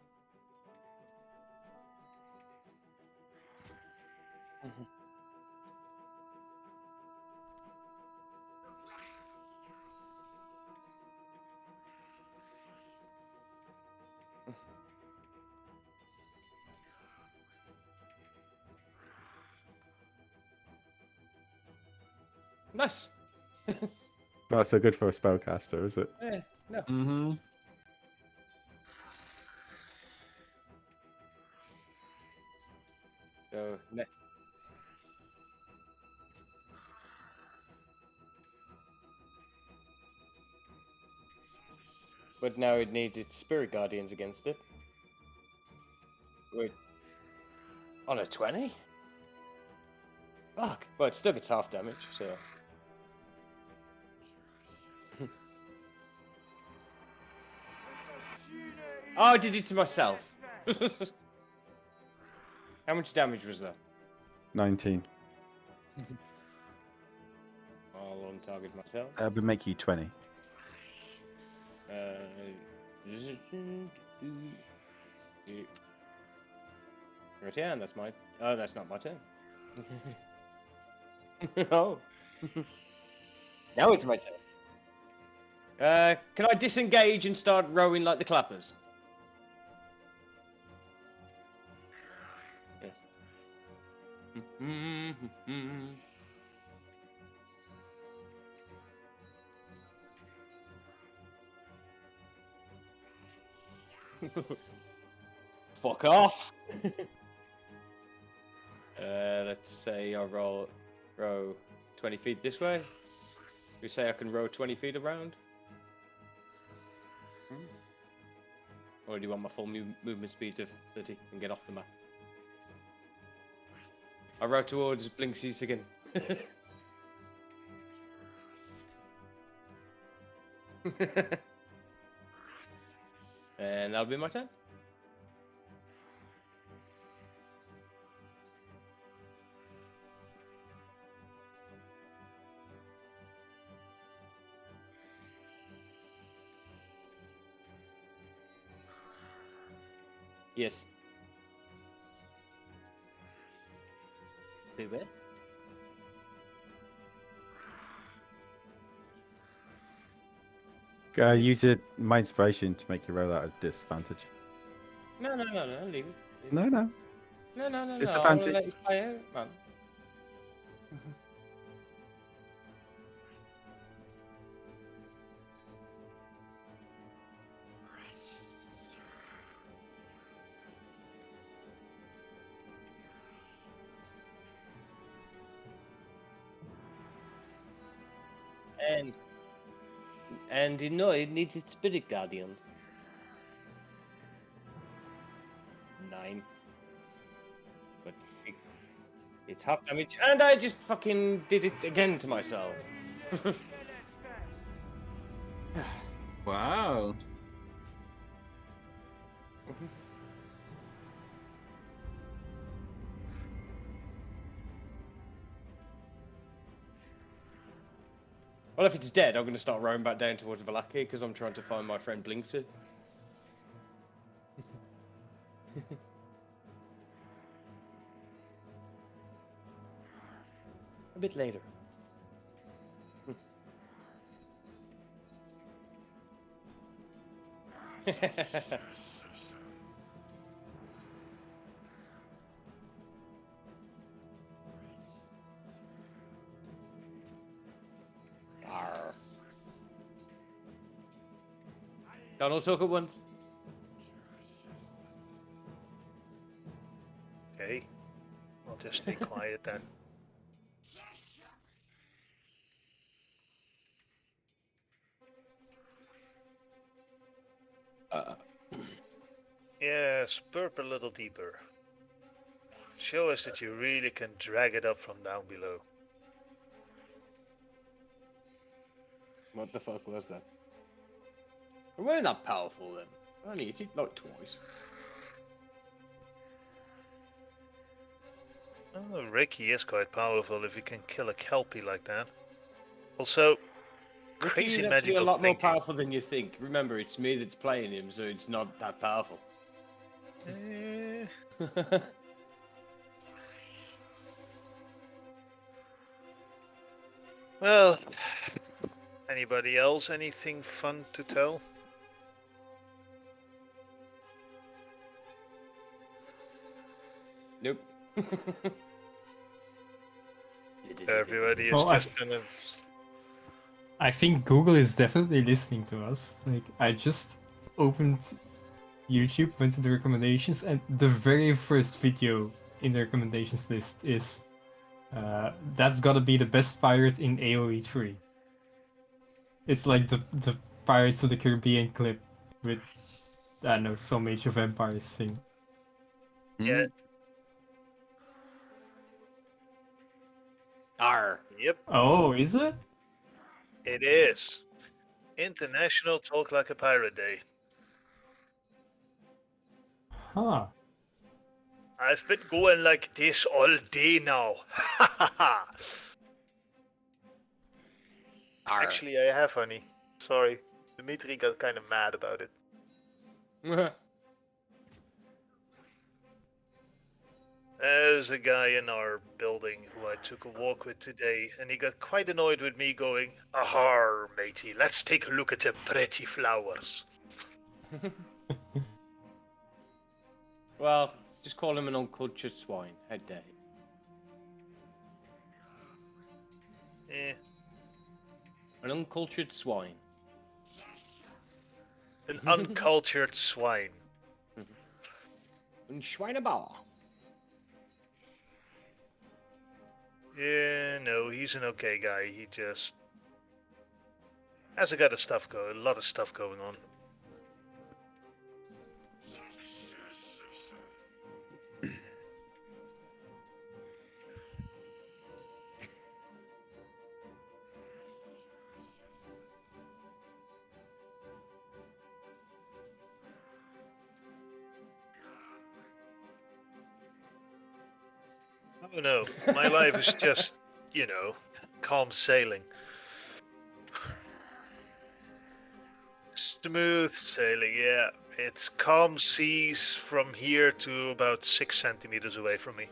Speaker 4: Nice.
Speaker 3: Not so good for a spellcaster, is it?
Speaker 4: No.
Speaker 3: Mm-hmm.
Speaker 4: So, but now it needs its spirit guardians against it. Wait. On a 20? Fuck. Well, it still gets half damage, so. Oh, I did it to myself. How much damage was that?
Speaker 3: 19.
Speaker 4: I'll on-target myself.
Speaker 3: That would make you 20.
Speaker 4: Right, yeah, and that's my. Oh, that's not my turn. Oh. Now it's my turn. Can I disengage and start rowing like the clappers? Yes. Fuck off. Let's say I row 20 feet this way. We say I can row 20 feet around. Or do you want my full movement speed of 30 and get off the map? I row towards Blinksy's again. And that'll be my turn. Yes. Do it.
Speaker 3: Use my inspiration to make you roll that as disadvantage.
Speaker 4: No, leave it.
Speaker 3: No.
Speaker 4: No. I wanna
Speaker 3: Disadvantage.
Speaker 4: let you play out, man. And you know it needs its spirit guardian. 9. But it's half damage, and I just fucking did it again to myself.
Speaker 9: Wow.
Speaker 4: Well, if it's dead, I'm going to start rowing back down towards Valaki because I'm trying to find my friend Blinksy. A bit later. Arr. Don't all talk at once.
Speaker 2: Okay. I'll just stay quiet then. Yes, burp a little deeper. Show us that you really can drag it up from down below.
Speaker 4: What the fuck was that? We weren't that powerful then. I only hit it like twice.
Speaker 2: Oh, Ricky is quite powerful if you can kill a kelpie like that. Also, crazy
Speaker 4: Ricky's actually
Speaker 2: magical
Speaker 4: a lot more
Speaker 2: thinking.
Speaker 4: powerful than you think. Remember, it's me that's playing him, so it's not that powerful.
Speaker 2: Eh, well, anybody else? Anything fun to tell?
Speaker 4: Nope.
Speaker 2: Everybody is
Speaker 6: Well,
Speaker 2: just gonna.
Speaker 6: I think Google is definitely listening to us. Like, I just opened YouTube, went to the recommendations, and the very first video in the recommendations list is that's gotta be the best pirate in AoE 3. It's like the Pirates of the Caribbean clip with, I don't know, some Age of Empires thing.
Speaker 2: Yeah.
Speaker 4: Arr.
Speaker 2: Yep,
Speaker 6: Oh, is it?
Speaker 2: it is. International Talk Like a Pirate Day.
Speaker 6: Huh.
Speaker 2: I've been going like this all day now. Ha ha ha.
Speaker 4: Arr.
Speaker 2: Actually, I have, honey. Sorry. Dimitri got kind of mad about it. There's a guy in our building who I took a walk with today, and he got quite annoyed with me going, "Ahar, matey, let's take a look at the pretty flowers."
Speaker 4: Well, just call him an uncultured swine. How dare you?
Speaker 2: Eh,
Speaker 4: An uncultured swine.
Speaker 2: an uncultured swine.
Speaker 4: Ein Schweinebauer.
Speaker 2: Yeah, no, he's an okay guy. He just has a lot of stuff going on. Oh no, my life is just, calm sailing. Smooth sailing, yeah. It's calm seas from here to about 6 centimeters away from me.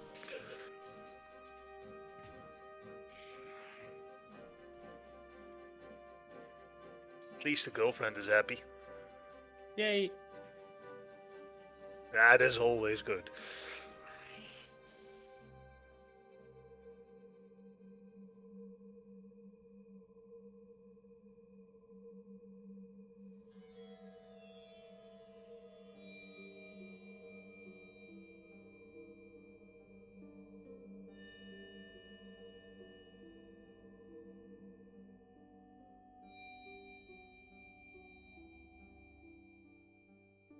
Speaker 2: At least the girlfriend is happy.
Speaker 4: Yay.
Speaker 2: That is always good.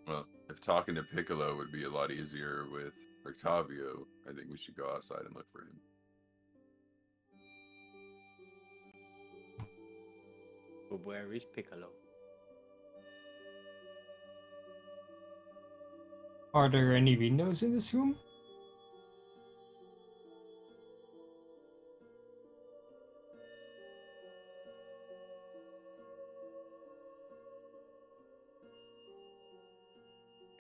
Speaker 5: Well, if talking to Piccolo would be a lot easier with Octavio, I think we should go outside and look for him.
Speaker 4: But where is Piccolo?
Speaker 6: Are there any windows in this room?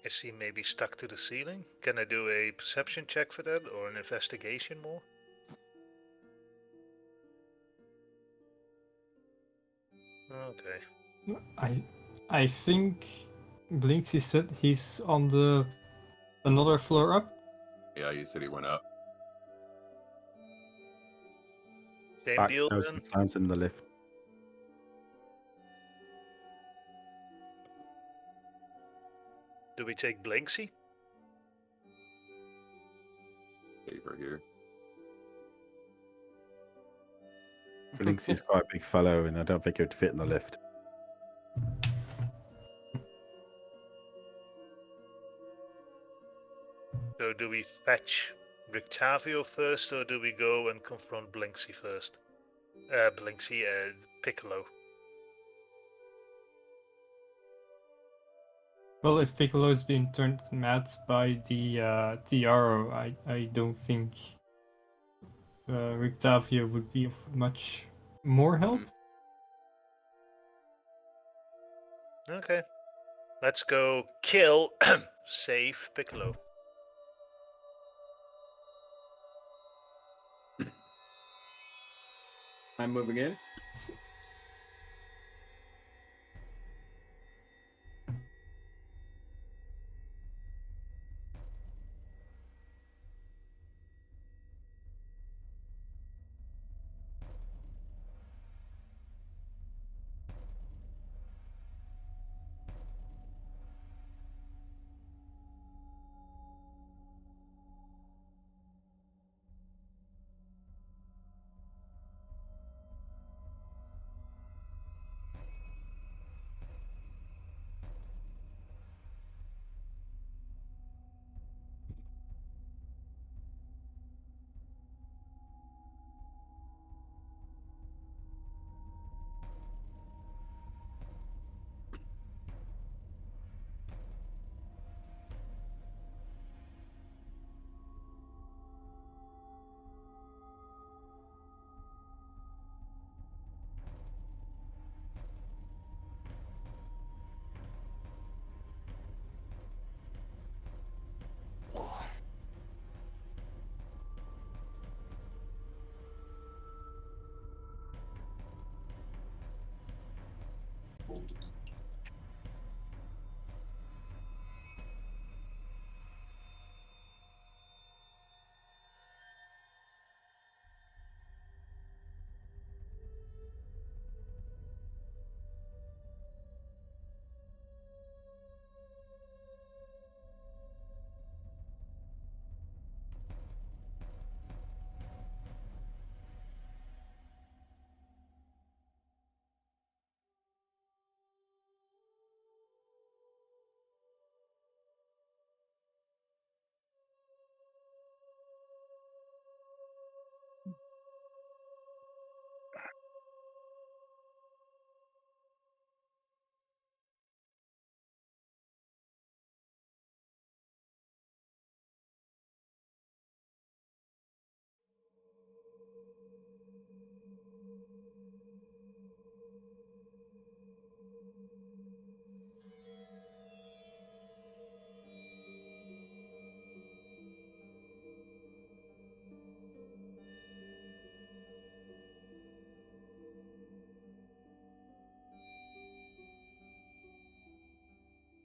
Speaker 2: Is he maybe stuck to the ceiling? Can I do a perception check for that or an investigation more? Okay.
Speaker 6: I think Blinksy said he's on the another floor up.
Speaker 5: Yeah, you said he went up.
Speaker 2: Same
Speaker 3: Back
Speaker 2: deal
Speaker 3: knows
Speaker 2: then?
Speaker 3: he stands in the lift.
Speaker 2: Do we take Blinksy?
Speaker 5: Safer here.
Speaker 3: Blinksy's quite a big fellow, and I don't think he'd fit in the lift.
Speaker 2: So do we fetch Rictavio first, or do we go and confront Blinksy first? Piccolo.
Speaker 6: Well, if Piccolo's been turned mad by the Tiaro, I don't think Rictavio would be of much more help.
Speaker 2: Okay. Let's go kill, save Piccolo.
Speaker 1: I'm moving in.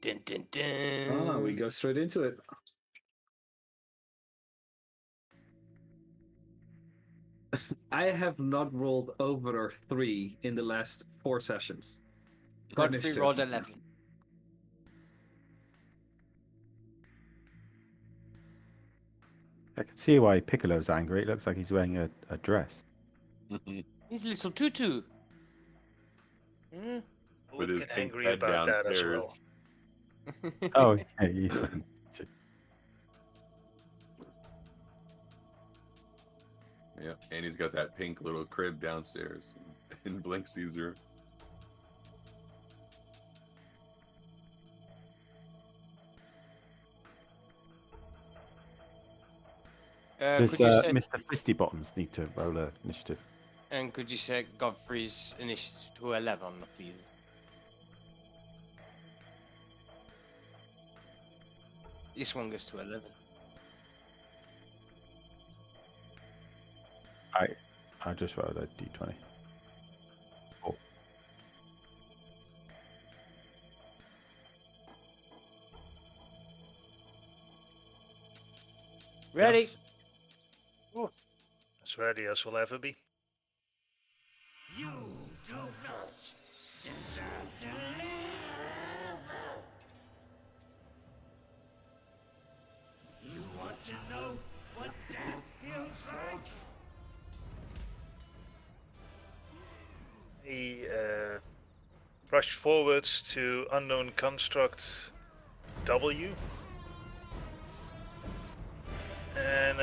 Speaker 4: Dun, dun, dun.
Speaker 9: Ah, we go straight into it. I have not rolled over 3 in the last 4 sessions.
Speaker 4: Godfrey
Speaker 9: Initiative.
Speaker 4: rolled 11.
Speaker 3: I can see why Piccolo's angry. It looks like he's wearing a dress.
Speaker 4: He's a little tutu. Hmm?
Speaker 2: I
Speaker 5: With
Speaker 2: would
Speaker 5: his
Speaker 2: get
Speaker 5: pink
Speaker 2: angry
Speaker 5: head
Speaker 2: about that as
Speaker 5: downstairs.
Speaker 2: well.
Speaker 3: Oh, yeah, he's
Speaker 5: Yeah, and he's got that pink little crib downstairs in Blinksy's room.
Speaker 3: Does
Speaker 4: Could you say,
Speaker 3: Mr. Fisty Bottoms need to roll a initiative?
Speaker 4: and could you say Godfrey's initiative to 11, please? This one goes to 11.
Speaker 3: I just rolled a d20. Oh.
Speaker 4: Ready?
Speaker 2: Yes. As ready as we'll ever be.
Speaker 8: You do not deserve to live. You want to know what death feels like?
Speaker 2: He rushed forwards to unknown construct W. And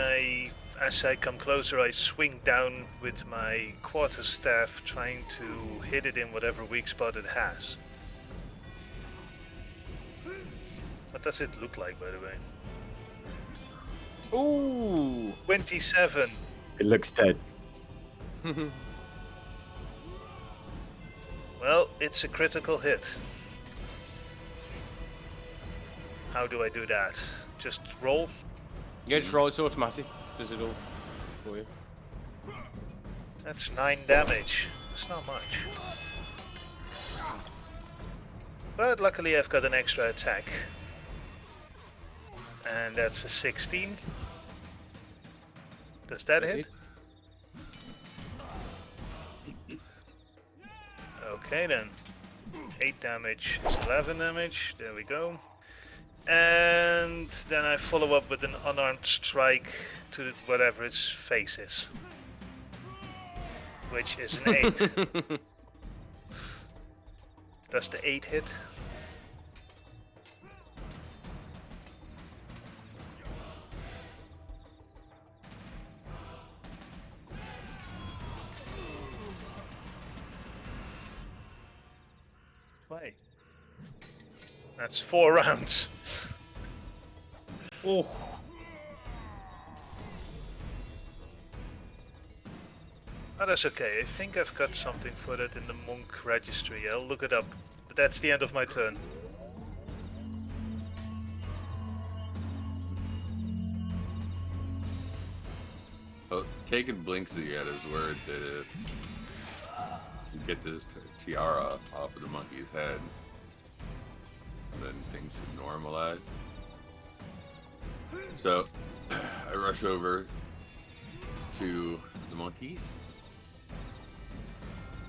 Speaker 2: as I come closer, I swing down with my quarterstaff, trying to hit it in whatever weak spot it has. What does it look like, by the way?
Speaker 4: Ooh!
Speaker 2: 27.
Speaker 3: It looks dead.
Speaker 2: Well, it's a critical hit. How do I do that? Just roll?
Speaker 4: Yeah, just roll, it's automatic. Does it all for you.
Speaker 2: That's 9 damage. It's not much. But luckily I've got an extra attack. And that's a 16. Does that hit? Okay then. 8 damage is 11 damage. There we go. And then I follow up with an unarmed strike to whatever its face is. Which is an 8. Does the 8 hit? Wait. That's 4 rounds.
Speaker 4: Oh.
Speaker 2: Oh, that's okay. I think I've got something for that in the monk registry. I'll look it up. But that's the end of my turn.
Speaker 5: Oh, taking Blinksy at his word that if you get this tiara off of the monkey's head, then things should normalize. So I rush over to the monkeys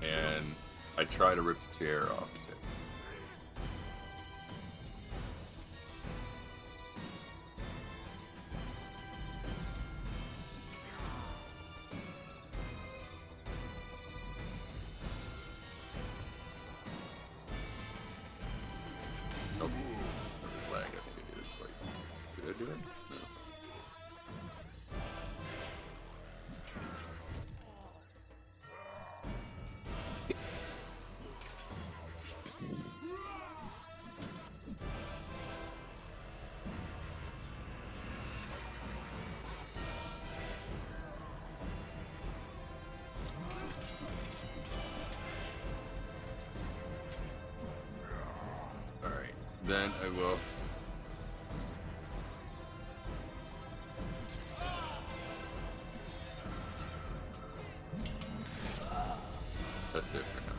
Speaker 5: and I try to rip the tiara off his head. Nope. There's lag. I think I did it twice. Did I do it? No. Alright, then I will. That's it for now.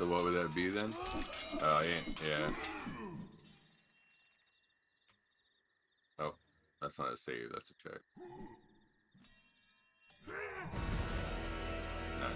Speaker 5: So what would that be then? Oh, yeah. Oh, that's not a save. That's a check. Nice.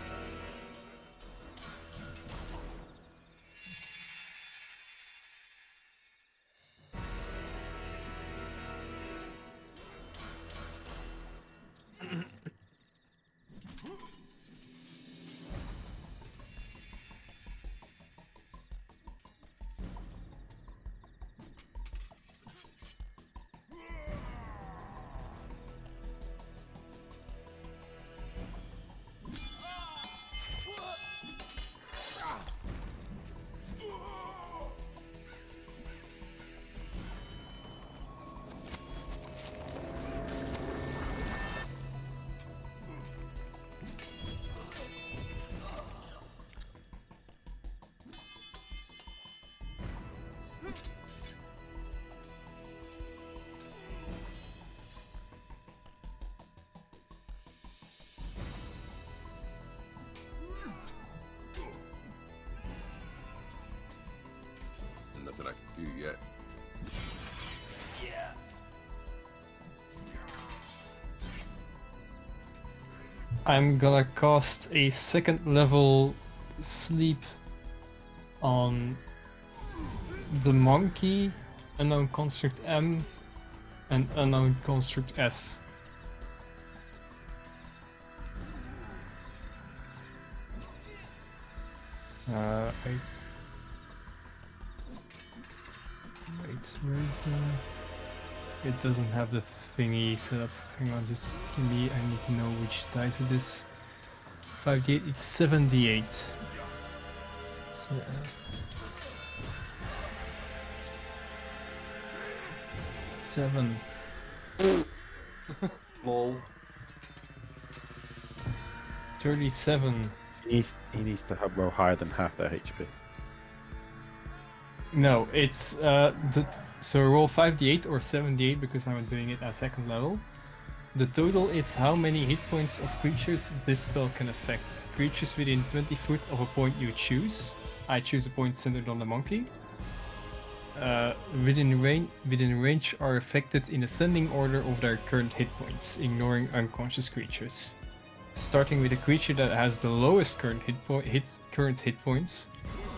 Speaker 5: Nothing I can do yet.
Speaker 6: I'm gonna cast a second level sleep on the monkey, unknown construct M, and unknown construct S. Wait, where is the... It doesn't have the thingy set up. Hang on, just give me... I need to know which dice it is. 5d8, it's 78. So, 7.
Speaker 1: Lol.
Speaker 6: 37.
Speaker 3: He needs to have roll higher than half their HP.
Speaker 6: No, it's so roll 5d8 or 7d8 because I'm doing it at second level. The total is how many hit points of creatures this spell can affect. Creatures within 20 foot of a point you choose. I choose a point centered on the monkey. Within range are affected in ascending order of their current hit points, ignoring unconscious creatures. Starting with a creature that has the lowest current hit points,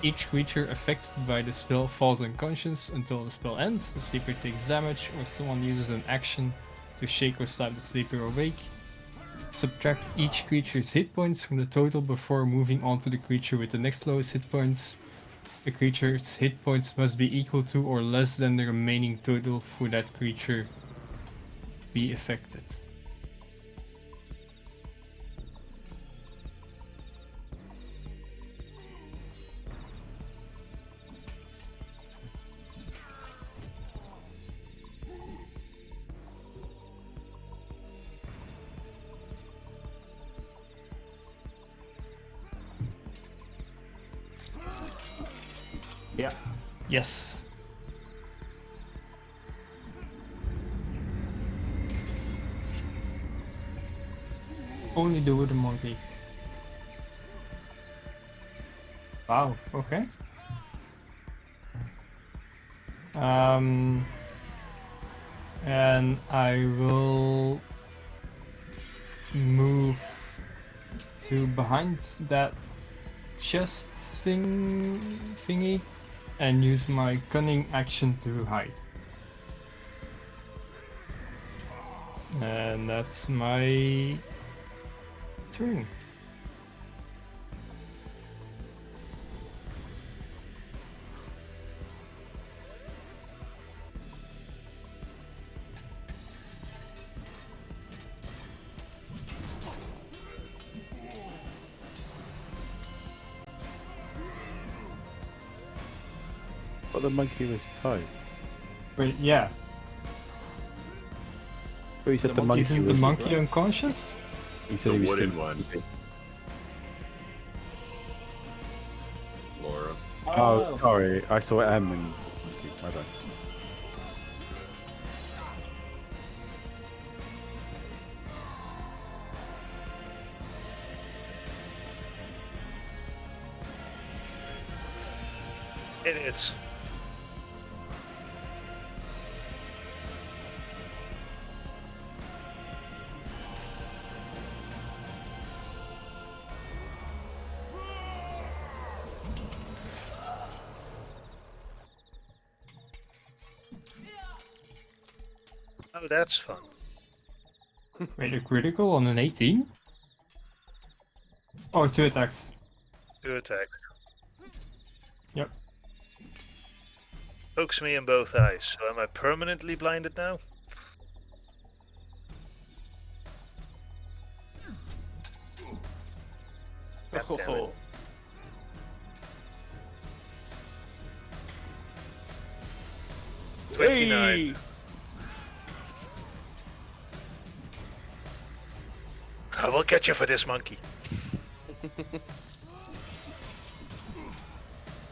Speaker 6: each creature affected by the spell falls unconscious until the spell ends. The sleeper takes damage, or someone uses an action to shake or slap the sleeper awake. Subtract each creature's hit points from the total before moving on to the creature with the next lowest hit points. The creature's hit points must be equal to or less than the remaining total for that creature be affected.
Speaker 1: Yeah.
Speaker 6: Yes. Only do with the monkey. Wow, okay. And I will move to behind that chest thingy and use my cunning action to hide. And that's my turn.
Speaker 3: But the monkey was tied.
Speaker 6: Wait, yeah.
Speaker 3: But you said the monkey
Speaker 6: Isn't
Speaker 3: was...
Speaker 6: the monkey unconscious?
Speaker 3: You said
Speaker 5: The
Speaker 3: he was
Speaker 5: wooden
Speaker 3: still-
Speaker 5: one. Laura.
Speaker 3: Oh, sorry. I saw M and monkey. My bad.
Speaker 2: It is. Oh, that's fun.
Speaker 6: Wait, a critical on an 18? Oh, 2 attacks.
Speaker 2: 2 attacks.
Speaker 6: Yep.
Speaker 2: Pokes me in both eyes. So am I permanently blinded now? God damn it.
Speaker 4: Oh,
Speaker 2: 29. I will get you for this, monkey.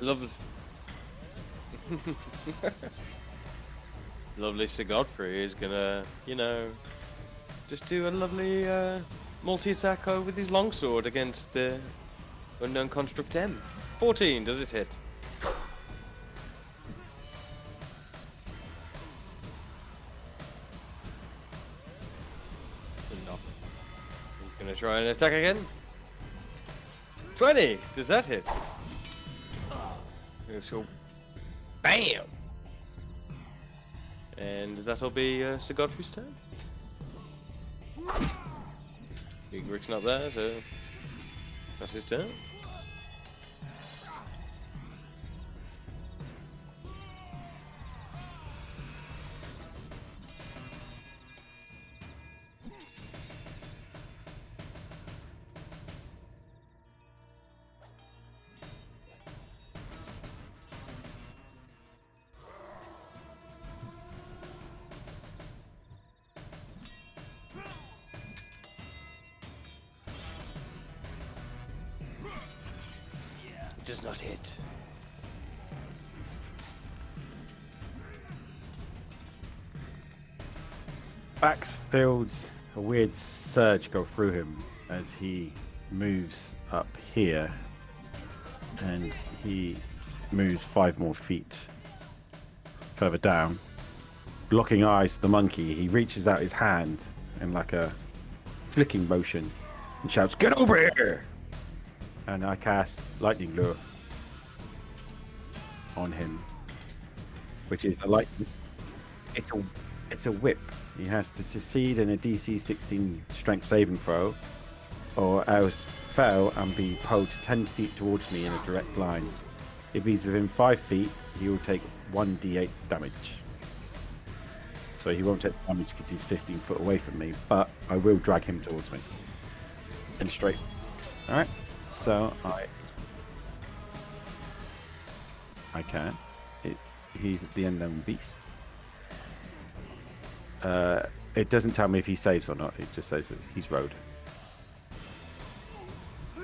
Speaker 4: Lovely. Lovely Sir Godfrey is gonna, just do a lovely multi-attack with his longsword against Unknown Construct M. 14, does it hit? Enough. He's gonna try and attack again. 20, does that hit? So, bam! And that'll be Sir Godfrey's turn. Rick's not there, so that's his turn. Does not hit.
Speaker 3: Bax feels a weird surge go through him as he moves up here, and he moves 5 more feet further down. Locking eyes with the monkey, he reaches out his hand in like a flicking motion and shouts, "Get over here!" And I cast Lightning Lure on him, which is a lightning. It's a whip. He has to succeed in a DC 16 Strength saving throw, or else fail and be pulled 10 feet towards me in a direct line. If he's within 5 feet, he will take 1d8 damage. So he won't take damage because he's 15 foot away from me, but I will drag him towards me. And straight. Alright. So I can. He's at the unknown beast. It doesn't tell me if he saves or not. It just says that he's rode.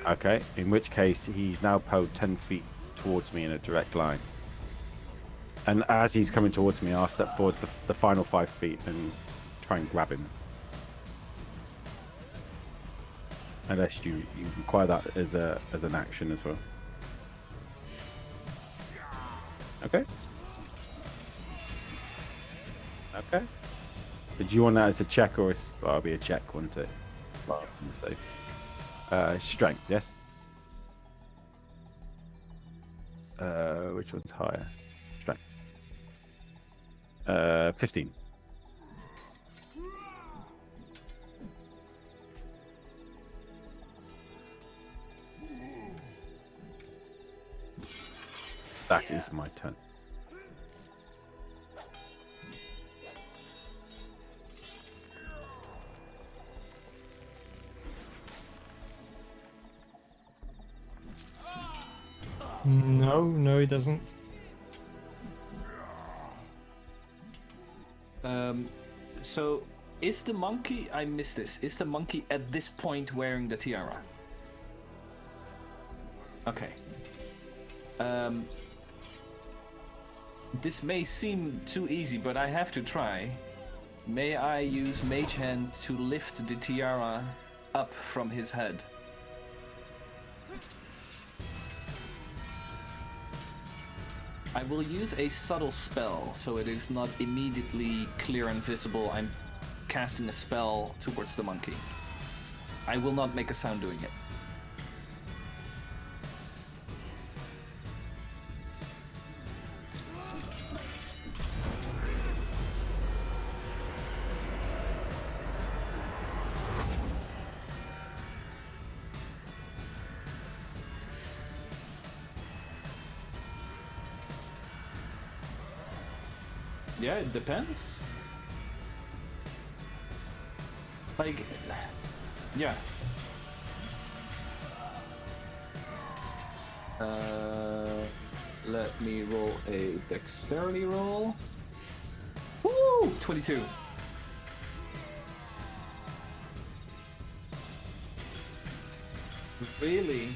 Speaker 3: Okay, in which case he's now pulled 10 feet towards me in a direct line. And as he's coming towards me, I'll step forward the final 5 feet and try and grab him. Unless you require that as an action as well. Okay. Okay. Did you want that as a check or it'll be a check, wouldn't it? Rather than a save. Strength, yes. Which one's higher? Strength. 15. That is my turn.
Speaker 6: No, he doesn't.
Speaker 1: So is the monkey? I missed this. Is the monkey at this point wearing the tiara? Okay. This may seem too easy, but I have to try. May I use Mage Hand to lift the tiara up from his head? I will use a subtle spell, so it is not immediately clear and visible. I'm casting a spell towards the monkey. I will not make a sound doing it. Yeah, it depends. Like, yeah. Let me roll a dexterity roll. Woo! 22. Really?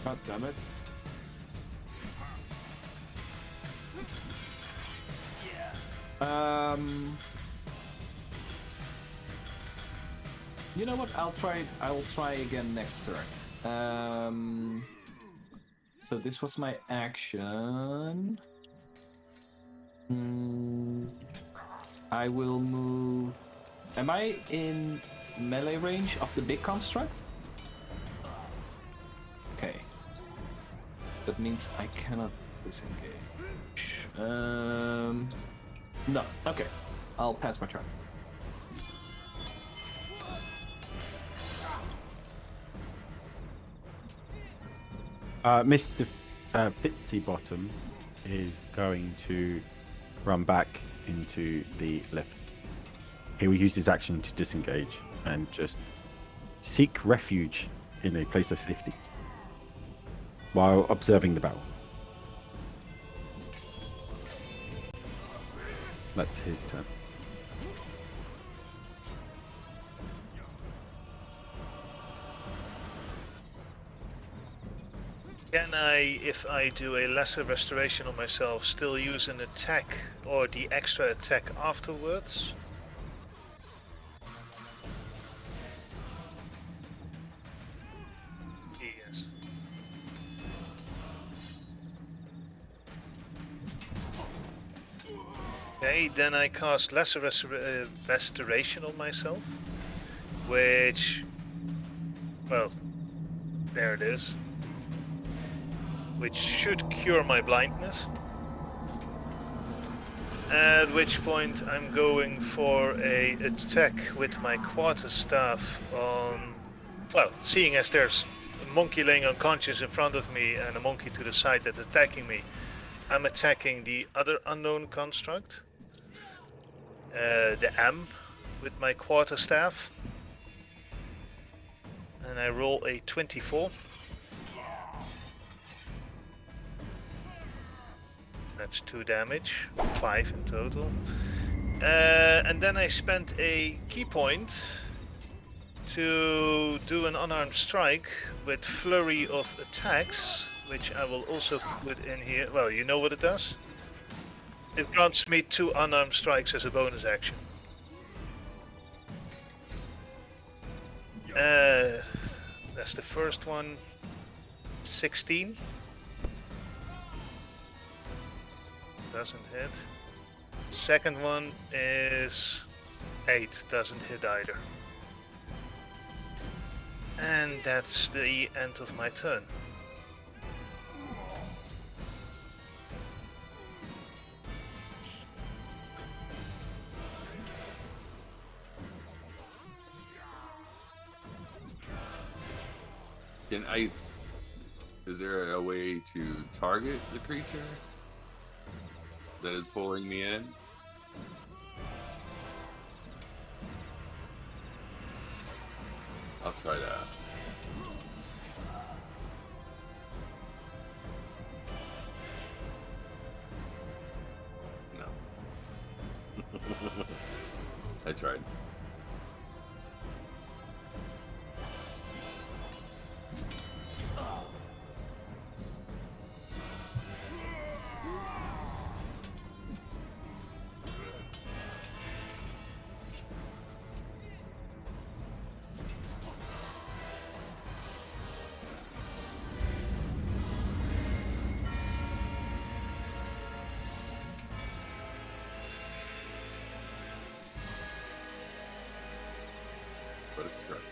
Speaker 1: God damn it. You know what? I'll try again next turn. So this was my action. I will move. Am I in melee range of the big construct? Okay. That means I cannot disengage. No. Okay. I'll pass my turn.
Speaker 3: Mr. Fitzy-Bottom is going to run back into the lift. He will use his action to disengage and just seek refuge in a place of safety while observing the battle. That's his turn.
Speaker 2: Can I, if I do a lesser restoration on myself, still use an attack or the extra attack afterwards? Yes. Okay, then I cast lesser restoration on myself, which, well, there it is. Which should cure my blindness. At which point I'm going for a attack with my quarterstaff on... Well, seeing as there's a monkey laying unconscious in front of me and a monkey to the side that's attacking me, I'm attacking the other unknown construct. The M with my quarterstaff. And I roll a 24. That's 2 damage, 5 in total. And then I spent a key point to do an unarmed strike with flurry of attacks, which I will also put in here. Well, you know what it does? It grants me 2 unarmed strikes as a bonus action. That's the first one, 16. Doesn't hit. Second one is 8, doesn't hit either. And that's the end of my turn.
Speaker 5: Can ice? Is there a way to target the creature that is pulling me in? I'll try that. No. I tried. strikes.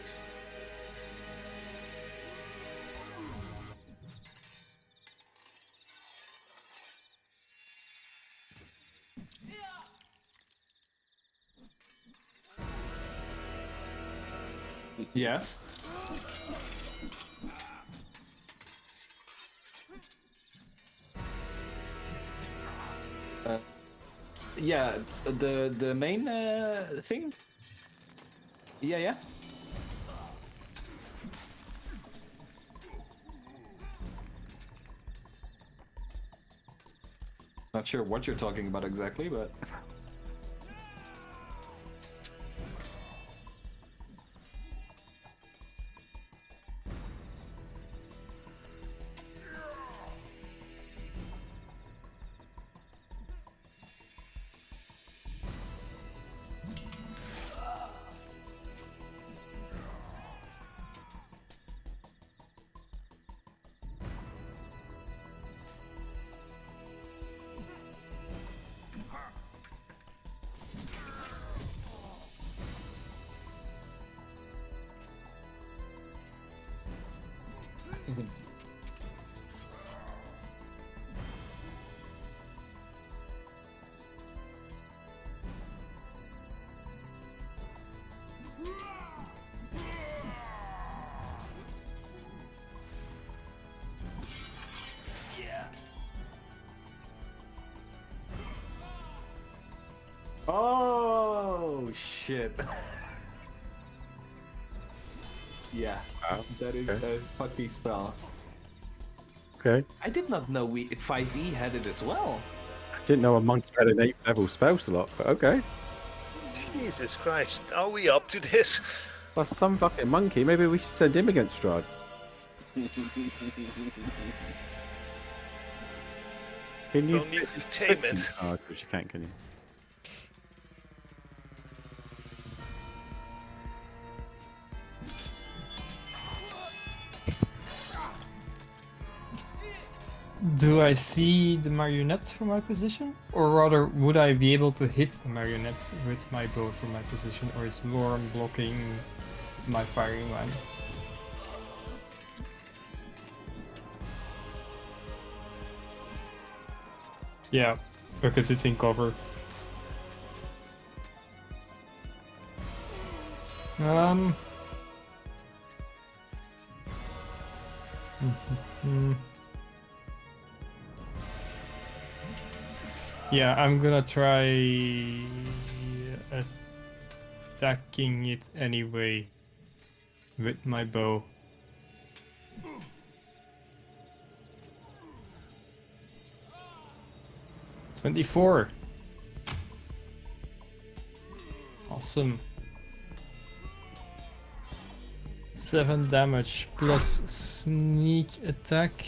Speaker 1: Yes. Yeah, the main thing. Yeah, yeah. Not sure what you're talking about exactly, but oh shit. Yeah,
Speaker 3: Wow.
Speaker 1: that is
Speaker 3: Okay.
Speaker 1: a fucking spell.
Speaker 3: Okay.
Speaker 1: I did not know we 5e had it as well.
Speaker 3: I didn't know a monkey had an 8th level spell slot, but okay.
Speaker 2: Jesus Christ, are we up to this?
Speaker 3: That's some fucking monkey. Maybe we should send him against Strahd. Can you?
Speaker 2: Don't need to tame it.
Speaker 3: Oh, of course you can't, can you?
Speaker 6: Do I see the marionettes from my position? Or rather, would I be able to hit the marionettes with my bow from my position? Or is Lorne blocking my firing line? Yeah, because it's in cover. Yeah, I'm gonna try attacking it anyway with my bow. $24. Awesome. 7 damage plus sneak attack.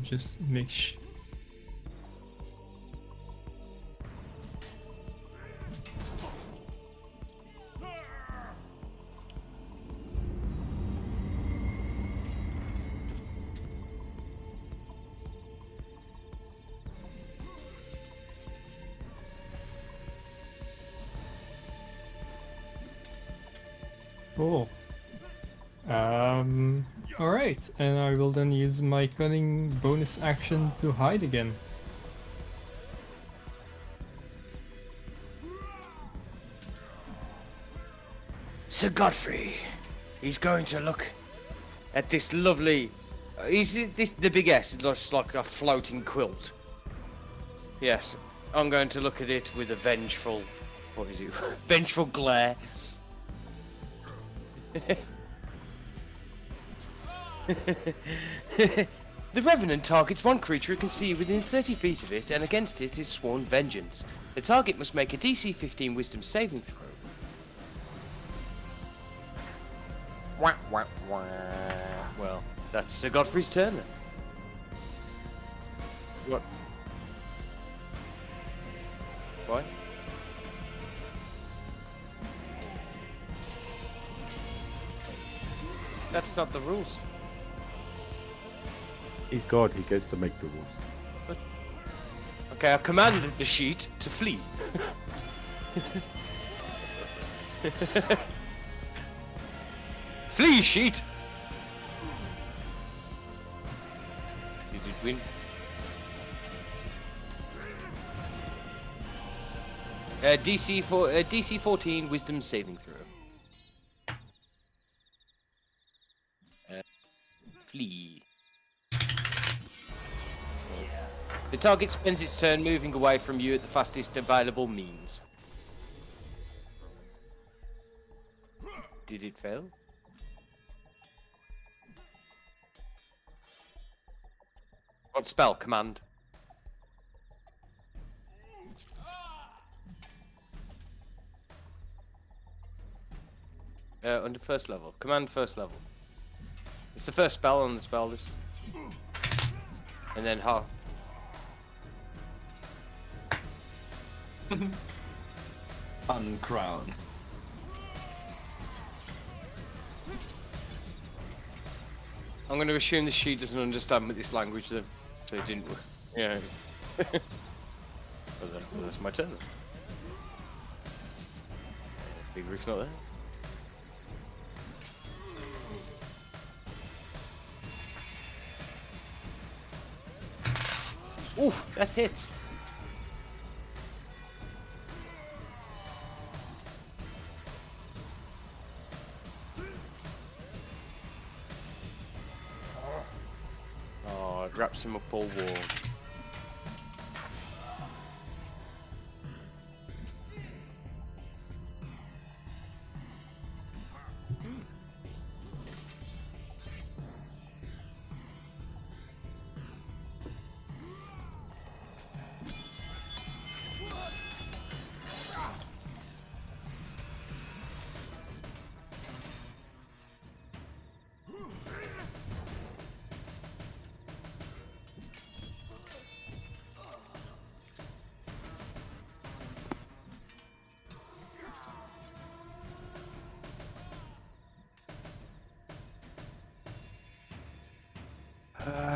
Speaker 6: Just make sure. Cool. Alright, and I will then use my cunning bonus action to hide again.
Speaker 4: Sir Godfrey, he's going to look at this lovely. Is this the big S? It looks like a floating quilt. Yes, I'm going to look at it with a vengeful. What is it? Vengeful glare. The Revenant targets one creature who can see within 30 feet of it, and against it is sworn vengeance. The target must make a DC 15 Wisdom saving throw. Wah, wah, wah. Well, that's Sir Godfrey's turn then. What? What? That's not the rules.
Speaker 3: He's God, he gets to make the rules.
Speaker 4: Okay, I've commanded the sheet to flee. Flea sheet! You did win. DC 14 Wisdom saving throw. Flee. The target spends its turn moving away from you at the fastest available means. Did it fail? What spell? Command. Under first level. Command first level. It's the first spell on the spell list. And then half.
Speaker 1: Uncrown.
Speaker 4: I'm going to assume that she doesn't understand this language then. So it didn't. Yeah. Well, that's my turn then. Big Rick's not there. Oof, that hits. Oh, it wraps him up all warm.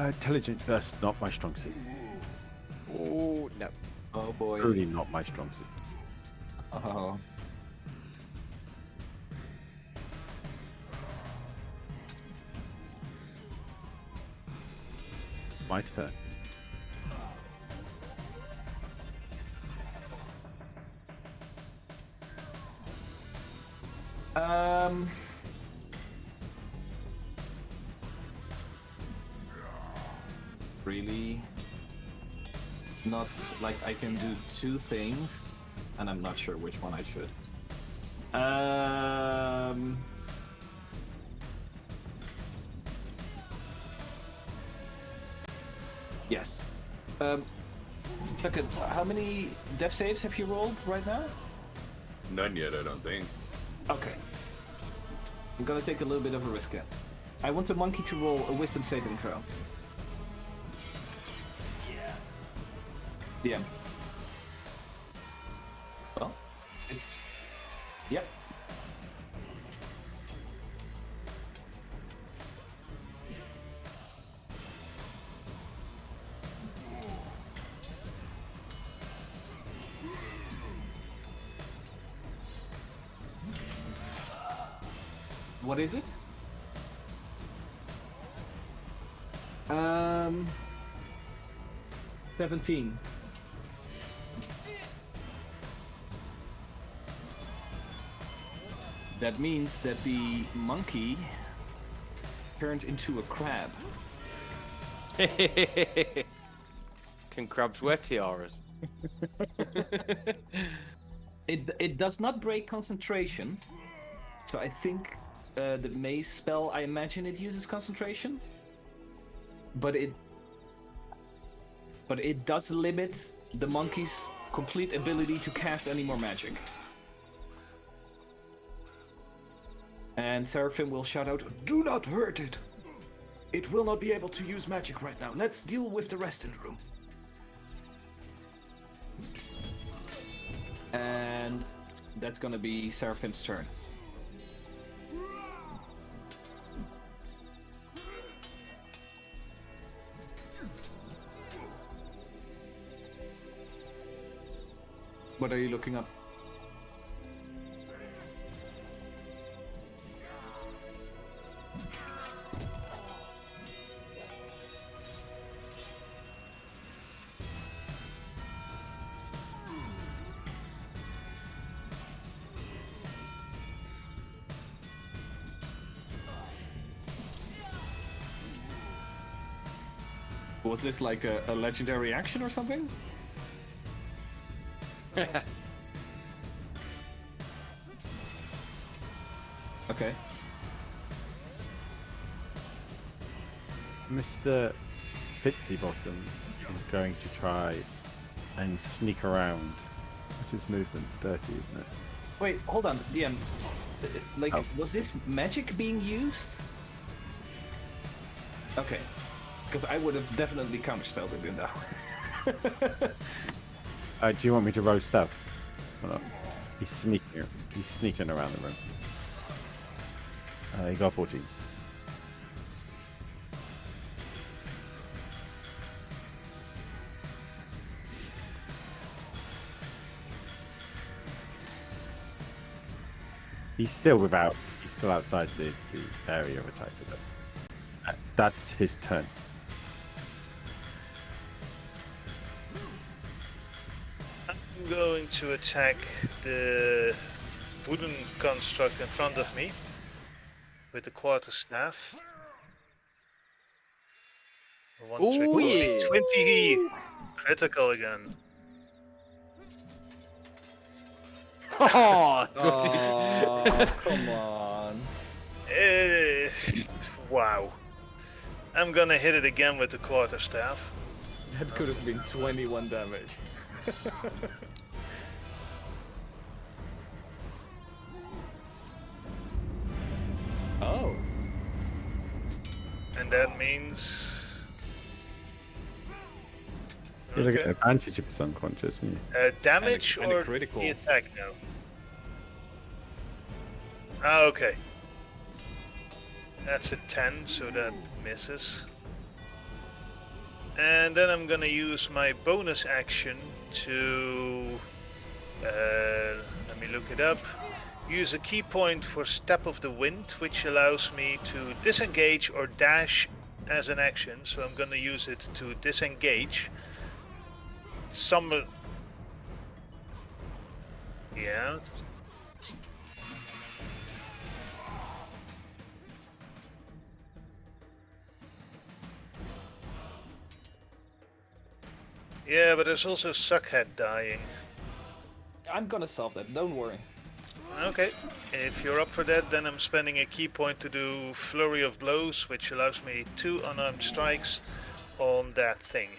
Speaker 3: Intelligent. That's not my strong suit.
Speaker 4: Oh, no.
Speaker 1: Oh boy.
Speaker 3: Really not my strong suit.
Speaker 1: Oh.
Speaker 3: It's my turn.
Speaker 1: Really not like I can do two things, and I'm not sure which one I should. Yes. Second, how many death saves have you rolled right now?
Speaker 5: None yet, I don't think.
Speaker 1: Okay. I'm gonna take a little bit of a risk here. I want the monkey to roll a wisdom saving throw. Yeah. Well, it's... Yep. What is it? 17. That means that the monkey turned into a crab.
Speaker 4: Can crabs wear tiaras?
Speaker 1: It does not break concentration, so I think the maze spell, I imagine it uses concentration, but it does limit the monkey's complete ability to cast any more magic. And Seraphim will shout out, "Do not hurt it! It will not be able to use magic right now. Let's deal with the rest in the room." And that's gonna be Seraphim's turn. What are you looking up? Was this like a legendary action or something? Okay.
Speaker 3: Mr. Fitzy Bottom is going to try and sneak around. What's his movement? 30, isn't it?
Speaker 1: Wait, hold on. DM. Like,
Speaker 3: Oh.
Speaker 1: was this magic being used? Okay. Because I would have definitely counterspelled it in that way.
Speaker 3: Do you want me to roll stealth? Hold on. He's sneaking around the room. He got 14. He's still outside the area of attack. That's his turn.
Speaker 2: I'm going to attack the wooden construct in front of me with the quarterstaff. One trick will be 20 critical again.
Speaker 4: Oh,
Speaker 1: Oh, come on.
Speaker 2: Wow. I'm gonna hit it again with the quarterstaff.
Speaker 1: That could have been 21 damage. Oh.
Speaker 2: And that means...
Speaker 3: You look at
Speaker 2: Okay.
Speaker 3: advantage if it's unconscious. When you...
Speaker 2: Damage
Speaker 1: and a
Speaker 2: or
Speaker 1: critical.
Speaker 2: the attack now? Ah, okay. That's a 10, so that misses. And then I'm gonna use my bonus action to... let me look it up. Use a key point for Step of the Wind, which allows me to disengage or dash as an action. So I'm gonna use it to disengage. Yeah. Yeah, but there's also Suckhead dying.
Speaker 1: I'm gonna solve that, don't worry.
Speaker 2: Okay, if you're up for that, then I'm spending a key point to do Flurry of Blows, which allows me 2 unarmed strikes on that thing.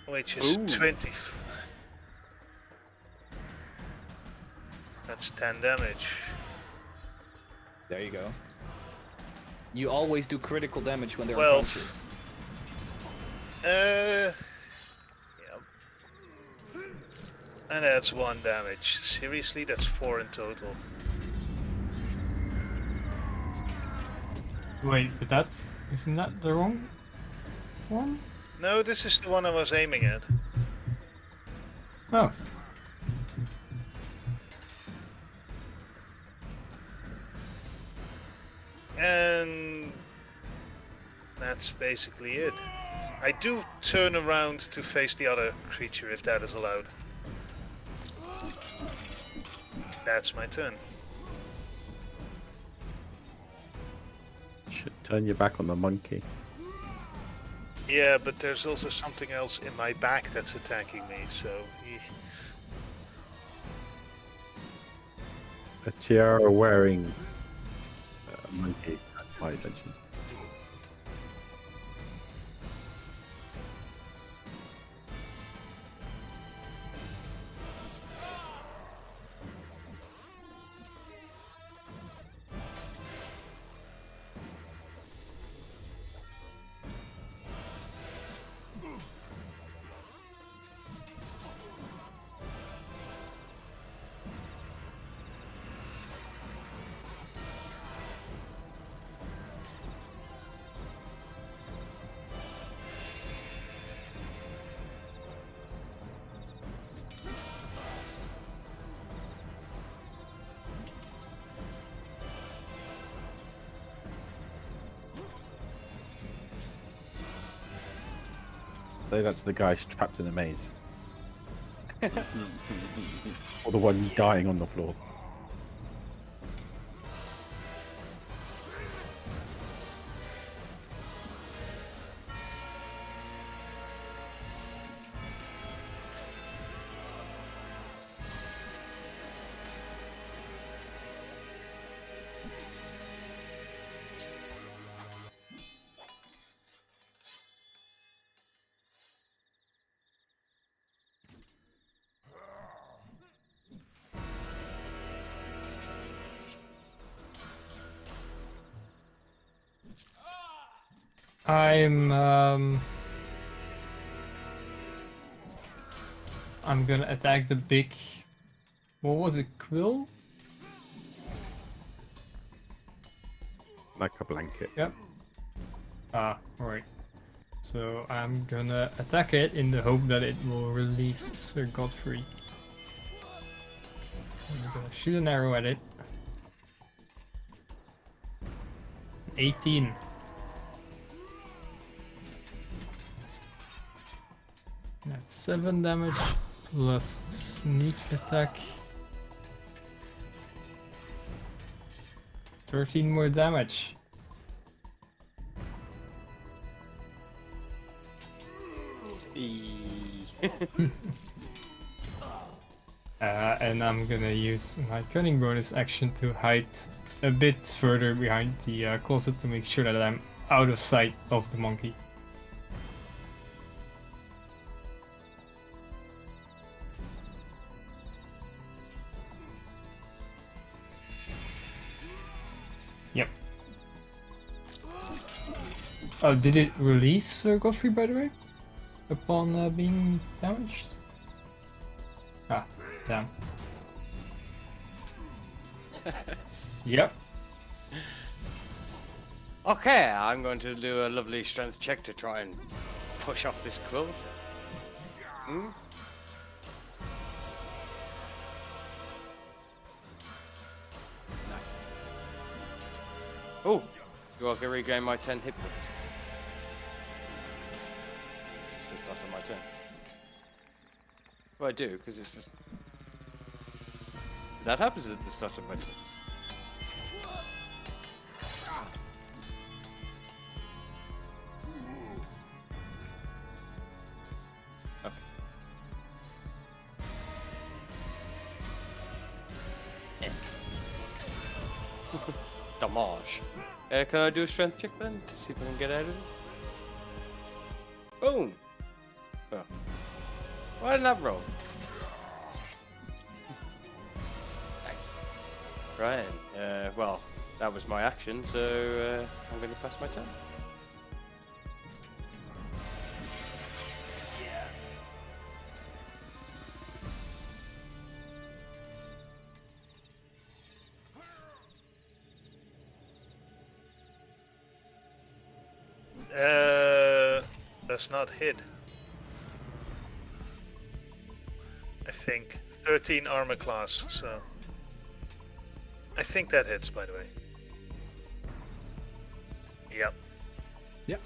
Speaker 2: Which is
Speaker 1: Ooh.
Speaker 2: 20. That's 10 damage.
Speaker 1: There you go. You always do critical damage when they're
Speaker 2: Well,
Speaker 1: unconscious.
Speaker 2: Yeah. And that's 1 damage. Seriously, that's 4 in total.
Speaker 6: Wait, but isn't that the wrong one?
Speaker 2: No, this is the one I was aiming at.
Speaker 6: Oh.
Speaker 2: And that's basically it. I do turn around to face the other creature if that is allowed. That's my turn.
Speaker 3: Should turn your back on the monkey.
Speaker 2: Yeah, but there's also something else in my back that's attacking me, so...
Speaker 3: A tiara wearing monkey. That's my attention. So that's the guy trapped in a maze. Or the one dying on the floor.
Speaker 6: I'm gonna attack the big. What was it? Quill?
Speaker 3: Like a blanket.
Speaker 6: Yep. Ah, right. So I'm gonna attack it in the hope that it will release Sir Godfrey. So I'm gonna shoot an arrow at it. 18. That's 7 damage plus sneak attack. 13 more damage. And I'm gonna use my cunning bonus action to hide a bit further behind the closet to make sure that I'm out of sight of the monkey. Yep. Oh, did it release Sir Godfrey, by the way? Upon being damaged? Ah, damn. Yep.
Speaker 4: Okay, I'm going to do a lovely strength check to try and push off this quill. Hmm? Nice. Oh, do I can regain my 10 hit points? This is the start of my turn. Well, I do, because it's just... That happens at the start of my turn. Okay. Damage. Can I do a strength check then, to see if I can get out of it? Boom! Oh. Why didn't that roll? Nice. Right, well, that was my action, so I'm going to pass my turn.
Speaker 2: That's not hit. I think 13 armor class, so I think that hits, by the way. Yep.
Speaker 1: Yep.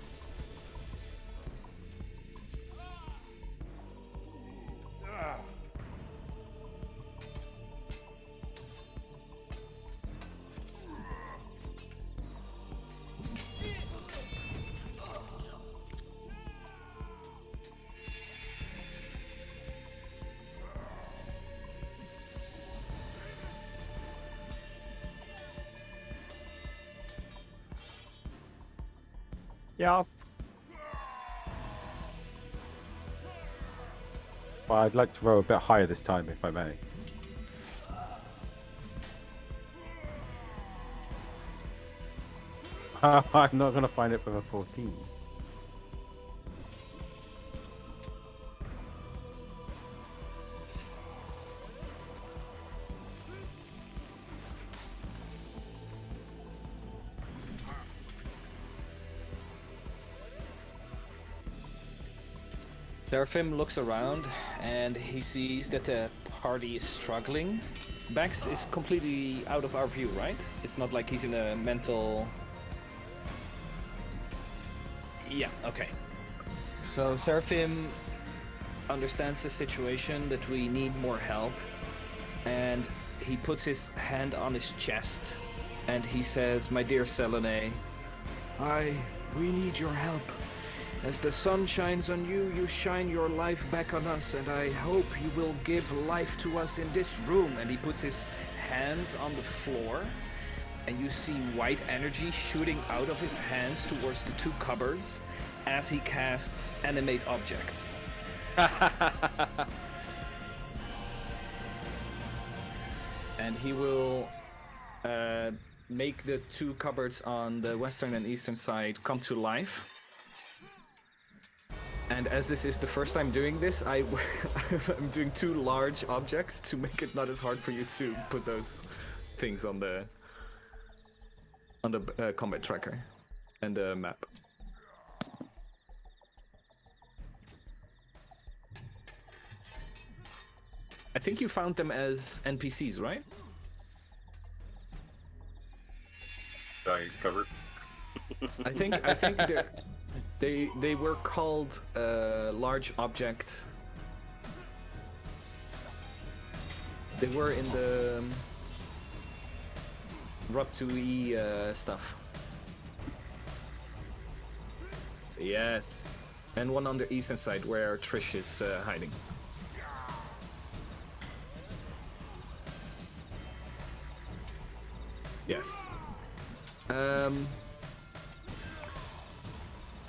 Speaker 3: Yes. Well, I'd like to roll a bit higher this time, if I may. I'm not going to find it with a 14.
Speaker 1: Seraphim looks around and he sees that the party is struggling. Bax is completely out of our view, right? It's not like he's in a mental... Yeah, okay. So Seraphim understands the situation, that we need more help. And he puts his hand on his chest and he says, "My dear Selene, we need your help. As the sun shines on you, you shine your life back on us, and I hope you will give life to us in this room." And he puts his hands on the floor, and you see white energy shooting out of his hands towards the two cupboards as he casts animate objects. And he will make the two cupboards on the western and eastern side come to life. And as this is the first time doing this, I'm doing two large objects to make it not as hard for you to put those things on the combat tracker and the map. I think you found them as NPCs, right?
Speaker 5: Dying cover.
Speaker 1: I think they were called large object. They were in the Rob 2E stuff. Yes. And one on the eastern side where Trish is hiding. Yes.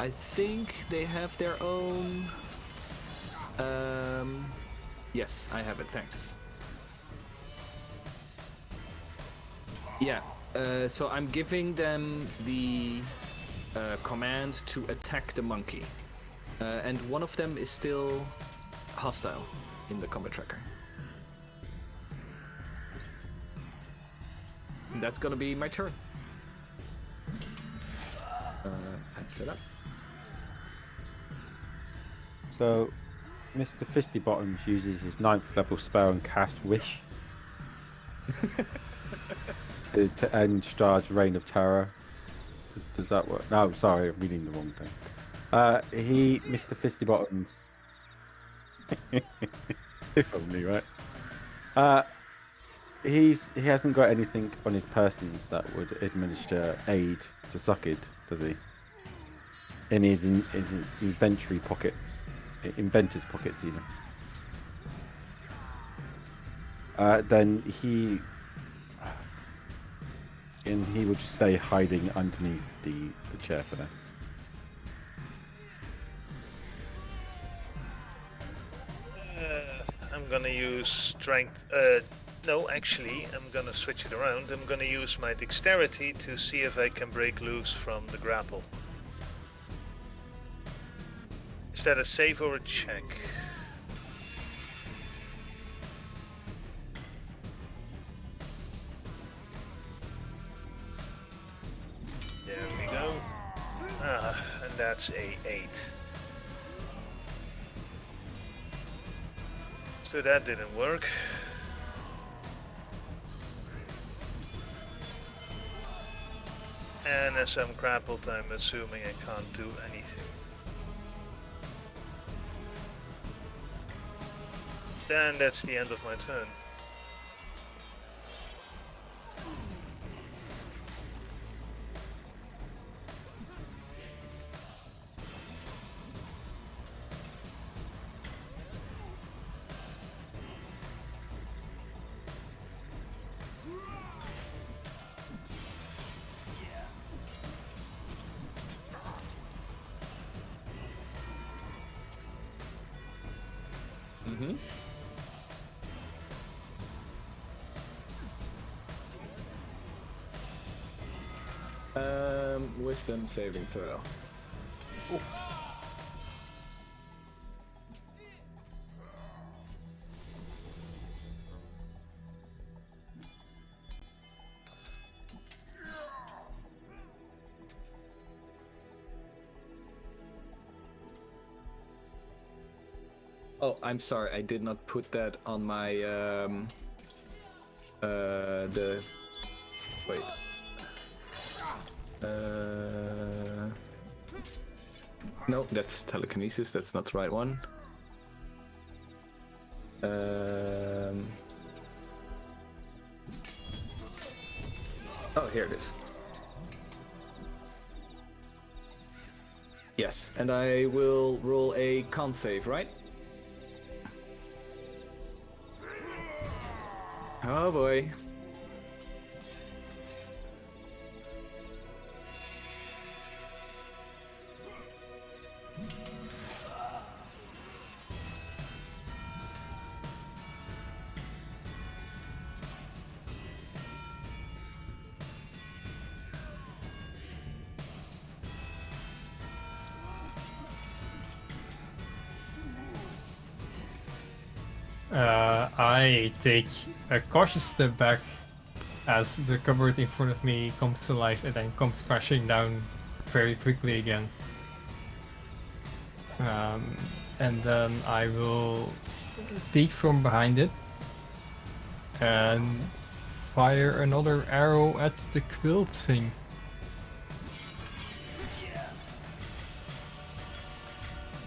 Speaker 1: I think they have their own... Yes, I have it, thanks. Yeah, so I'm giving them the command to attack the monkey. And one of them is still hostile in the combat tracker. And that's gonna be my turn. I set up.
Speaker 3: So, Mr. Fisty Bottoms uses his 9th level spell and cast Wish to end Strahd's reign of terror. Does that work? No, sorry, I'm reading the wrong thing. Mr. Fisty Bottoms. If only, right? He hasn't got anything on his persons that would administer aid to Suckid, does he? In his inventory pockets, inventor's pockets even. Then he will just stay hiding underneath the chair for now.
Speaker 2: I'm gonna use strength. No, actually, I'm gonna switch it around. I'm gonna use my dexterity to see if I can break loose from the grapple. Is that a save or a check? There we go. And that's a 8. So that didn't work. And as I'm grappled, I'm assuming I can't do anything. Then that's the end of my turn.
Speaker 1: Mm-hmm. Wisdom saving throw. Ooh. Oh, I'm sorry. I did not put that on my wait. No, that's telekinesis. That's not the right one. Oh, here it is. Yes, and I will roll a con save, right? Oh boy.
Speaker 6: I take a cautious step back as the cupboard in front of me comes to life and then comes crashing down very quickly again. And then I will peek from behind it and fire another arrow at the quilt thing.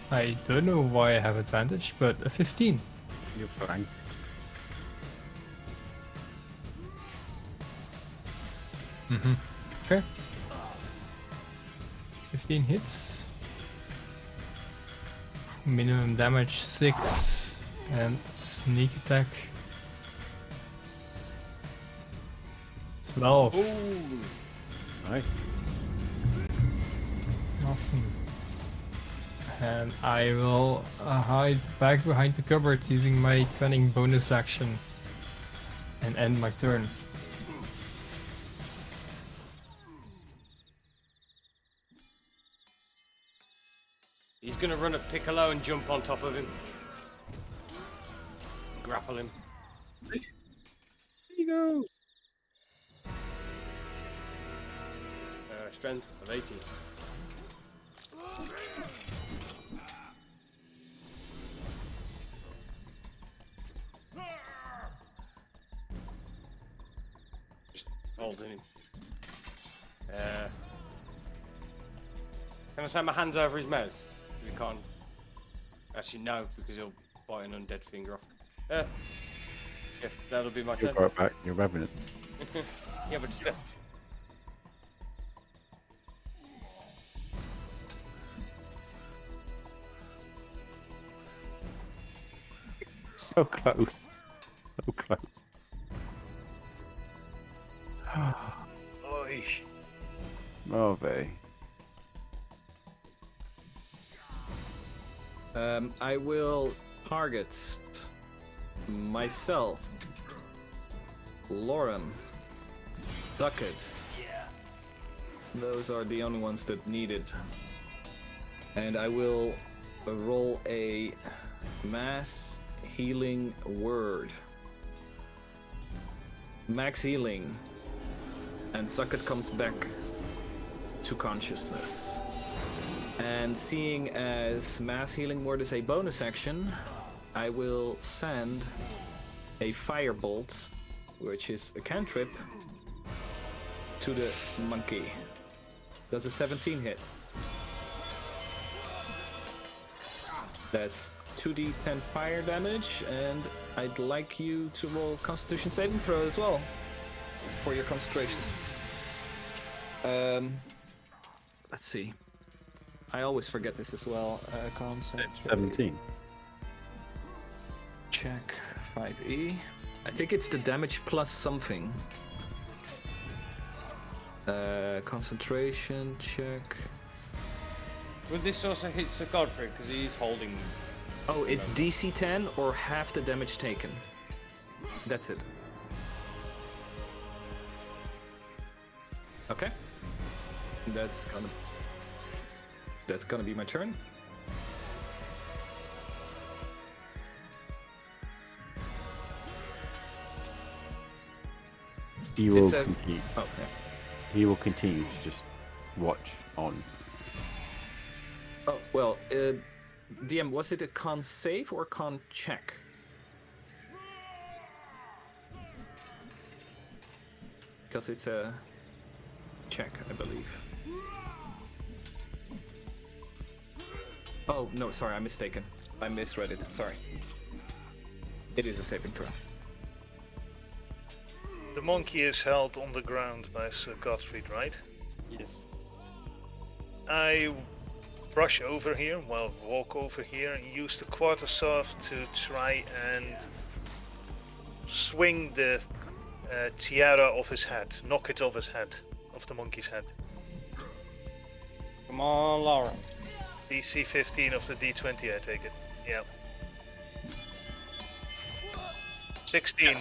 Speaker 6: I don't know why I have advantage, but a 15.
Speaker 3: You're fine.
Speaker 6: Okay. 15 hits. Minimum damage 6 and sneak attack 12.
Speaker 3: Nice.
Speaker 6: Awesome. And I will hide back behind the cupboard using my cunning bonus action and end my turn.
Speaker 4: He's gonna run at Piccolo and jump on top of him. Grapple him.
Speaker 3: There you go.
Speaker 4: Strength of 80. Just holding him. Can I say my hands over his mouth? We can't. Actually, no, because he'll bite an undead finger off. Yeah, that'll be my
Speaker 3: You're
Speaker 4: turn.
Speaker 3: right back. You're revenant.
Speaker 4: Yeah, but still.
Speaker 3: So close. So close.
Speaker 2: Oi.
Speaker 3: Oh, they.
Speaker 1: I will target myself, Lorem, Ducket. Those are the only ones that need it. And I will roll a mass healing word. Max healing. And Sucket comes back to consciousness. And seeing as mass healing word is a bonus action, I will send a firebolt, which is a cantrip, to the monkey. Does a 17 hit? That's 2d10 fire damage, and I'd like you to roll Constitution saving throw as well for your concentration. Let's see. I always forget this as well.
Speaker 3: 17.
Speaker 1: Check 5e. I think it's the damage plus something. Concentration check.
Speaker 4: Would this also hit Sir Godfrey because he's holding?
Speaker 1: Oh, it's DC 10 or half the damage taken. That's it. Okay. That's gonna be my turn.
Speaker 3: He will
Speaker 1: It's a-
Speaker 3: continue.
Speaker 1: Oh, yeah.
Speaker 3: He will continue to just watch on.
Speaker 1: Oh, well, DM, was it a con save or con check? Because it's a check, I believe. Oh, no, sorry, I'm mistaken. I misread it, sorry. It is a saving throw.
Speaker 2: The monkey is held on the ground by Sir Gottfried, right?
Speaker 4: Yes.
Speaker 2: I brush over here, well, walk over here and use the quarterstaff to try and swing the tiara off his head, knock it off his head, off the monkey's head.
Speaker 4: Come on, Laura.
Speaker 2: DC 15 of the D20, I take it. Yeah. 16.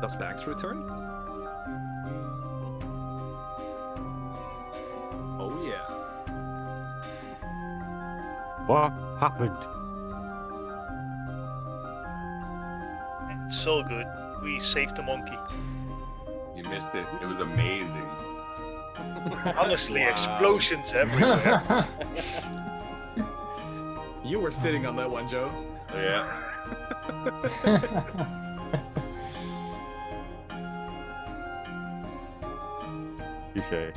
Speaker 1: Does Bax return? Oh yeah.
Speaker 3: What happened?
Speaker 2: It's all good. We saved the monkey.
Speaker 5: You missed it. It was amazing.
Speaker 2: Honestly,
Speaker 1: Wow.
Speaker 2: explosions everywhere.
Speaker 1: You were sitting on that one, Joe.
Speaker 5: Yeah.
Speaker 3: Touche.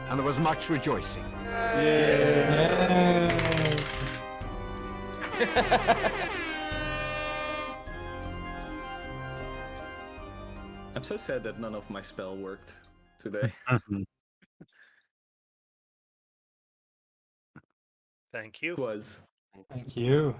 Speaker 10: And there was much rejoicing.
Speaker 1: I'm so sad that none of my spell worked today.
Speaker 2: Thank you.
Speaker 1: It was.
Speaker 6: Thank you.